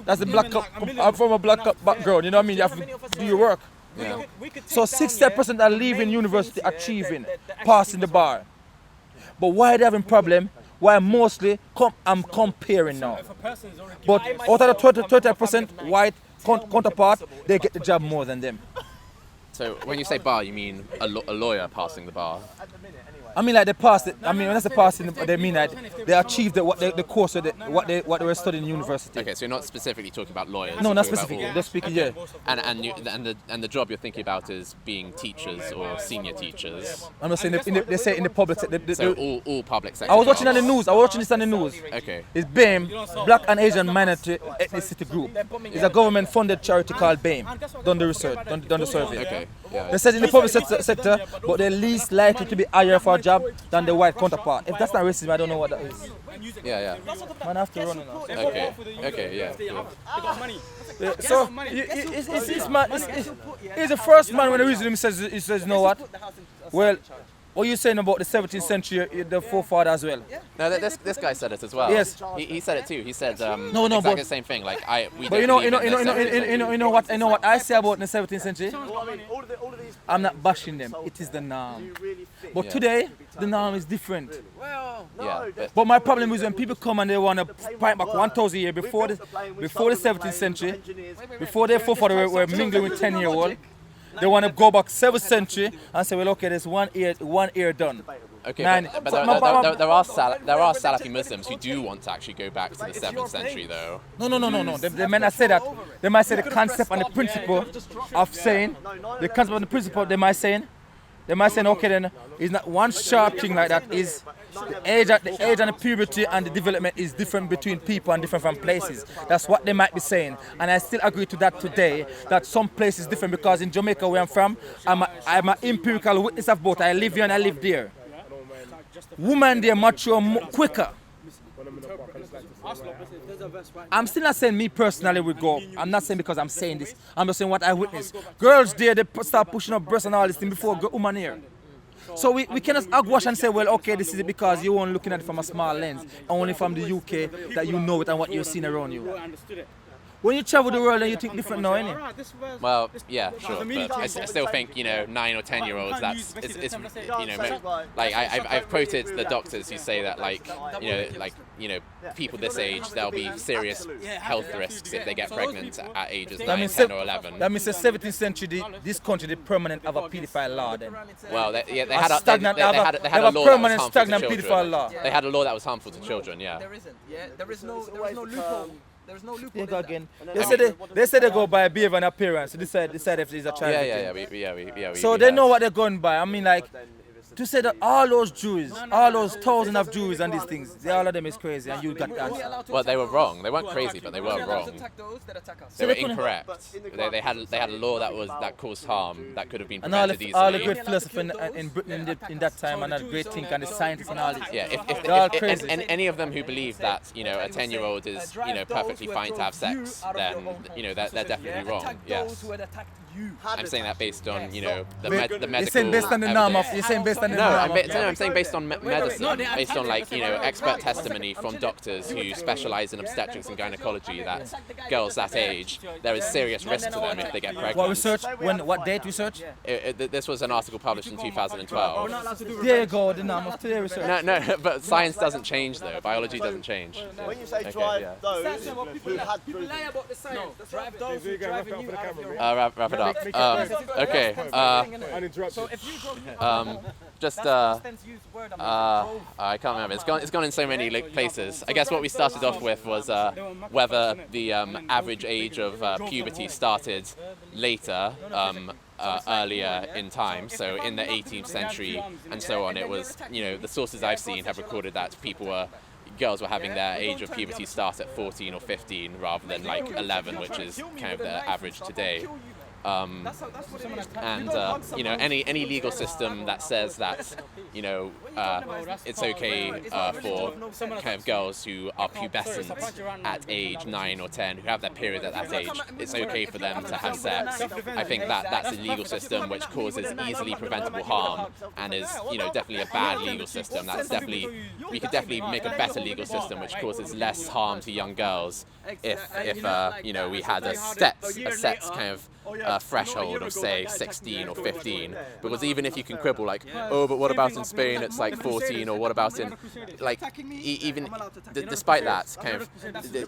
S5: That's the black. I'm from a black background. You know what I mean? You have to do your work.
S10: Yeah.
S5: So 60% are leaving university achieving, passing the bar. But why they having problem? Why mostly I'm comparing now. But out of the 30% white counterpart, they get the job more than them.
S10: So when you say bar, you mean a lawyer passing the bar?
S5: I mean like they passed it. I mean when I say passing, they mean that they achieved the course of what they were studying in university.
S10: Okay, so you're not specifically talking about lawyers.
S5: No, not specifically. They're speaking, yeah.
S10: And the job you're thinking about is being teachers or senior teachers.
S5: I'm not saying they say in the public sector.
S10: So all public sector.
S5: I was watching on the news. I was watching this on the news.
S10: Okay.
S5: It's BAME, Black and Asian Minority Ethnicity Group. It's a government-funded charity called BAME. Done the research, done the survey.
S10: Okay. Yeah.
S5: They said in the public sector, but they're least likely to be higher for a job than the white counterpart. If that's not racism, I don't know what that is.
S10: Yeah.
S5: Man, I have to run it now.
S10: Okay. Yeah. Cool.
S5: Yeah, so he's the first man when the reason he says, you know what? Well, what are you saying about the 17th century, the forefather as well?
S10: No, this guy said it as well.
S5: Yes.
S10: He said it too. He said
S5: exactly
S10: the same thing. Like we.
S5: But you know what I say about the 17th century? I'm not bashing them. It is the norm. But today, the norm is different.
S10: Yeah.
S5: But my problem is when people come and they want to fight back 1,000 years before the 17th century, before their forefathers were mingling with 10-year-old. They want to go back 7th century and say, well, okay, there's one year done.
S10: Okay, but there are Salafi Muslims who do want to actually go back to the 7th century, though.
S5: No. They might not say that. They might say the concept and the principle of saying, the concept and the principle, they might say, okay, then it's not one sharp thing like that. Is the age and the puberty and the development is different between people and different from places. That's what they might be saying. And I still agree to that today, that some places different because in Jamaica where I'm from, I'm an empirical witness of both. I live here and I live there. Women there mature quicker. I'm still not saying me personally would go. I'm not saying because I'm saying this. I'm just saying what I witnessed. Girls there, they start pushing up breasts and all this thing before women here. So we cannot agwash and say, well, okay, this is it because you weren't looking at it from a small lens, only from the UK that you know it and what you've seen around you. When you travel the world, then you think different now, innit?
S10: Well, yeah, sure, but I still think 9 or 10-year-olds. It's like I've quoted the doctors who say that people this age, there'll be serious health risks if they get pregnant at ages 9, 10 or 11.
S5: That means the 17th century, this country, the permanent of a paedophile law. Then.
S10: Well, they had a law that was harmful to children. They had a law that was harmful to children. Yeah.
S8: There isn't. Yeah, there is no loophole. There's no loophole.
S5: Again. They say they go by behavior and appearance. So decide if there's a child.
S10: Yeah.
S5: So they know what they're going by. I mean, like, to say that all those Jews, all those thousands of Jews and these things, all of them is crazy, and you got that.
S10: Well, they were wrong. They weren't crazy, but they were wrong. They were incorrect. They had a law that caused harm that could have been prevented easily.
S5: And all the great philosophers in Britain in that time, and the great thinkers and the scientists and all this.
S10: Yeah, if any of them who believe that a 10-year-old is perfectly fine to have sex, then they're definitely wrong. Yes. I'm saying that based on the medical. You're saying based on the norm of. You're saying based on the norm. I'm saying based on medicine, based on expert testimony from doctors who specialise in obstetrics and gynecology. That girls that age, there is serious risk to them if they get pregnant.
S5: What research? What date research?
S10: This was an article published in 2012.
S5: There you go, the norm of today research.
S10: No, but science doesn't change though. Biology doesn't change.
S9: When you say drive those who had
S8: people lie about the science. Drive those who drive you out of your
S10: wrap it up. Okay.
S8: So if you
S10: just I can't remember. It's gone in so many places. I guess what we started off with was whether the average age of puberty started later earlier in time. So in the 18th century and so on, it was, the sources I've seen have recorded that girls were having their age of puberty start at 14 or 15 rather than like 11, which is kind of the average today. Any legal system that says that it's okay for kind of girls who are pubescent at age 9 or 10, who have their period at that age, it's okay for them to have sex. I think that's a legal system which causes easily preventable harm and is definitely a bad legal system. We could definitely make a better legal system which causes less harm to young girls if we had a set kind of threshold of say 16 or 15, because even if you can quibble like, oh, but what about in Spain it's like 14, or what about in despite that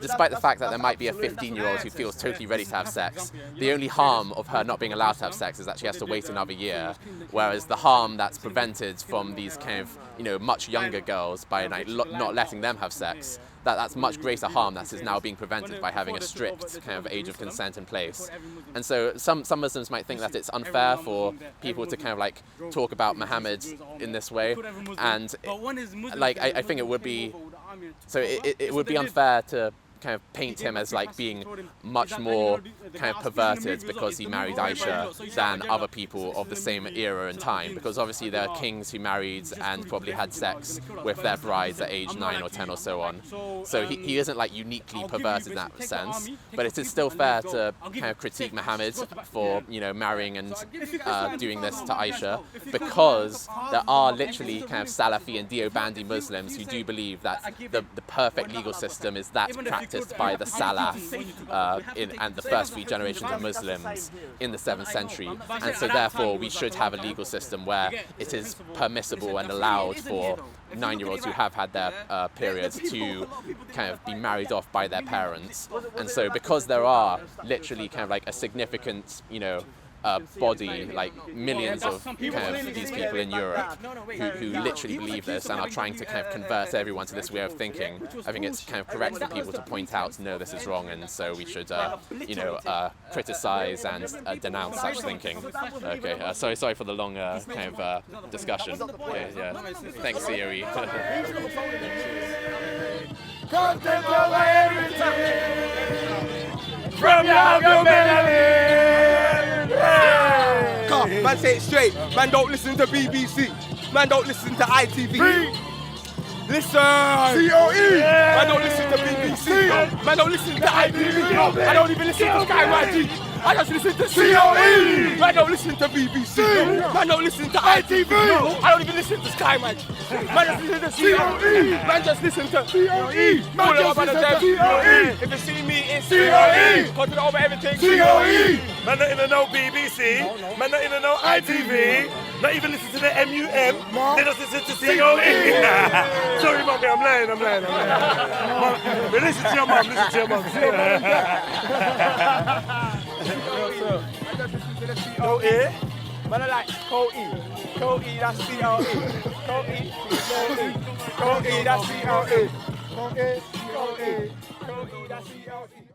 S10: despite the fact that there might be a 15-year-old who feels totally ready to have sex, the only harm of her not being allowed to have sex is that she has to wait another year, whereas the harm that's prevented from these kind of much younger girls by not letting them have sex, that's much greater harm that is now being prevented by having a strict kind of age of consent in place. And so some Muslims might think that it's unfair for people to kind of like talk about Muhammad in this way, and I think it would be unfair to kind of paint him as like being much more kind of perverted because he married Aisha than other people of the same era and time, because obviously there are kings who married and probably had sex with their brides at age 9 or 10 or so on. So he isn't like uniquely perverted in that sense, but it is still fair to kind of critique Muhammad for marrying and doing this to Aisha, because there are literally kind of Salafi and Deobandi Muslims who do believe that the perfect legal system is that practiced by the Salaf and the first 3 generations of Muslims in the 7th century. And so therefore we should have a legal system where it is permissible and allowed for 9-year-olds who have had their periods to kind of be married off by their parents. And so because there are literally kind of like a significant, body, like millions of kind of these people in Europe who literally believe this and are trying to kind of convert everyone to this way of thinking, I think it's kind of correct for people to point out, no, this is wrong, and so we should, criticize and denounce such thinking. Okay, sorry for the long kind of discussion. Yeah. Thanks, COE.
S11: Content over everything from your man, say it straight. Man, don't listen to BBC. Man, don't listen to ITV. Listen. COE. Man, don't listen to BBC. Man, don't listen to ITV. I don't even listen to Sky YG. I just listen to COE. Man, don't listen to BBC. Man, don't listen to ITV. I don't even listen to Sky Man. Man, just listen to COE. Man, just listen to COE. Man, just listen to COE. If you see me, it's COE. Content over everything. COE.
S6: Man, not even know BBC. Man, not even know ITV. Not even listen to the MUM. They just listen to COE. Sorry, mommy, I'm lying. But listen to your mom.
S11: COE. Man, I like COE. COE, that's COE. COE, that's COE. COE, that's COE.